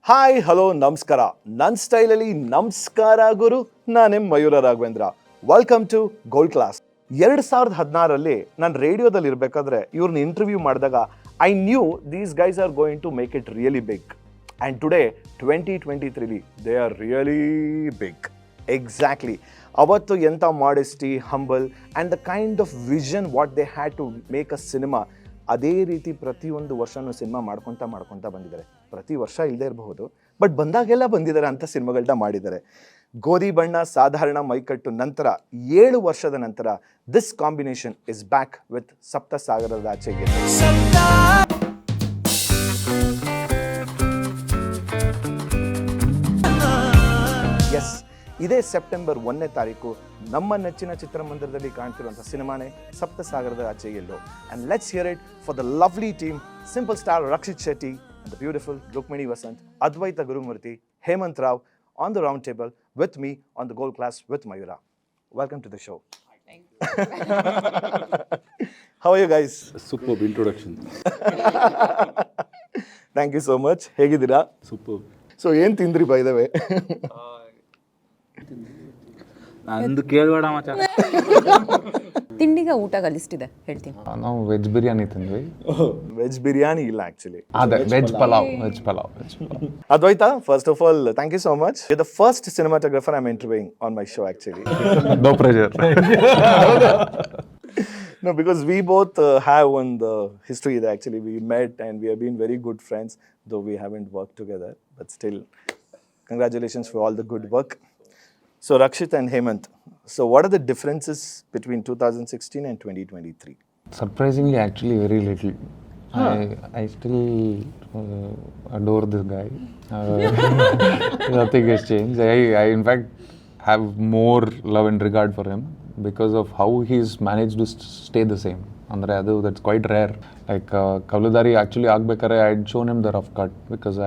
Hi hello ನಮಸ್ಕಾರ. ನನ್ನ ಸ್ಟೈಲಲ್ಲಿ ನಮಸ್ಕಾರ ಗುರು. ನಾನೇ Mayura Raghavendra. Welcome to gold class. 2016ರಲ್ಲಿ ನಾನು ರೇಡಿಯೋದಲ್ಲಿ ಇರಬೇಕಾದ್ರೆ ಇವ್ರನ್ನ ಇಂಟರ್ವ್ಯೂ ಮಾಡಿದಾಗ I knew these guys are going to make it really big. And today 2023 they are really big. Exactly. ಅವತ್ತು ಎಂಥ modesty, humble and the kind of vision what they had to make a cinema, ಅದೇ ರೀತಿ ಪ್ರತಿಯೊಂದು ವರ್ಷನೂ cinema ಮಾಡ್ಕೊತಾ ಬಂದಿದ್ದಾರೆ. ಪ್ರತಿ ವರ್ಷ ಇಲ್ಲದೆ ಇರಬಹುದು, ಬಟ್ ಬಂದಾಗೆಲ್ಲ ಬಂದಿದ್ದಾರೆ ಅಂತ ಸಿನಿಮಾಗಳನ್ನ ಮಾಡಿದ್ದಾರೆ. ಗೋಧಿ ಬಣ್ಣ ಸಾಧಾರಣ ಮೈಕಟ್ಟು ನಂತರ 7 ವರ್ಷದ ನಂತರ this combination is back with ಸಪ್ತ ಸಾಗರದಾಚೆ ಎಲ್ಲೋ. ಎಸ್, ಇದೇ ಸೆಪ್ಟೆಂಬರ್ 1ನೇ ತಾರೀಕು ನಮ್ಮ ನೆಚ್ಚಿನ ಚಿತ್ರಮಂದಿರದಲ್ಲಿ ಕಾಣ್ತಿರುವಂಥ ಸಿನಿಮಾನೇ Sapta Sagaradaache Ello. And let's hear it for the lovely team, simple star Rakshitshetty and the beautiful Rukmini, Vasanth, Advaita, Gurumurthy, Hemanth on the roundtable with me on the Gold Class with Mayuurra. Welcome to the show. Thank you. How are you guys? Superb introduction. Thank you so much. ಹೇಗಿದ್ದೀರಾ? Superb. So ಏನು ತಿಂದ್ರಿ by the way? ನಂದು ಕೇಳಬೇಡ ಮಚ್ಚ. ತಿಂಡಿಗ ಊಟಗ list ಇದೆ ಹೇಳ್ತೀನಿ. ನಾವು veg biryani ತಿಂದ್ವಿ. Veg biryani ಇಲ್ಲ ಆಕ್ಚುಲಿ. ಅದೇ veg pulao. Advaita, first of all, thank you so much. You're the first cinematographer I'm interviewing on my show actually. No pressure. No, because we both have one history that actually we met and we have been very good friends, though we haven't worked together, but still congratulations for all the good work. So Rakshit and Hemanth, so what are the differences between 2016 and 2023? Surprisingly, actually, very little. I still adore this guy. Nothing has changed. I in fact have more love and regard for him because of how he's managed to stay the same. Andre adu that's quite rare. Like Kavladari actually agbekare I had shown him the rough cut because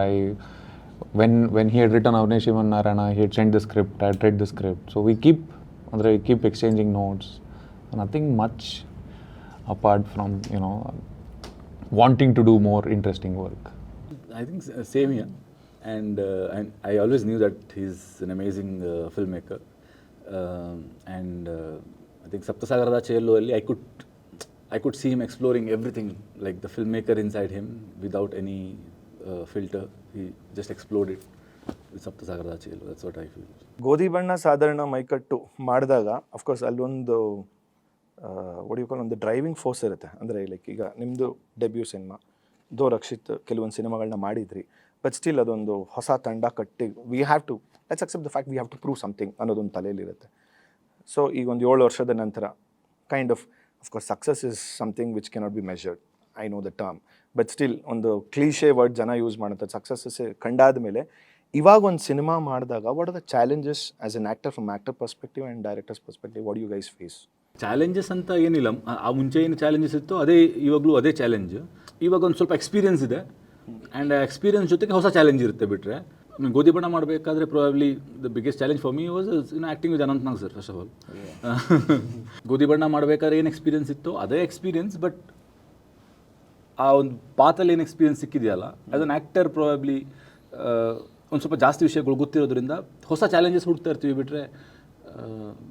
when he had written Avnesh Ivan Narayana, he had sent the script, I had read the script. So we keep exchanging notes. Nothing much apart from, wanting to do more interesting work. I think same here. And I always knew that he's an amazing filmmaker. I think Sapta Sagaradache Ello alli I could see him exploring everything, like the filmmaker inside him without any filter. He just explored it with Sapta Sagaradache Ello. That's what I feel. ಗೋಧಿ ಬಣ್ಣ ಸಾಧಾರಣ ಮೈಕಟ್ಟು ಮಾಡಿದಾಗ of course ಅಲ್ಲೊಂದು ಒಂದು driving force ಇರುತ್ತೆ. ಅಂದರೆ like ಈಗ ನಿಮ್ಮದು debut cinema Rakshit ಕೆಲವೊಂದು ಸಿನಿಮಾಗಳನ್ನ ಮಾಡಿದ್ರಿ, ಬಟ್ ಸ್ಟಿಲ್ ಅದೊಂದು ಹೊಸ ತಂಡ ಕಟ್ಟಿ we have to let's accept the fact we have to prove something ಅನ್ನೋದೊಂದು ತಲೆಯಲ್ಲಿರುತ್ತೆ. ಸೊ ಈಗ ಒಂದು 7 ವರ್ಷದ ನಂತರ kind of of course success is something which cannot be measured, I know the term, but still ಒಂದು ಕ್ಲೀಶೆ ವರ್ಡ್ ಜನ use ಮಾಡುತ್ತೆ. Success ಕಂಡಾದ ಮೇಲೆ ಇವಾಗ ಒಂದು ಸಿನಿಮಾ ಮಾಡಿದಾಗ what are the challenges as an actor from actor perspective and directors perspective, what you guys face? Challenges ಅಂತ ಏನಿಲ್ಲ, ಆ ಮುಂಚೆ ಏನು ಚಾಲೆಂಜಸ್ ಇತ್ತು ಅದೇ ಇವಾಗಲೂ ಅದೇ ಚಾಲೆಂಜ್. ಇವಾಗ ಒಂದು ಸ್ವಲ್ಪ ಎಕ್ಸ್ಪೀರಿಯನ್ಸ್ ಇದೆ ಆ್ಯಂಡ್ ಎಕ್ಸ್ಪೀರಿಯನ್ಸ್ ಜೊತೆಗೆ ಹೊಸ ಚಾಲೆಂಜ್ ಇರುತ್ತೆ. ಬಿಟ್ಟರೆ ಗೋಧಿ ಬಣ್ಣ ಮಾಡಬೇಕಾದ್ರೆ probably the biggest challenge for me was acting with Anant Nag sir. First of all Godhi Banna ಮಾಡಬೇಕಾದ್ರೆ ಏನು ಎಕ್ಸ್ಪೀರಿಯನ್ಸ್ ಇತ್ತು ಅದೇ ಎಕ್ಸ್ಪೀರಿಯನ್ಸ್, ಬಟ್ ಆ ಒಂದು ಪಾತಲ್ಲಿ ಏನು ಎಕ್ಸ್ಪೀರಿಯನ್ಸ್ ಸಿಕ್ಕಿದೆಯಲ್ಲ ಆ್ಯಸ್ ಅನ್ ಆ್ಯಕ್ಟರ್ ಪ್ರಾಬಬ್ಲಿ ಒಂದು ಸ್ವಲ್ಪ ಜಾಸ್ತಿ ವಿಷಯಗಳು ಗೊತ್ತಿರೋದ್ರಿಂದ ಹೊಸ ಚಾಲೆಂಜಸ್ ಹುಡ್ತಾ ಇರ್ತೀವಿ. ಬಿಟ್ಟರೆ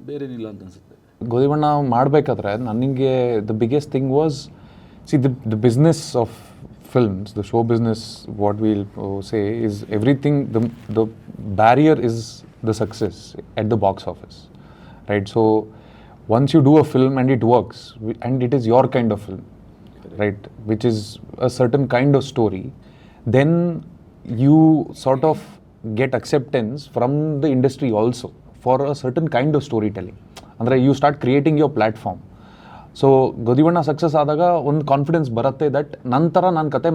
ಬೇರೇನಿಲ್ಲ ಅಂತ ಅನಿಸುತ್ತೆ. ಗೋಧಿ ಬಣ್ಣ ಮಾಡಬೇಕಾದ್ರೆ ನನಗೆ the biggest thing was the business of films, the show business, what we'll say is everything, the barrier is the success at the box office, right? So once you do a film and it works and it is your kind of film, right, which is a certain kind of story, then you sort of get acceptance from the industry also for a certain kind of storytelling. Andre you start creating your platform. So ಗೋಧಿ ಬಣ್ಣ success ಆದಾಗ ಒಂದು confidence ಬರುತ್ತೆ that ನಂತರ ನನ್ನ ಕತೆ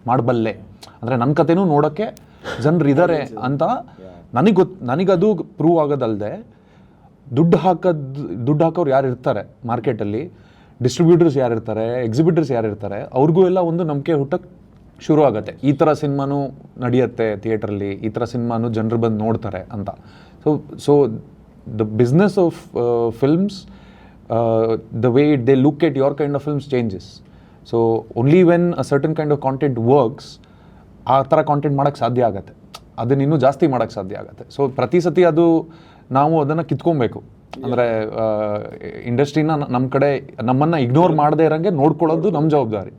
ಮಾಡಬಲ್ಲೆ, ಅಂದರೆ ನನ್ನ ಕತೆನೂ ನೋಡೋಕ್ಕೆ ಜನರು ಇದ್ದಾರೆ ಅಂತ ನನಗದು ಪ್ರೂವ್ ಆಗೋದಲ್ಲದೆ ದುಡ್ಡು ಹಾಕೋರು ಯಾರು ಇರ್ತಾರೆ ಮಾರ್ಕೆಟಲ್ಲಿ, ಡಿಸ್ಟ್ರಿಬ್ಯೂಟರ್ಸ್ ಯಾರು ಇರ್ತಾರೆ, ಎಕ್ಸಿಬಿಟರ್ಸ್ ಯಾರು ಇರ್ತಾರೆ, ಅವ್ರಿಗೂ ಎಲ್ಲ ಒಂದು ನಂಬಿಕೆ ಹುಟ್ಟಕ್ಕೆ ಶುರು ಆಗುತ್ತೆ. ಈ ಥರ ಸಿನಿಮಾನು ನಡೆಯುತ್ತೆ ಥಿಯೇಟ್ರಲ್ಲಿ, ಈ ಥರ ಸಿನಿಮಾನು ಜನರು ಬಂದು ನೋಡ್ತಾರೆ ಅಂತ. So the business of films, the way they look at your kind of films changes. So only when a certain kind of content works, ಆ ಥರ ಕಾಂಟೆಂಟ್ ಮಾಡೋಕ್ಕೆ ಸಾಧ್ಯ ಆಗುತ್ತೆ, ಅದನ್ನ ಇನ್ನೂ ಜಾಸ್ತಿ ಮಾಡೋಕ್ಕೆ ಸಾಧ್ಯ ಆಗುತ್ತೆ. ಸೊ ಪ್ರತಿ ಸತಿ ಅದು ನಾವು ಅದನ್ನು ಕಿತ್ಕೊಬೇಕು. ಅಂದರೆ ಇಂಡಸ್ಟ್ರಿನ ನಮ್ಮ ಕಡೆ ನಮ್ಮನ್ನು ಇಗ್ನೋರ್ ಮಾಡದೇ ಇರೋಂಗೆ ನೋಡ್ಕೊಳ್ಳೋದು ನಮ್ಮ ಜವಾಬ್ದಾರಿ.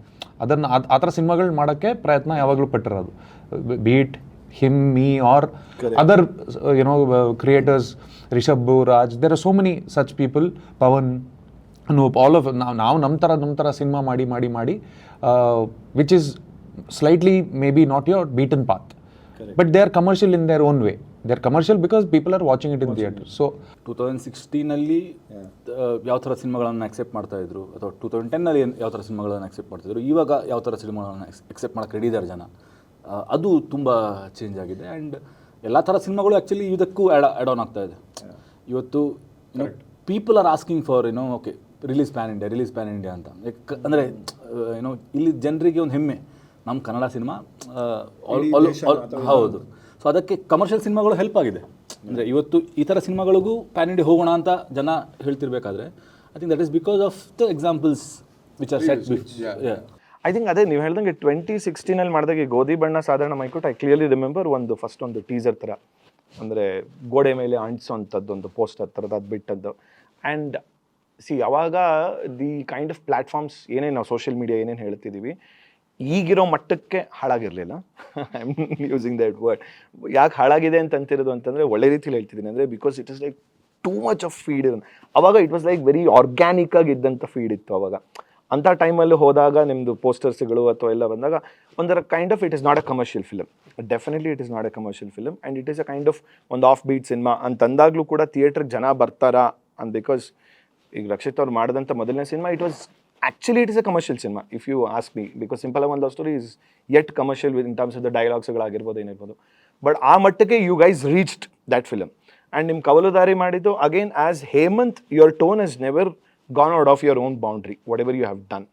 ಅದನ್ನು ಆ ಥರ ಸಿನಿಮಾಗಳು ಮಾಡೋಕ್ಕೆ ಪ್ರಯತ್ನ ಯಾವಾಗಲೂ ಪಟ್ಟಿರೋದು. Be it him, me or other creators, Rishab, Raj, there are so many such people, Pavan, Anoop, all of ನಾವು ನಮ್ಮ ಥರ ಸಿನಿಮಾ ಮಾಡಿ which is slightly maybe not your beaten path, but they are commercial in their own way. They are commercial because people are watching it in theater. So 2016 ಯಾವ ಥರ ಸಿನಿಮಾಗಳನ್ನು accept ಮಾಡ್ತಾಯಿದ್ರು, ಅಥವಾ 2010 ಯಾವ ಥರ ಸಿನಿಮಾಗಳನ್ನು ಅಕ್ಸೆಪ್ಟ್ ಮಾಡ್ತಾಯಿದ್ರು, ಇವಾಗ ಯಾವ ಥರ ಸಿನಿಮಾಗಳನ್ನು ಅಕ್ಸೆಪ್ಟ್ ಮಾಡೋಕ್ಕೆ ರೆಡಿ ಇದ್ದಾರೆ ಜನ, ಅದು ತುಂಬ ಚೇಂಜ್ ಆಗಿದೆ. ಆ್ಯಂಡ್ ಎಲ್ಲ ಥರ ಸಿನಿಮಾಗಳು ಆ್ಯಕ್ಚುಲಿ ಇದಕ್ಕೂ ಆ್ಯಡ್ ಆನ್ ಆಗ್ತಾ ಇದೆ. ಇವತ್ತು people are asking for okay release PAN India ಅಂತ. ಅಂದರೆ ಇಲ್ಲಿ ಜನರಿಗೆ ಒಂದು ಹೆಮ್ಮೆ, ನಮ್ಮ ಕನ್ನಡ ಸಿನಿಮಾ ಹೌದು. ಸೊ ಅದಕ್ಕೆ ಕಮರ್ಷಿಯಲ್ ಸಿನಿಮಾಗಳು ಹೆಲ್ಪ್ ಆಗಿದೆ. ಅಂದರೆ ಇವತ್ತು ಈ ಥರ ಸಿನಿಮಾಗಳಿಗೂ ಪ್ಯಾನ್ ಇಂಡಿಯಾ ಹೋಗೋಣ ಅಂತ ಜನ ಹೇಳ್ತಿರ್ಬೇಕಾದ್ರೆ I think that is because of the examples which are set. I think ಅದೇ ನೀವು ಹೇಳ್ದಂಗೆ 2016 ಮಾಡಿದಾಗ Godhi Banna Sadharana Mykattu I clearly remember first ಒಂದು ಟೀಸರ್ ಥರ, ಅಂದರೆ ಗೋಡೆ ಮೇಲೆ ಅಂಟಿಸೋಂಥದ್ದು ಒಂದು ಪೋಸ್ಟರ್ ಥರದ್ದು, ಅದು ಬಿಟ್ಟದ್ದು. ಆ್ಯಂಡ್ ಅವಾಗ ದಿ ಕೈಂಡ್ ಆಫ್ ಪ್ಲ್ಯಾಟ್ಫಾರ್ಮ್ಸ್ ಏನೇನು ನಾವು ಸೋಷಿಯಲ್ ಮೀಡಿಯಾ ಏನೇನು ಹೇಳ್ತಿದ್ದೀವಿ ಈಗಿರೋ ಮಟ್ಟಕ್ಕೆ ಹಾಳಾಗಿರಲಿಲ್ಲ. I am using that word. ಯಾಕೆ ಹಾಳಾಗಿದೆ ಅಂತಿರೋದು ಅಂತಂದರೆ ಒಳ್ಳೆ ರೀತಿಲಿ ಹೇಳ್ತಿದ್ದೀನಿ. ಅಂದರೆ because it is like too much of feed. ಅವಾಗ it was like very organic ಆಗಿದ್ದಂಥ ಫೀಡ್ ಇತ್ತು ಅವಾಗ. ಅಂಥ ಟೈಮಲ್ಲಿ ಹೋದಾಗ ನಿಮ್ಮದು ಪೋಸ್ಟರ್ಸ್ಗಳು ಅಥವಾ ಎಲ್ಲ ಬಂದಾಗ ಒಂಥರ kind of it is not a commercial film. Definitely it is not a commercial film and it is a kind of ಒಂದು ಆಫ್ ಬೀಟ್ ಸಿನಿಮಾ ಅಂತಂದಾಗಲೂ ಕೂಡ ಥಿಯೇಟ್ರಿಗೆ ಜನ ಬರ್ತಾರಾ ಅಂಡ್ ಬಿಕಾಸ್ ಈಗ ರಕ್ಷಿತ್ ಅವ್ರು ಮಾಡಿದಂಥ ಮೊದಲನೇ cinema it was actually it is a commercial cinema if you ask me, because Simple One Love Story is yet commercial in terms of the dialogues ಗಳಾಗಿರ್ಬೋದು ಏನಿರ್ಬೋದು. ಬಟ್ ಆ ಮಟ್ಟಕ್ಕೆ you guys reached that film. And ನಿಮ್ಮ ಕವಲುದಾರಿ ಮಾಡಿದ್ದು again as Hemanth your tone has never gone out of your own boundary whatever you have done.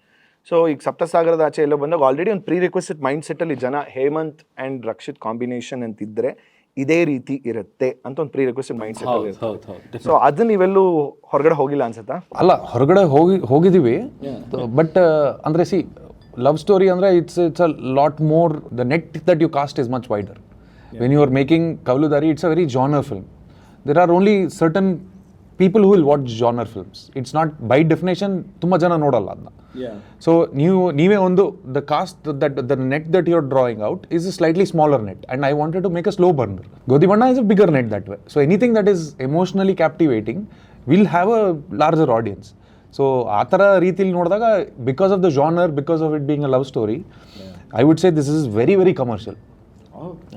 So ಈಗ ಸಪ್ತಸಾಗರದ ಆಚೆ ಎಲ್ಲೋ ಬಂದಾಗ ಆಲ್ರೆಡಿ ಒಂದು ಪ್ರೀ-ರಿಕ್ವಿಸಿಟ್ ಮೈಂಡ್ ಸೆಟ್ಟಲ್ಲಿ ಜನ ಹೇಮಂತ್ ಆ್ಯಂಡ್ ರಕ್ಷಿತ್ ಕಾಂಬಿನೇಷನ್ ಅಂತಿದ್ದರೆ ಇದೇ ರೀತಿ ಇರುತ್ತೆ ಅಂತ ಒಂದು ಪ್ರೀ-ರಿಕ್ವಿಸಿಟ್ ಮೈಂಡ್ ಸೆಟ್. ಸೊ ಅದು ನೀವೆಲ್ಲೂ ಹೊರಗಡೆ ಹೋಗಿಲ್ಲ ಅನ್ಸುತ್ತಾ? ಅಲ್ಲ, ಹೊರಗಡೆ ಹೋಗಿದ್ದೀವಿ. ಬಟ್ ಅಂದರೆ ಲವ್ ಸ್ಟೋರಿ ಅಂದರೆ it's a lot more, the net that you cast is much wider. When you are making Kavaludaari, it's a very genre film. There are only certain people who will watch genre films. It's not by definition ತುಂಬ ಜನ ನೋಡಲ್ಲ ಅದನ್ನ. So ನೀವೇ ಒಂದು the cast the net that you are drawing out is a slightly smaller net and I wanted to make a slow burner. Godhi Banna is a bigger net that way. So anything that is emotionally captivating will have a larger audience. So ಆ ಥರ ರೀತಿಲಿ ನೋಡಿದಾಗ because of the genre, because of it being a love story, I would say this is very very commercial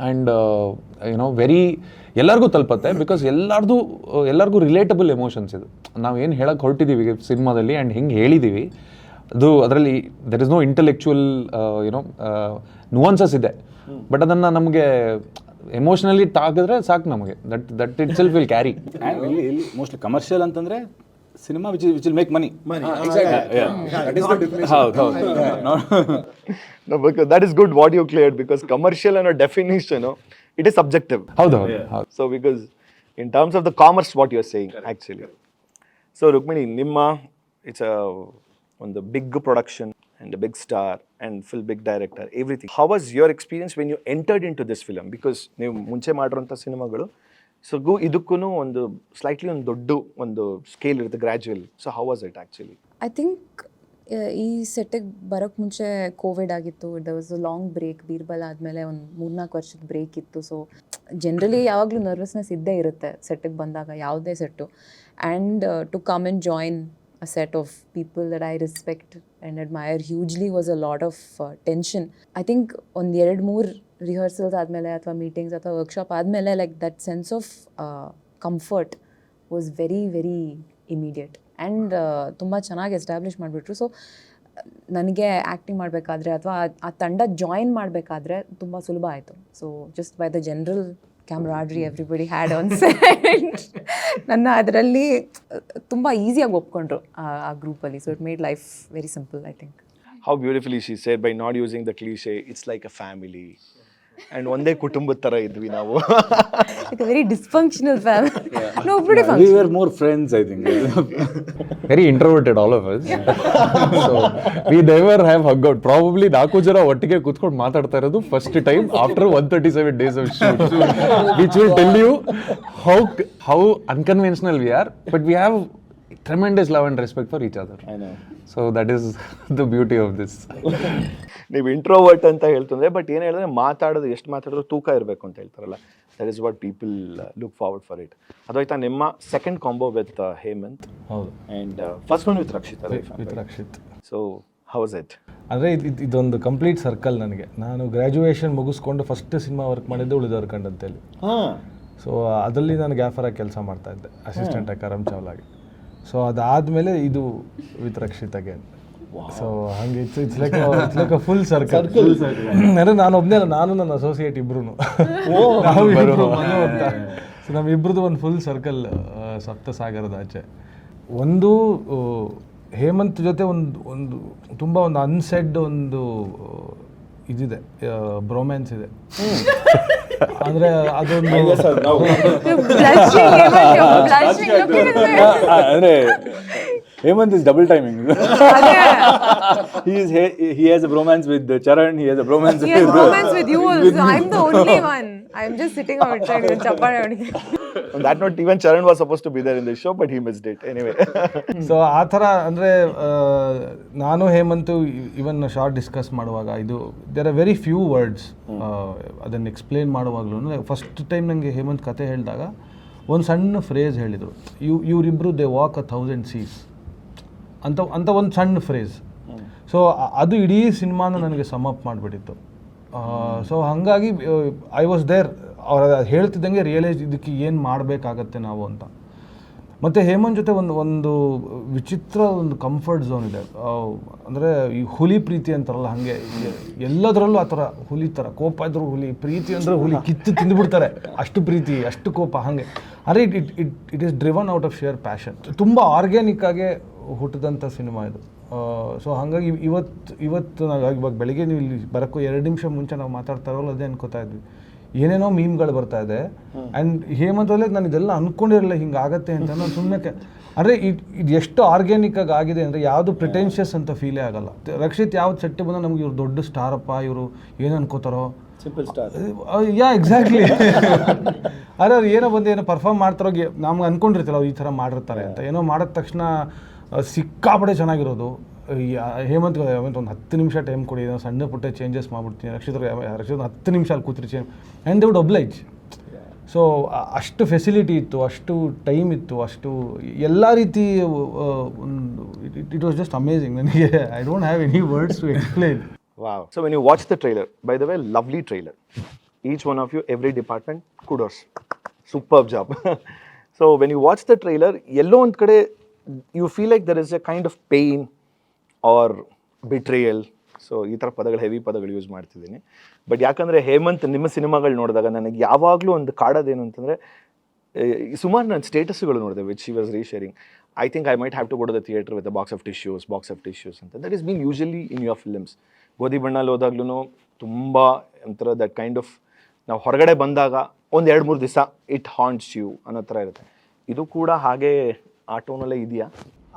and very ಎಲ್ಲರಿಗೂ ತಲುಪತ್ತೆ. Because ಎಲ್ಲರಿಗೂ relatable emotions ಇದು. ನಾವು ಏನು ಹೇಳಕ್ಕೆ ಹೊರಟಿದ್ದೀವಿ ಸಿನಿಮಾದಲ್ಲಿ ಆ್ಯಂಡ್ ಹೆಂಗೆ ಹೇಳಿದ್ದೀವಿ ಅದು ಅದರಲ್ಲಿ there is no intellectual nuances ಇದೆ. ಬಟ್ ಅದನ್ನು ನಮಗೆ ಎಮೋಷನಲಿ ತಾಗಿದ್ರೆ ಸಾಕು ನಮಗೆ. That itself will carry. ಇಲ್ಲಿ ಮೋಸ್ಟ್ಲಿ ಕಮರ್ಷಿಯಲ್ ಅಂತಂದರೆ cinema which will make money. That is good what you cleared, because commercial and a definition, it is subjective. ಹೌದು. So because in terms of the commerce what you are saying actually. So Rukmini, Nimma, it's on the big production and a big star and full big director, everything. How was your experience when you entered into this film? Because ನೀವು ಮುಂಚೆ ಮಾಡಿರೋಂಥ ಸಿನಿಮಾಗಳು so ಇದಕ್ಕೂ ಒಂದು slightly ಒಂದು ದೊಡ್ಡ ಒಂದು scale ಇರುತ್ತೆ, gradual. So how was it actually? I think ಈ ಸೆಟ್ಟಿಗೆ ಬರೋಕ್ಕೆ ಮುಂಚೆ ಕೋವಿಡ್ ಆಗಿತ್ತು. The was a long break. Birbal ಆದಮೇಲೆ ಒಂದು 3-4 ವರ್ಷದ ಬ್ರೇಕ್ ಇತ್ತು. ಸೊ ಜನರಲಿ ಯಾವಾಗಲೂ ನರ್ವಸ್ನೆಸ್ ಇದ್ದೇ ಇರುತ್ತೆ ಸೆಟ್ಟಿಗೆ ಬಂದಾಗ, ಯಾವುದೇ set. And to come and join a set of people that I respect and admire hugely was a lot of tension. I think on 2-3 rehearsals ಆದಮೇಲೆ ಅಥವಾ ಮೀಟಿಂಗ್ಸ್ ಅಥವಾ ವರ್ಕ್ಶಾಪ್ ಆದಮೇಲೆ like that sense of comfort was very very immediate and ತುಂಬ ಚೆನ್ನಾಗಿ establish ಮಾಡಿಬಿಟ್ರು. So ನನಗೆ acting ಮಾಡಬೇಕಾದ್ರೆ ಅಥವಾ ಆ ತಂಡ ಜಾಯಿನ್ ಮಾಡಬೇಕಾದ್ರೆ ತುಂಬ ಸುಲಭ ಆಯಿತು. So just by the general camaraderie everybody had on set. ನನ್ನ ಅದರಲ್ಲಿ ತುಂಬ ಈಸಿಯಾಗಿ ಒಪ್ಕೊಂಡ್ರು ಆ ಗ್ರೂಪಲ್ಲಿ. So it made life very simple, I think. How beautifully she said, by not using the cliche, it's like a family. And ಒಂದೇ ಕುಟುಂಬದ ಥರ ಇದ್ವಿ ನಾವು. Like a very dysfunctional family. No, pretty We functional. were more friends, I think. Very introverted, all of us. So we never have hung out. Probably ನಾಲ್ಕು ಜನ ಒಟ್ಟಿಗೆ ಕೂತ್ಕೊಂಡು ಮಾತಾಡ್ತಾ ಇರೋದು first time after 137 days of shoot, which will tell you how unconventional we are, but we have tremendous love and respect for each other. I know. So that is the beauty of this. ನೀವು introvert ಅಂತ ಹೇಳ್ತಂದ್ರೆ, but ಏನು ಹೇಳಿದ್ರೆ ಮಾತಾಡೋದು ಎಷ್ಟು ಮಾತಾಡೋದು ತೂಕ ಇರಬೇಕು ಅಂತ ಹೇಳ್ತಾರಲ್ಲ, that is what people look forward for it. ಅದೋಯ್ತಾ ನಿಮ್ಮ ಸೆಕೆಂಡ್ ಕಾಂಬೋ ವಿತ್ ಹೇಮಂತ್. ಹೌದು. And first one with Rakshit. With Rakshit. So how was it? ಅಂದರೆ ಇದೊಂದು ಕಂಪ್ಲೀಟ್ ಸರ್ಕಲ್ ನನಗೆ. ನಾನು ಗ್ರ್ಯಾಜುಯೇಷನ್ ಮುಗಿಸ್ಕೊಂಡು ಫಸ್ಟ್ ಸಿನಿಮಾ ವರ್ಕ್ ಮಾಡಿದ್ದೆ ಉಳಿದವ್ರ ಕಂಡಂತೇಳಿ. ಸೊ ಅದರಲ್ಲಿ ನಾನು ಗ್ಯಾಫರಾಗಿ ಕೆಲಸ ಮಾಡ್ತಾಯಿದ್ದೆ, ಅಸಿಸ್ಟೆಂಟ್ ಆಗಿ ಕರಮ್ ಚಾವ್ಲಾಗಿ. ಸೊ ಅದಾದಮೇಲೆ ಇದು ವಿತ್ ರಕ್ಷಿತ್ ಅಗೇನ್. ಸೊ ಹಂಗೆ it's like a full circle. ಅಂದರೆ ನಾನು ಒಬ್ಬನೇ ಅಲ್ಲ, ನಾನು ನನ್ನ ಅಸೋಸಿಯೇಟ್ ಇಬ್ರು ಸೊ ನಮ್ಮಿಬ್ರದ್ದು ಒಂದು ಫುಲ್ ಸರ್ಕಲ್ ಸಪ್ತ ಸಾಗರದಾಚೆ. ಒಂದು ಹೇಮಂತ್ ಜೊತೆ ಒಂದು ತುಂಬ ಒಂದು ಅನ್ಸೆಡ್ ಒಂದು ಇದಿದೆ, ಬ್ರೊಮ್ಯಾನ್ಸ್ ಇದೆ. ಅಂದರೆ ಅದೊಂದು Blushing, Hemant, you're blushing. Look at him. ಅಂದ್ರೆ Hemant is double timing. He has a bromance with Charan. He has a bromance He has romance with you also. I'm the only one. I'm just sitting outside with Chappan. On that note, even Charan was supposed to be there in this show, but he missed it anyway. So ಆ ಥರ ಅಂದರೆ ನಾನು ಹೇಮಂತು ಇವನ್ short discuss ಮಾಡುವಾಗ ಇದು there are very few words. ಅದನ್ನು explain ಮಾಡುವಾಗಲೂ first time ನನಗೆ ಹೇಮಂತ್ ಕತೆ ಹೇಳಿದಾಗ ಒಂದು ಸಣ್ಣ ಫ್ರೇಸ್ ಹೇಳಿದರು, ಇವರಿಬ್ಬರು ದೇ ವಾಕ್ 1,000 seas ಅಂತ ಒಂದು ಸಣ್ಣ ಫ್ರೇಸ್. ಸೊ ಅದು ಇಡೀ ಸಿನಿಮಾನ ನನಗೆ ಸಮ್ ಅಪ್ ಮಾಡಿಬಿಟ್ಟಿತ್ತು. ಸೊ ಹಾಗಾಗಿ ಐ ವಾಸ್ ದೇರ್. ಅವ್ರು ಹೇಳ್ತಿದ್ದಂಗೆ ರಿಯಲೈಸ್ ಇದಕ್ಕೆ ಏನು ಮಾಡಬೇಕಾಗತ್ತೆ ನಾವು ಅಂತ. ಮತ್ತು ಹೇಮಂತ್ ಜೊತೆ ಒಂದು ವಿಚಿತ್ರ ಒಂದು ಕಂಫರ್ಟ್ ಝೋನ್ ಇದೆ. ಅಂದರೆ ಈ ಹುಲಿ ಪ್ರೀತಿ ಅಂತಾರಲ್ಲ, ಹಾಗೆ ಎಲ್ಲದರಲ್ಲೂ ಆ ಥರ ಹುಲಿ ಥರ. ಕೋಪ ಇದ್ರೂ ಹುಲಿ, ಪ್ರೀತಿ ಅಂದರೆ ಹುಲಿ ಕಿತ್ತು ತಿಂದುಬಿಡ್ತಾರೆ, ಅಷ್ಟು ಪ್ರೀತಿ ಅಷ್ಟು ಕೋಪ. ಹಾಗೆ ಅಂದರೆ it is driven out of shear passion. ತುಂಬ ಆರ್ಗ್ಯಾನಿಕ್ ಆಗಿ ಹುಟ್ಟಿದಂಥ ಸಿನಿಮಾ ಇದು. ಸೊ ಹಾಗಾಗಿ ಇವತ್ತು ನಾವು ಇವಾಗ ಬೆಳಿಗ್ಗೆ ನೀವು ಇಲ್ಲಿ ಬರೋಕ್ಕೂ 2 ನಿಮಿಷ ಮುಂಚೆ ನಾವು ಮಾತಾಡ್ತಾ ಇರೋಲ್ಲ, ಅದೇ ಅನ್ಕೋತಾ ಇದ್ವಿ. ಏನೇನೋ ಮೀಮ್ಗಳು ಬರ್ತಾ ಇದೆ. ಆ್ಯಂಡ್ ಹೇಮಂತಲ್ಲೇ ನಾನು ಇದೆಲ್ಲ ಅಂದ್ಕೊಂಡಿರಲಿಲ್ಲ ಹಿಂಗಾಗತ್ತೆ ಅಂತ. ನಾನು ಸುಮ್ಮನೆ ಅಂದರೆ ಇದು ಎಷ್ಟು ಆರ್ಗ್ಯಾನಿಕ್ ಆಗಿದೆ ಅಂದರೆ ಯಾವುದು ಪ್ರಿಟೆನ್ಷಿಯಸ್ ಅಂತ ಫೀಲೇ ಆಗಲ್ಲ. ರಕ್ಷಿತ್ ಯಾವ್ದು ಸೆಟ್ಟಿ ಬಂದ ನಮ್ಗೆ ಇವ್ರು ದೊಡ್ಡ ಸ್ಟಾರಪ್ಪ, ಇವರು ಏನು ಅನ್ಕೋತಾರೋ, Simple star. ಯಾ ಎಕ್ಸಾಕ್ಟ್ಲಿ. ಆದರೆ ಅವ್ರು ಏನೋ ಬಂದು ಏನೋ ಪರ್ಫಾರ್ಮ್ ಮಾಡ್ತಾರೋ, ನಮ್ಗೆ ಅಂದ್ಕೊಂಡಿರ್ತೀರ ಅವ್ರು ಈ ಥರ ಮಾಡಿರ್ತಾರೆ ಅಂತ. ಏನೋ ಮಾಡಿದ ತಕ್ಷಣ ಸಿಕ್ಕಾಪಡೆ ಚೆನ್ನಾಗಿರೋದು. ಹೇಮಂತ್ ಒಂದು 10 ನಿಮಿಷ ಟೈಮ್ ಕೊಡಿ, ನಾನು ಸಣ್ಣ ಪುಟ್ಟ ಚೇಂಜಸ್ ಮಾಡ್ಬಿಡ್ತೀನಿ. ರಕ್ಷಿತ್ 10 ನಿಮಿಷ ಅಲ್ಲಿ ಕೂತ್ರಿ change and they would oblige. So ಅಷ್ಟು ಫೆಸಿಲಿಟಿ ಇತ್ತು, ಅಷ್ಟು ಟೈಮ್ ಇತ್ತು, ಅಷ್ಟು ಎಲ್ಲ ರೀತಿ ಇಟ್ ವಾಸ್ ಜಸ್ಟ್ ಅಮೇಝಿಂಗ್. ನನಗೆ I don't have any words to explain. Wow. So when you watch the trailer, by the way, lovely trailer. Each one of you, every department, kudos. Superb job. So when you watch the trailer, yellow and kade, you feel like there is a kind of pain or betrayal. So ಈ ಥರ ಪದಗಳು, heavy ಪದಗಳು use ಮಾಡ್ತಿದ್ದೀನಿ. But ಯಾಕಂದರೆ ಹೇಮಂತ್ ನಿಮ್ಮ ಸಿನಿಮಾಗಳು ನೋಡಿದಾಗ ನನಗೆ ಯಾವಾಗಲೂ ಒಂದು ಕಾಡೋದೇನು ಅಂತಂದರೆ, ಸುಮಾರು ನಾನು ಸ್ಟೇಟಸ್ಗಳು ನೋಡಿದೆ which she was resharing. I think I might have to go to the theater with box of tissues ಅಂತ. That is been usually in your films. Godhi ಬಣ್ಣಲ್ಲಿ ಹೋದಾಗ್ಲೂ ತುಂಬ ಒಂಥರ ದಟ್ ಕೈಂಡ್ ಆಫ್, ನಾವು ಹೊರಗಡೆ ಬಂದಾಗ ಒಂದು 2-3 ದಿವಸ ಇಟ್ ಹಾಂಟ್ಸ್ ಯು ಅನ್ನೋ ಥರ ಇರುತ್ತೆ. ಇದು ಕೂಡ ಹಾಗೆ ಆ ಟೋನಲ್ಲೇ ಇದೆಯಾ?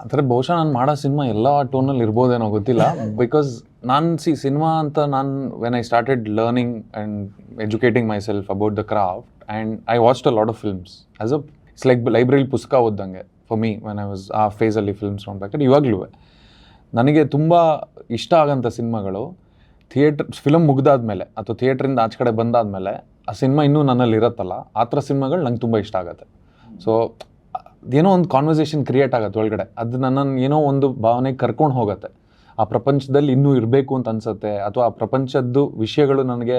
ಆ ಥರ ಬಹುಶಃ ನಾನು ಮಾಡೋ ಸಿನಿಮಾ ಎಲ್ಲ ಟೋನಲ್ಲಿ ಇರ್ಬೋದೇನೋ ಗೊತ್ತಿಲ್ಲ. ಬಿಕಾಸ್ ನಾನು ಸಿನಿಮಾ ಅಂತ ನಾನು when I started learning and educating myself about the craft and I watched a lot of films as a it's like library ಪುಸ್ತಕ ಓದ್ದಂಗೆ for me when I was ಆ ಫೇಸಲ್ಲಿ films ನೋಡ್ಬೇಕಾದ್ರೆ. ಇವಾಗಲೂ ನನಗೆ ತುಂಬ ಇಷ್ಟ ಆಗೋಂಥ ಸಿನಿಮಾಗಳು ಫಿಲಮ್ ಮುಗ್ದಾದ್ಮೇಲೆ ಅಥವಾ ಥಿಯೇಟ್ರಿಂದ ಆಚೆ ಕಡೆ ಬಂದಾದಮೇಲೆ ಆ ಸಿನಿಮಾ ಇನ್ನೂ ನನ್ನಲ್ಲಿ ಇರುತ್ತಲ್ಲ, ಆ ಥರ ಸಿನಿಮಾಗಳು ನಂಗೆ ತುಂಬ ಇಷ್ಟ ಆಗುತ್ತೆ. ಸೊ ಏನೋ ಒಂದು ಕಾನ್ವರ್ಸೇಷನ್ ಕ್ರಿಯೇಟ್ ಆಗುತ್ತೆ ಒಳಗಡೆ, ಅದು ನನ್ನನ್ನು ಏನೋ ಒಂದು ಭಾವನೆಗೆ ಕರ್ಕೊಂಡು ಹೋಗುತ್ತೆ. ಆ ಪ್ರಪಂಚದಲ್ಲಿ ಇನ್ನೂ ಇರಬೇಕು ಅಂತ ಅನಿಸುತ್ತೆ, ಅಥವಾ ಆ ಪ್ರಪಂಚದ್ದು ವಿಷಯಗಳು ನನಗೆ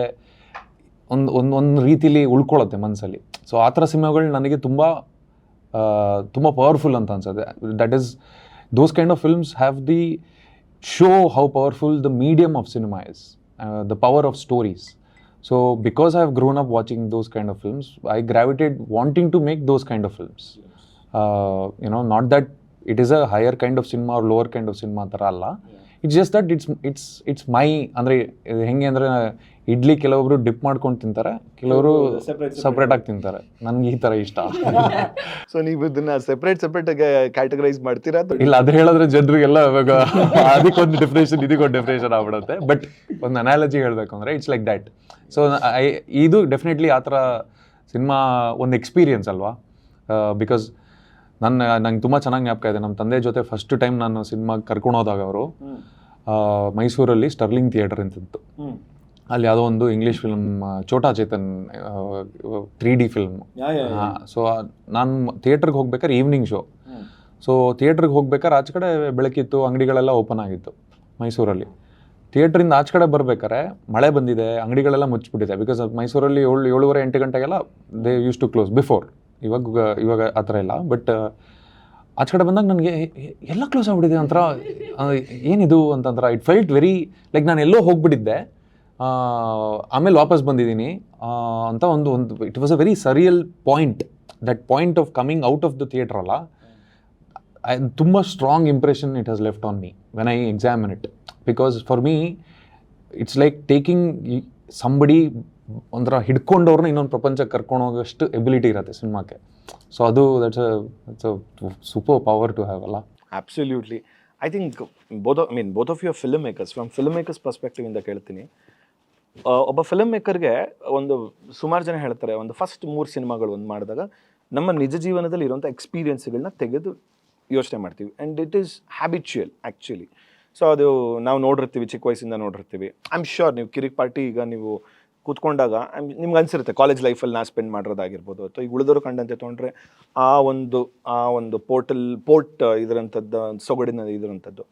ಒಂದು ರೀತಿಲಿ ಉಳ್ಕೊಳ್ಳುತ್ತೆ ಮನಸ್ಸಲ್ಲಿ. ಸೊ ಆ ಥರ ಸಿನಿಮಾಗಳು ನನಗೆ ತುಂಬ ಪವರ್ಫುಲ್ ಅಂತ ಅನ್ಸುತ್ತೆ. That is those kind of films have the show how powerful the medium of cinema is, the power of stories. So because I have grown up watching those kind of films, I gravitated wanting to make those kind of films. Not that it is a higher kind of cinema or lower kind of cinema thara alla. It's just that it's my ಅಂದರೆ ಹೆಂಗೆ ಅಂದರೆ ಇಡ್ಲಿ ಕೆಲವೊಬ್ರು drip ಮಾಡ್ಕೊಂಡು ತಿಂತಾರೆ, ಕೆಲವರು ಸಪ್ರೇಟಾಗಿ ತಿಂತಾರೆ. ನನಗೆ ಈ ಥರ ಇಷ್ಟ. ಸೊ ನೀವು ಇದನ್ನ ಸೆಪರೇಟ್ ಕ್ಯಾಟಗರೈಸ್ ಮಾಡ್ತೀರಾ? ಇಲ್ಲ, ಅದು ಹೇಳಿದ್ರೆ ಜನರಿಗೆಲ್ಲ ಇವಾಗ ಅದಕ್ಕೊಂದು ಡೆಫಿನೇಷನ್ ಇದಕ್ಕೊಂದು ಡೆಫಿನೇಷನ್ ಆಗ್ಬಿಡುತ್ತೆ. ಬಟ್ ಒಂದು ಅನಾಲಜಿ ಹೇಳಬೇಕು ಅಂದರೆ ಇಟ್ಸ್ ಲೈಕ್ ದ್ಯಾಟ್. ಸೊ ಇದು ಡೆಫಿನೆಟ್ಲಿ ಆ ಥರ ಸಿನಿಮಾ ಒಂದು ಎಕ್ಸ್ಪೀರಿಯನ್ಸ್ ಅಲ್ವಾ. ಬಿಕಾಸ್ ನಂಗೆ ತುಂಬ ಚೆನ್ನಾಗಿ ಜ್ಞಾಪಕ ಇದೆ, ನಮ್ಮ ತಂದೆ ಜೊತೆ ಫಸ್ಟ್ ಟೈಮ್ ನಾನು ಸಿನಿಮಾಗೆ ಕರ್ಕೊಂಡು ಹೋದಾಗ ಅವರು ಮೈಸೂರಲ್ಲಿ ಸ್ಟರ್ಲಿಂಗ್ ಥಿಯೇಟರ್ ಅಂತಿತ್ತು. ಅಲ್ಲಿ ಯಾವುದೋ ಒಂದು English film Chhota Chetan 3D film. So ನಾನು ಥಿಯೇಟ್ರಿಗೆ ಹೋಗ್ಬೇಕಾದ್ರೆ ಈವ್ನಿಂಗ್ ಶೋ. ಸೊ ಥಿಯೇಟ್ರಿಗೆ ಹೋಗ್ಬೇಕಾದ್ರೆ ಆಚೆ ಕಡೆ ಬೆಳಕಿತ್ತು, ಅಂಗಡಿಗಳೆಲ್ಲ ಓಪನ್ ಆಗಿತ್ತು ಮೈಸೂರಲ್ಲಿ. ಥಿಯೇಟ್ರಿಂದ ಆಚೆ ಕಡೆ ಬರ್ಬೇಕಾದ್ರೆ ಮಳೆ ಬಂದಿದೆ, ಅಂಗಡಿಗಳೆಲ್ಲ ಮುಚ್ಚಿಬಿಟ್ಟಿದೆ. ಬಿಕಾಸ್ ಮೈಸೂರಲ್ಲಿ 7:30-8 ಗಂಟೆಗೆಲ್ಲ they use to close before. ಇವಾಗ ಆ ಥರ ಇಲ್ಲ. ಬಟ್ ಆಚೆ ಕಡೆ ಬಂದಾಗ ನನಗೆ ಎಲ್ಲ ಕ್ಲೋಸ್ ಆಗಿಬಿಟ್ಟಿದೆ ಒಂಥರ, ಏನಿದು ಅಂತಂದ್ರೆ ಇಟ್ ಫೆಲ್ಟ್ ವೆರಿ ಲೈಕ್ ನಾನು ಎಲ್ಲೋ ಹೋಗ್ಬಿಟ್ಟಿದ್ದೆ, ಆಮೇಲೆ ವಾಪಸ್ ಬಂದಿದ್ದೀನಿ ಅಂತ ಒಂದು it was a very ಸರಿಯಲ್ point. That point of coming out of the theatre ಅಲ್ಲ, ತುಂಬ strong impression it has left on me when I examine it. Because for me it's like taking somebody, ಒಂಥರ ಹಿಡ್ಕೊಂಡವ್ರನ್ನ ಇನ್ನೊಂದು ಪ್ರಪಂಚಕ್ಕೆ ಕರ್ಕೊಂಡು ಹೋಗೋಷ್ಟು ability ಇರುತ್ತೆ ಸಿನಿಮಾಕ್ಕೆ. So ಅದು that's a super power to have ಅಲ್ಲ. Absolutely. I think both of your film makers, from film makers perspective ಇಂದ ಕೇಳ್ತೀನಿ. ಒಬ್ಬ ಫಿಲ್ಮ್ ಮೇಕರ್ಗೆ ಒಂದು ಸುಮಾರು ಜನ ಹೇಳ್ತಾರೆ, ಒಂದು ಫಸ್ಟ್ 3 ಸಿನಿಮಾಗಳು ಒಂದು ಮಾಡಿದಾಗ ನಮ್ಮ ನಿಜ ಜೀವನದಲ್ಲಿ ಇರುವಂಥ ಎಕ್ಸ್ಪೀರಿಯನ್ಸ್ಗಳನ್ನ ತೆಗೆದು ಯೋಚನೆ ಮಾಡ್ತೀವಿ. And it is habitual actually. So ಅದು ನಾವು ನೋಡಿರ್ತೀವಿ, ಚಿಕ್ಕ ವಯಸ್ಸಿಂದ ನೋಡಿರ್ತೀವಿ. ಐ ಆಮ್ ಶ್ಯೂರ್ ನೀವು ಕಿರಿಕ್ ಪಾರ್ಟಿ ಈಗ ನೀವು ಕೂತ್ಕೊಂಡಾಗ ನಿಮ್ಗೆ ಅನಿಸಿರುತ್ತೆ ಕಾಲೇಜ್ ಲೈಫಲ್ಲಿ ನಾ ಸ್ಪೆಂಡ್ ಮಾಡಿರೋದಾಗಿರ್ಬೋದು, ಅಥವಾ ಈಗ ಉಳಿದವರು ಕಂಡಂತೆ ತೊಗೊಂಡ್ರೆ ಆ ಒಂದು ಪೋರ್ಟ್ ಇದರಂಥದ್ದು ಸೊಗಡಿನ ಇದರಂಥದ್ದು.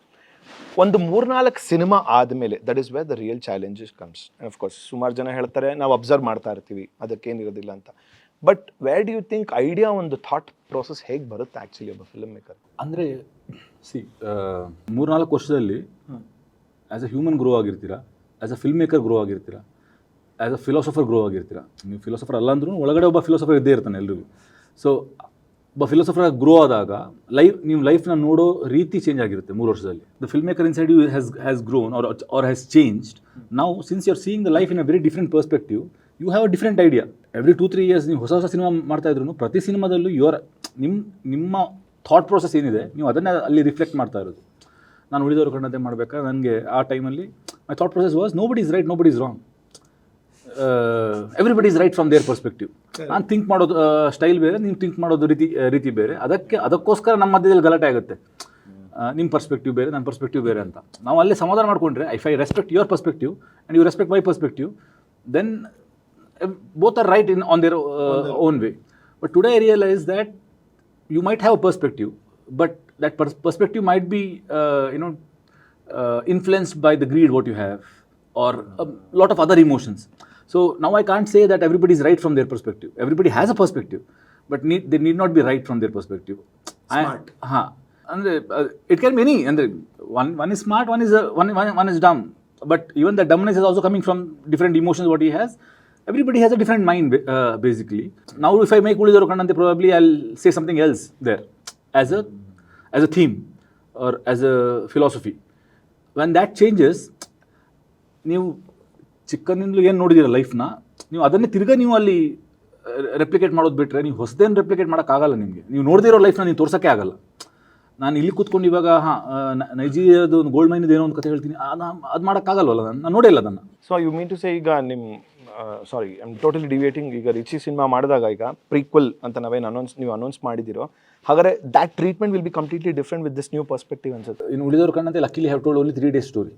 ಒಂದು 3-4 ಸಿನಿಮಾ ಆದಮೇಲೆ that is where the real challenges comes. Of course ಸುಮಾರು ಜನ ಹೇಳ್ತಾರೆ ನಾವು ಅಬ್ಸರ್ವ್ ಮಾಡ್ತಾ ಇರ್ತೀವಿ, ಅದಕ್ಕೇನಿರೋದಿಲ್ಲ ಅಂತ. But where do you think idea, ಒಂದು ಥಾಟ್ ಪ್ರೋಸೆಸ್ ಹೇಗೆ ಬರುತ್ತೆ ಆ್ಯಕ್ಚುಲಿ ಒಬ್ಬ ಫಿಲ್ಮ್ ಮೇಕರ್? ಅಂದರೆ 3-4 ವರ್ಷದಲ್ಲಿ ಆ್ಯಸ್ ಅ ಹ್ಯೂಮನ್ ಗ್ರೋ ಆಗಿರ್ತೀರಾ, as a film maker grow ಆಗಿರ್ತೀರಾ, ಆ್ಯಸ್ ಅ ಫಿಲಾಸಫರ್ ಗ್ರೋ ಆಗಿರ್ತೀರಾ. ನೀವು ಫಿಲಾಸಫರ್ ಅಲ್ಲ ಅಂದ್ರೂ ಒಳಗಡೆ ಒಬ್ಬ ಫಿಲಾಸಫರ್ ಇದ್ದೇ ಇರ್ತಾನೆ ಎಲ್ರಿಗೂ. ಸೊ ಒಬ್ಬ ಫಿಲಾಸಫರ್ ಗ್ರೋ ಆದಾಗ ನೀವು ಲೈಫ್ನ ನೋಡೋ ರೀತಿ ಚೇಂಜ್ ಆಗಿರುತ್ತೆ 3 ವರ್ಷದಲ್ಲಿ. The film maker inside you has grown or has changed. Now since you are seeing the life in a very different perspective, you have a different idea. Every 2-3 years ನೀವು ಹೊಸ cinema ಮಾಡ್ತಾ ಇದ್ರು, ಪ್ರತಿ ಸಿನಿಮಾದಲ್ಲೂ ನಿಮ್ಮ thought process ಏನಿದೆ ನೀವು ಅದನ್ನೇ ಅಲ್ಲಿ ರಿಫ್ಲೆಕ್ಟ್ ಮಾಡ್ತಾ ಇರೋದು. ನಾನು ಉಳಿದವರು ಕಂಡಂತೆ ಮಾಡಬೇಕಾದ್ರೆ ನನಗೆ ಆ ಟೈಮಲ್ಲಿ my thought process was nobody is right, nobody is wrong, everybody is right from their perspective. ನಾನು ಥಿಂಕ್ ಮಾಡೋದು ಸ್ಟೈಲ್ ಬೇರೆ, ನೀವು ಥಿಂಕ್ ಮಾಡೋದು ರೀತಿ ಬೇರೆ. ಅದಕ್ಕೋಸ್ಕರ ನಮ್ಮ ಮಧ್ಯದಲ್ಲಿ ಗಲಾಟೆ ಆಗುತ್ತೆ. ನಿಮ್ಮ ಪರ್ಸ್ಪೆಕ್ಟಿವ್ ಬೇರೆ, ನನ್ನ ಪರ್ಸ್ಪೆಕ್ಟಿವ್ ಬೇರೆ ಅಂತ. ನಾವು ಅಲ್ಲೇ ಸಮಾಧಾನ ಮಾಡಿಕೊಂಡ್ರೆ, if I respect your perspective and you respect my perspective, then both are right on their own way. But today I realize that you might have a perspective, but that perspective might be influenced by the greed what you have, or a lot of other emotions. So now I can't say that everybody is right from their perspective. Everybody has a perspective, but they need not be right from their perspective. Smart. And it can be any. And one is smart, one is dumb. But even the dumbness is also coming from different emotions what he has. Everybody has a different mind, basically. Now if I make Ulidaru Kannante, probably I'll say something else there as a theme or as a philosophy. When that changes, ನೀವು ಚಿಕ್ಕನಿಂದಲೂ ಏನು ನೋಡಿದ್ದೀರ ಲೈಫ್ನ, ನೀವು ಅದನ್ನೇ ತಿರ್ಗಾ ನೀವು ಅಲ್ಲಿ replicate ಮಾಡೋದು ಬಿಟ್ಟರೆ ನೀವು ಹೊಸದೇನು ರೆಪ್ಲಿಕೇಟ್ ಮಾಡೋಕ್ಕಾಗಲ್ಲ. ನಿಮಗೆ ನೀವು ನೋಡಿದಿರೋ ಲೈಫ್ನ ನೀವು ತೋರ್ಸೋಕ್ಕೆ ಆಗಲ್ಲ. ನಾನು ಇಲ್ಲಿ ಕೂತ್ಕೊಂಡು ಇವಾಗ ನೈಜೀರಿಯಾದ ಒಂದು ಗೋಲ್ಡ್ ಮೈನದು ಏನೋ ಒಂದು ಕಥೆ ಹೇಳ್ತೀನಿ, ಅದು ಮಾಡೋಕ್ಕಾಗಲ್ವಲ್ಲ, ನಾನು ನೋಡೇ ಇಲ್ಲ ಅದನ್ನು. So you mean to say ಈಗ sorry I am totally deviating. ಈಗ ರಿಚಿ ಸಿನಿಮಾ ಮಾಡಿದಾಗ ಈಗ ಪ್ರೀಕ್ವಲ್ ಅಂತ ನೀವು ಅನೌನ್ಸ್ ಮಾಡಿದಿರೋ, ಹಾಗಾದ್ರೆ that treatment will be completely different with this new perspective ಅನ್ಸುತ್ತೆ. ಇನ್ನು ಉಳಿದವರು ಕಂಡಂತೆ luckily have told only 3 days story.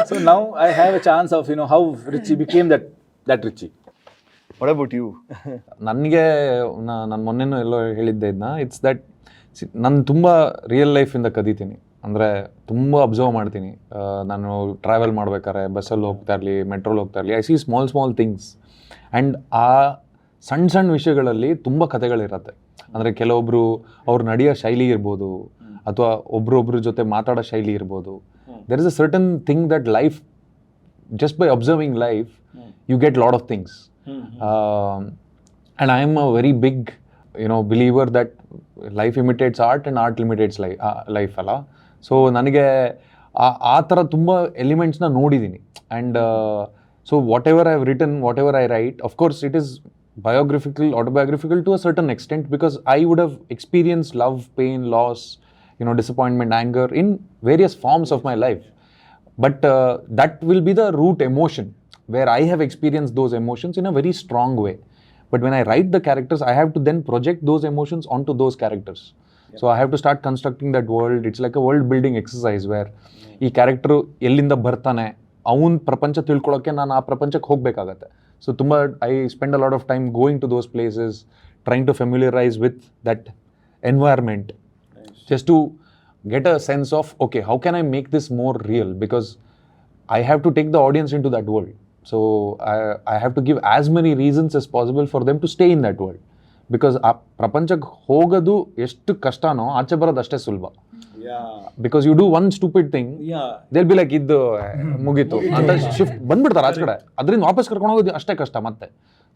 So now I have a chance of how Richie became that Richie. What about you? ನನಗೆ ನಾನು ಮೊನ್ನೆನೂ ಎಲ್ಲೋ ಹೇಳಿದ್ದೆ ಇದನ್ನ. It's that ನಾನು ತುಂಬ ರಿಯಲ್ ಲೈಫಿಂದ ಕದೀತೀನಿ. ಅಂದರೆ ತುಂಬ ಅಬ್ಸರ್ವ್ ಮಾಡ್ತೀನಿ. ನಾನು ಟ್ರಾವೆಲ್ ಮಾಡ್ಬೇಕಾದ್ರೆ ಬಸ್ಸಲ್ಲಿ ಹೋಗ್ತಾ ಇರಲಿ, ಮೆಟ್ರೋಲ್ಲಿ ಹೋಗ್ತಾ ಇರಲಿ, I C small things. And ಆ ಸಣ್ಣ ವಿಷಯಗಳಲ್ಲಿ ತುಂಬ ಕಥೆಗಳಿರತ್ತೆ. ಅಂದರೆ ಕೆಲವೊಬ್ಬರು ಅವ್ರು ನಡೆಯೋ ಶೈಲಿ ಇರ್ಬೋದು, ಅಥವಾ ಒಬ್ರೊಬ್ರ ಜೊತೆ ಮಾತಾಡೋ ಶೈಲಿ ಇರ್ಬೋದು. There is a certain thing that life, just by observing life, you get lot of things. And I am a very big believer that life imitates art and art imitates life ಅಲ್ಲ. So ನನಗೆ ಆ ಥರ ತುಂಬ ಎಲಿಮೆಂಟ್ಸ್ನ ನೋಡಿದ್ದೀನಿ. And so whatever I have written, whatever I write, of course it is biographical, autobiographical to a certain extent, because I would have experienced love, pain, loss, disappointment, anger in various forms of my life. But that will be the root emotion where I have experienced those emotions in a very strong way. But when I write the characters, I have to then project those emotions onto those characters. Yeah. So I have to start constructing that world. It's like a world building exercise where ಈ character ಎಲ್ಲಿಂದ ಬರ್ತಾನೆ, ಅವನ ಪ್ರಪಂಚ ತಿಳ್ಕೊಳ್ಳೋಕ್ಕೆ ನಾನು ಆ ಪ್ರಪಂಚಕ್ಕೆ ಹೋಗಬೇಕಾಗತ್ತೆ. So ತುಂಬ I spend a lot of time going to those places, trying to familiarise with that environment, just to get a sense of, okay, how can I make this more real? Because I have to take the audience into that world. So I have to give as many reasons as possible for them to stay in that world. Because ಆ ಪ್ರಪಂಚಕ್ಕೆ ಹೋಗೋದು ಎಷ್ಟು ಕಷ್ಟನೋ ಆಚೆ ಬರೋದು ಅಷ್ಟೇ ಸುಲಭ. Because you do one stupid thing, they'll be like ಇದು ಮುಗೀತು ಅಂತ ಶಿಫ್ಟ್ ಬಂದ್ಬಿಡ್ತಾರೆ ಆಚೆ ಕಡೆ. ಅದರಿಂದ ವಾಪಸ್ ಕರ್ಕೊಂಡು ಹೋಗೋದು ಅಷ್ಟೇ ಕಷ್ಟ ಮತ್ತೆ.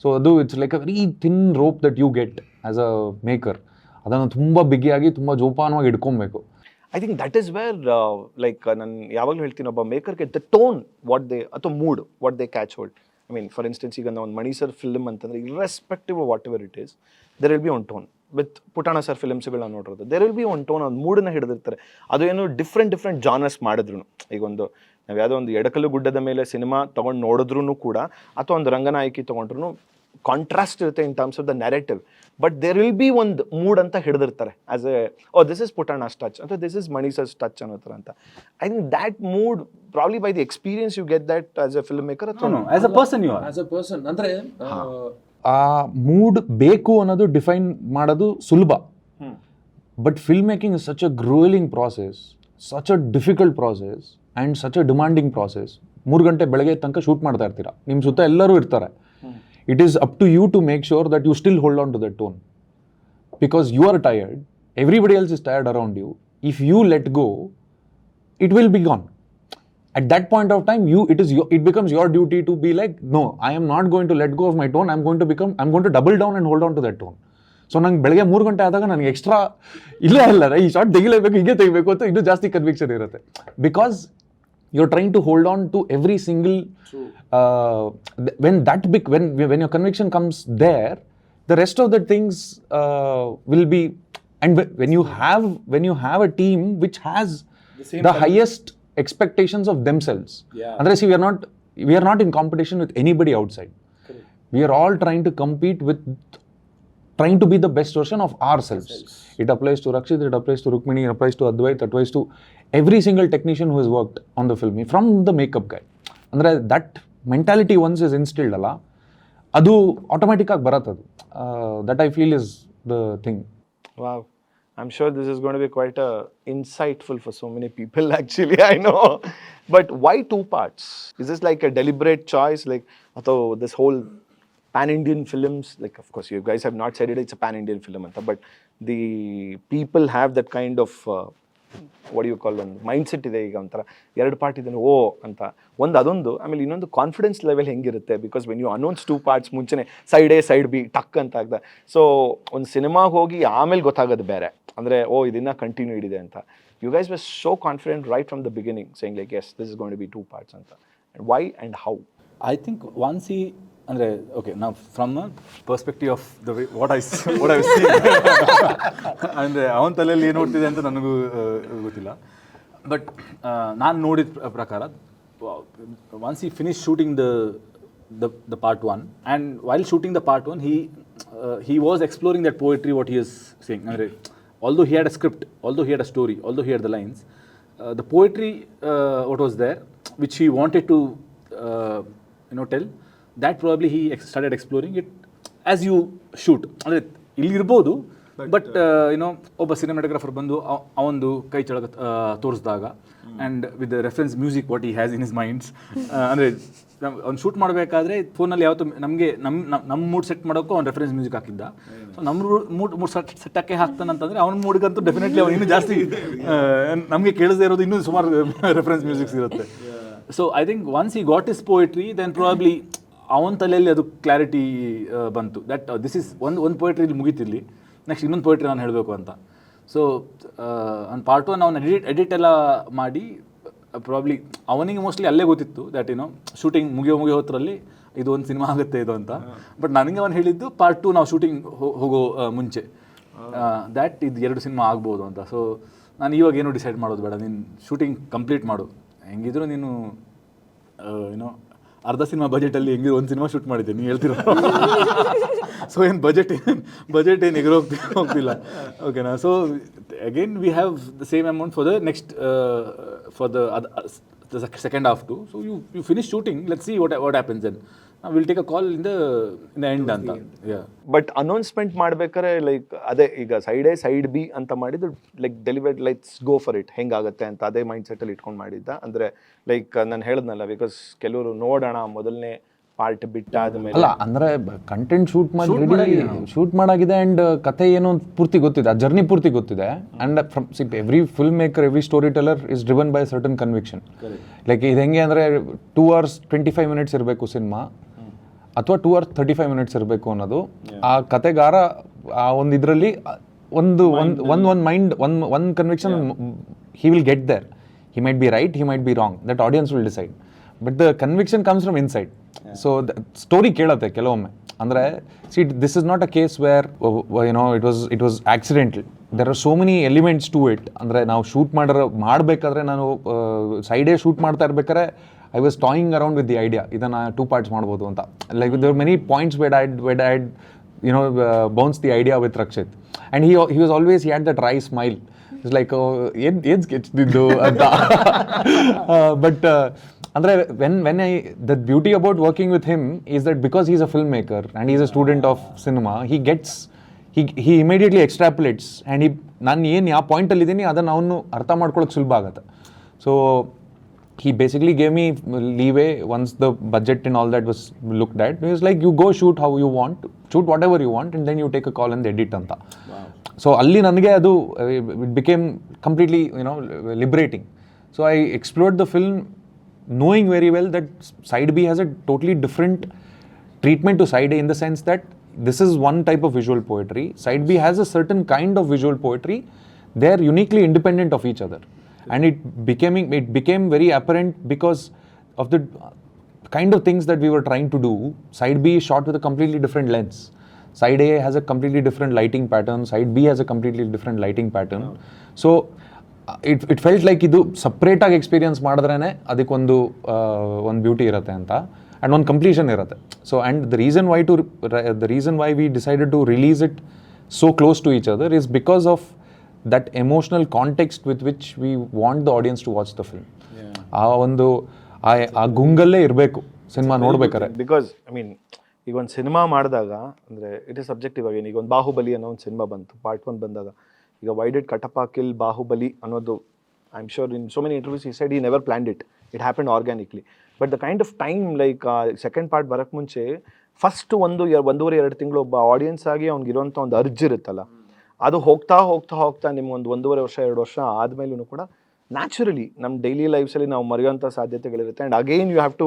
ಸೊ ಅದು it's like a very thin rope that you get as a maker. ಅದನ್ನು ತುಂಬ ಬಿಗಿಯಾಗಿ ತುಂಬ ಜೋಪಾನವಾಗಿ ಇಟ್ಕೊಬೇಕು. I think that is where like ನಾನು ಯಾವಾಗಲೂ ಹೇಳ್ತೀನಿ, ಒಬ್ಬ ಮೇಕರ್ಗೆ ದ ಟೋನ್ ವಾಟ್ ದೇ, ಅಥವಾ mood what they catch hold. I mean for instance ಈಗ ನಾವು ಒಂದು ಮಣಿ ಸರ್ ಫಿಲ್ಮ್ ಅಂತಂದರೆ irrespective of whatever it is, there will be one tone. With Puttanna sir ಫಿಲ್ಮ್ಸ್ಗಳನ್ನ ನೋಡಿರೋದು, there will be one tone, ಒಂದು ಮೂಡನ್ನ ಹಿಡಿದಿರ್ತಾರೆ. ಅದು ಏನು ಡಿಫ್ರೆಂಟ್ ಜಾನರ್ಸ್ ಮಾಡಿದ್ರು. ಈಗ ಒಂದು ನಾವು ಯಾವುದೋ ಒಂದು ಎಡಕಲ್ಲು ಗುಡ್ಡದ ಮೇಲೆ ಸಿನಿಮಾ ತೊಗೊಂಡು ನೋಡಿದ್ರೂ ಕೂಡ, ಅಥವಾ ಒಂದು ರಂಗನಾಯಕಿ ತೊಗೊಂಡ್ರು ಕಾಂಟ್ರಾಸ್ಟ್ ಇರುತ್ತೆ in terms of the narrative. But there will be ಒಂದು ಮೂಡ್ ಅಂತ ಹಿಡಿದಿರ್ತಾರೆ as a, oh this is Puttanna's touch ಅಥವಾ this is Mani sir's touch ಅನ್ನೋ ಥರ ಅಂತ. I think that mood probably by the experience you get that as a film maker ಅಥವಾ as a person you are. As a person ಅಂದರೆ ಆ mood ಬೇಕು ಅನ್ನೋದು define ಮಾಡೋದು ಸುಲಭ. But film making is such a growing process, such a difficult process and such a demanding process. 3 ಗಂಟೆ ಬೆಳಗ್ಗೆ ತನಕ ಶೂಟ್ ಮಾಡ್ತಾ ಇರ್ತೀರಾ, ನಿಮ್ಮ ಸುತ್ತ ಎಲ್ಲರೂ ಇರ್ತಾರೆ. It is up to you to make sure that you still hold on to that tone. Because you are tired, everybody else is tired around you. If you let go, it will be gone. At that point of time, it becomes your duty to be like, no, I am not going to let go of my tone. I'm going to double down and hold on to that tone. So ನಂಗೆ ಬೆಳಗ್ಗೆ 3 ಗಂಟೆ ಆದಾಗ ನನಗೆ extra ಇಲ್ಲ ಈ short ತೆಗಿಲೇಬೇಕು, ಹೀಗೆ ತೆಗಿಬೇಕು ಅಂತ ಇನ್ನೂ ಜಾಸ್ತಿ ಕನ್ವಿಕ್ಷನ್ ಇರುತ್ತೆ. Because you're trying to hold on to every single when your conviction comes there, the rest of the things will be. And when you have a team which has the highest expectations of themselves, otherwise we are not in competition with anybody outside. Correct. We are all trying to compete with trying to be the best version of ourselves. It applies to Rakshit, it applies to Rukmini, it applies to Advaith, it applies to every single technician who has worked on the film, from the makeup guy. Andre that mentality once is instilled alla, adu automatic ಆಗಿ ಬರತ್ತದು. That I feel is the thing. Wow. I'm sure this is going to be quite insightful for so many people actually, I know. But why 2 parts? Is this like a deliberate choice, like atho this whole pan-Indian films, like of course you guys have not said it's a pan-Indian film anta, but the people have that kind of what do you call ಒಂದು mindset ಇದೆ. ಈಗ ಒಂಥರ 2 part ಇದೆ ಓ ಅಂತ ಒಂದು ಅದೊಂದು, ಆಮೇಲೆ ಇನ್ನೊಂದು ಕಾನ್ಫಿಡೆನ್ಸ್ ಲೆವೆಲ್ ಹೆಂಗಿರುತ್ತೆ. Because when you announce 2 parts ಮುಂಚೆನೆ ಸೈಡ್ ಎ ಸೈಡ್ ಬಿ ಟಕ್ ಅಂತ ಆಗ್ದ. ಸೊ ಒಂದು ಸಿನಿಮಾಗೆ ಹೋಗಿ ಆಮೇಲೆ ಗೊತ್ತಾಗೋದು ಬೇರೆ, ಅಂದರೆ ಓ ಇದನ್ನ ಕಂಟಿನ್ಯೂ ಇದೆ ಅಂತ. You guys were so confident right from the beginning saying like yes this is going to be 2 parts ಅಂತ. Why and how? I think once ಈ ಅಂದರೆ ಓಕೆ ನಾವು from a perspective of the way what I see ಅಂದರೆ ಅವನ ತಲೆಯಲ್ಲಿ ಏನು ನೋಡ್ತಿದೆ ಅಂತ ನನಗೂ ಗೊತ್ತಿಲ್ಲ. ಬಟ್ ನಾನು ನೋಡಿದ ಪ್ರಕಾರ ಒನ್ಸ್ ಈ finish shooting the part 1 and while shooting the part 1 he was exploring that poetry what he is saying. ಅಂದರೆ although he had a script, although he had a story, although he had the lines, the poetry what was there which he wanted to tell, that probably he started exploring it as you shoot. ಅಂದರೆ ಇಲ್ಲಿ ಇರ್ಬೋದು, but ಒಬ್ಬ cinematographer ಬಂದು ಅವನದು ಕೈ ಚಳಕ ತೋರಿಸಿದಾಗ and with the reference music what he has in his minds, ಅಂದರೆ ಅವ್ನು ಶೂಟ್ ಮಾಡಬೇಕಾದ್ರೆ ಫೋನಲ್ಲಿ ಯಾವತ್ತೂ ನಮಗೆ ನಮ್ಮ ಮೂಡ್ ಸೆಟ್ ಮಾಡೋಕ್ಕೂ ಅವ್ನು ರೆಫರೆನ್ಸ್ ಮ್ಯೂಸಿಕ್ ಹಾಕಿದ್ದ. ಸೊ ನಮ್ಮ ಮೂಡ್ ಸೆಟ್ಟಕ್ಕೆ ಹಾಕ್ತಾನಂತಂದರೆ ಅವ್ನ ಮೂಡ್ಗಂತೂ ಡೆಫಿನೆಟ್ಲಿ ಅವ್ನು ಇನ್ನೂ ಜಾಸ್ತಿ ನಮಗೆ ಕೇಳಿಸದೇ ಇರೋದು ಇನ್ನೂ ಸುಮಾರು ರೆಫರೆನ್ಸ್ ಮ್ಯೂಸಿಕ್ಸ್ ಇರುತ್ತೆ. So I think once he got is poetry then probably ಅವನ ತಲೆಯಲ್ಲಿ ಅದು ಕ್ಲಾರಿಟಿ ಬಂತು ದಟ್ ದಿಸ್ ಇಸ್ ಒಂದು ಪೋಯಟ್ರಿ ಇಲ್ಲಿ ಮುಗೀತಿರ್ಲಿ, ನೆಕ್ಸ್ಟ್ ಇನ್ನೊಂದು ಪೋಯಿಟ್ರಿ ನಾನು ಹೇಳಬೇಕು ಅಂತ. ಸೊ ಒಂದು ಪಾರ್ಟ್ 1 ಅವನು ಎಡಿಟ್ ಎಲ್ಲ ಮಾಡಿ ಪ್ರಾಬ್ಲಿ ಅವನಿಗೆ ಮೋಸ್ಟ್ಲಿ ಅಲ್ಲೇ ಗೊತ್ತಿತ್ತು ದ್ಯಾಟ್ ಶೂಟಿಂಗ್ ಮುಗಿಯೋ ಹೊತ್ತರಲ್ಲಿ ಇದು ಒಂದು ಸಿನಿಮಾ ಆಗುತ್ತೆ ಇದು ಅಂತ. ಬಟ್ ನನಗೆ ಅವನು ಹೇಳಿದ್ದು ಪಾರ್ಟ್ 2 ನಾವು ಶೂಟಿಂಗ್ ಹೋಗೋ ಮುಂಚೆ ದ್ಯಾಟ್ ಇದು 2 ಸಿನಿಮಾ ಆಗ್ಬೋದು ಅಂತ. ಸೊ ನಾನು ಇವಾಗ ಏನು ಡಿಸೈಡ್ ಮಾಡೋದು ಬೇಡ, ನೀನು ಶೂಟಿಂಗ್ ಕಂಪ್ಲೀಟ್ ಮಾಡು, ಹೆಂಗಿದ್ರು ನೀನು ಅರ್ಧ ಸಿನಿಮಾ ಬಜೆಟಲ್ಲಿ ಹೆಂಗಿದ್ರು ಒಂದು ಸಿನಿಮಾ ಶೂಟ್ ಮಾಡಿದ್ದೆ ನೀವು ಹೇಳ್ತಿರೋ. ಸೊ ಏನು ಬಜೆಟ್ ಏನು ಎಗರು ಹೋಗ್ತಿಲ್ಲ, ಓಕೆನಾ. So again we have the same amount for the next for the second half too. So you finish shooting, let's see what happens then will take a call in the end ಅಂತ. But announcement ಮಾಡ್ಬೇಕಾದ್ರೆ like ಅದೇ ಈಗ side A side B ಅಂತ ಮಾಡಿದ್ದು like delivered let's go for it ಹೆಂಗಾಗುತ್ತೆ ಅಂತ ಅದೇ mind ಸೆಟ್ಟಲ್ಲಿ ಇಟ್ಕೊಂಡು ಮಾಡಿದ್ದ. ಅಂದರೆ ಲೈಕ್ ನಾನು ಹೇಳಿದ್ನಲ್ಲ, ಬಿಕಾಸ್ ಕೆಲವರು ನೋಡೋಣ ಮೊದಲನೇ ಪಾರ್ಟ್ ಬಿಟ್ಟಾದ್ಮೇಲೆ ಅಲ್ಲ, ಅಂದರೆ ಕಂಟೆಂಟ್ ಶೂಟ್ ಮಾಡಾಗಿದೆ ಆ್ಯಂಡ್ ಕತೆ ಏನು ಅಂತ ಪೂರ್ತಿ ಗೊತ್ತಿದೆ, ಆ ಜರ್ನಿ ಪೂರ್ತಿ ಗೊತ್ತಿದೆ. And from every film maker, every story teller is driven by certain conviction. Like ಇದು ಹೆಂಗೆ ಅಂದರೆ 2 hours 25 minutes ಇರಬೇಕು ಸಿನಿಮಾ, ಅಥವಾ 2 hours 35 minutes ಇರಬೇಕು ಅನ್ನೋದು ಆ ಕತೆಗಾರ ಆ ಒಂದು ಇದರಲ್ಲಿ ಒಂದು ಮೈಂಡ್ ಒಂದು conviction he will get there. He might be right, he might be wrong, that audience will decide. But the conviction comes from inside. So story ಕೇಳತ್ತೆ ಕೆಲವೊಮ್ಮೆ. ಅಂದರೆ this is not a case where it was accidental. There are so many elements to it. ಅಂದರೆ ನಾವು shoot ಮಾಡಬೇಕಾದ್ರೆ ನಾನು ಸೈಡೇ shoot ಮಾಡ್ತಾ ಇರ್ಬೇಕಾದ್ರೆ I was toying around with the idea, ಇದನ್ನು 2 parts ಮಾಡ್ಬೋದು ಅಂತ. Like there were many points where I'd bounced the idea with Rakshit, and he was always, he had that wry smile. It's like ಏನ್ sketch ದಿದ್ದು ಅಂತ. But ಅಂದರೆ when the beauty about working with him is that because he's a filmmaker and he's a student of cinema, he immediately extrapolates, and ನಾನು ಏನು ಯಾವ ಪಾಯಿಂಟಲ್ಲಿದ್ದೀನಿ ಅದನ್ನು ಅವನು ಅರ್ಥ ಮಾಡ್ಕೊಳ್ಳೋಕೆ ಸುಲಭ ಆಗುತ್ತೆ. So he basically gave me leeway once the budget and all that was looked at. He was like, you go shoot how you want, shoot whatever you want, and then you take a call and edit anta. So alli nanage adu it became completely liberating. So I explored the film knowing very well that side B has a totally different treatment to side A, in the sense that this is one type of visual poetry, side B has a certain kind of visual poetry. They are uniquely independent of each other. And it became very apparent because of the kind of things that we were trying to do. Side B is shot with a completely different lens. Side A has a completely different lighting pattern. Side B has a completely different lighting pattern. So it felt like idu separate ಆಗಿ experience ಮಾಡಿದ್ರೇ ಅದಕ್ಕೊಂದು ಒಂದು beauty ಇರುತ್ತೆ ಅಂತ, and ಒಂದು completion ಇರುತ್ತೆ. So and the reason why we decided to release it so close to each other is because of that emotional context with which we want the audience to watch the film. ಆ ಒಂದು ಆ ಗುಂಗಲ್ಲೇ ಇರಬೇಕು cinema ನೋಡ್ಬೇಕಾರೆ. Because I mean ಈಗ ಒಂದು cinema ಮಾಡಿದಾಗ ಅಂದರೆ it is subjective ಆಗಿ, ಈಗ ಒಂದು ಬಾಹುಬಲಿ ಅನ್ನೋ ಒಂದು ಸಿನಿಮಾ ಬಂತು, ಪಾರ್ಟ್ 1 ಬಂದಾಗ, ಈಗ ವೈ ಡಿಡ್ ಕಟಪ್ಪ ಕಿಲ್ ಬಾಹುಬಲಿ ಅನ್ನೋದು, I am sure in so many interviews he said he never planned it happened organically. But the kind of time like second part ಬರೋಕ್ಕೆ ಮುಂಚೆ ಫಸ್ಟ್ 1.5-2 ತಿಂಗಳು ಒಬ್ಬ ಆಡಿಯನ್ಸ್ ಆಗಿ ಅವ್ನಿಗಿರುವಂಥ ಒಂದು ಅರ್ಜ್ ಇರುತ್ತಲ್ಲ, ಅದು ಹೋಗ್ತಾ ನಿಮ್ಗೆ ಒಂದು 1.5 ವರ್ಷ 2 ವರ್ಷ ಆದಮೇಲೂ ಕೂಡ ನ್ಯಾಚುರಲಿ ನಮ್ಮ ಡೈಲಿ ಲೈಫ್ಸಲ್ಲಿ ನಾವು ಮರೆಯುವಂಥ ಸಾಧ್ಯತೆಗಳಿರುತ್ತೆ. And again you have to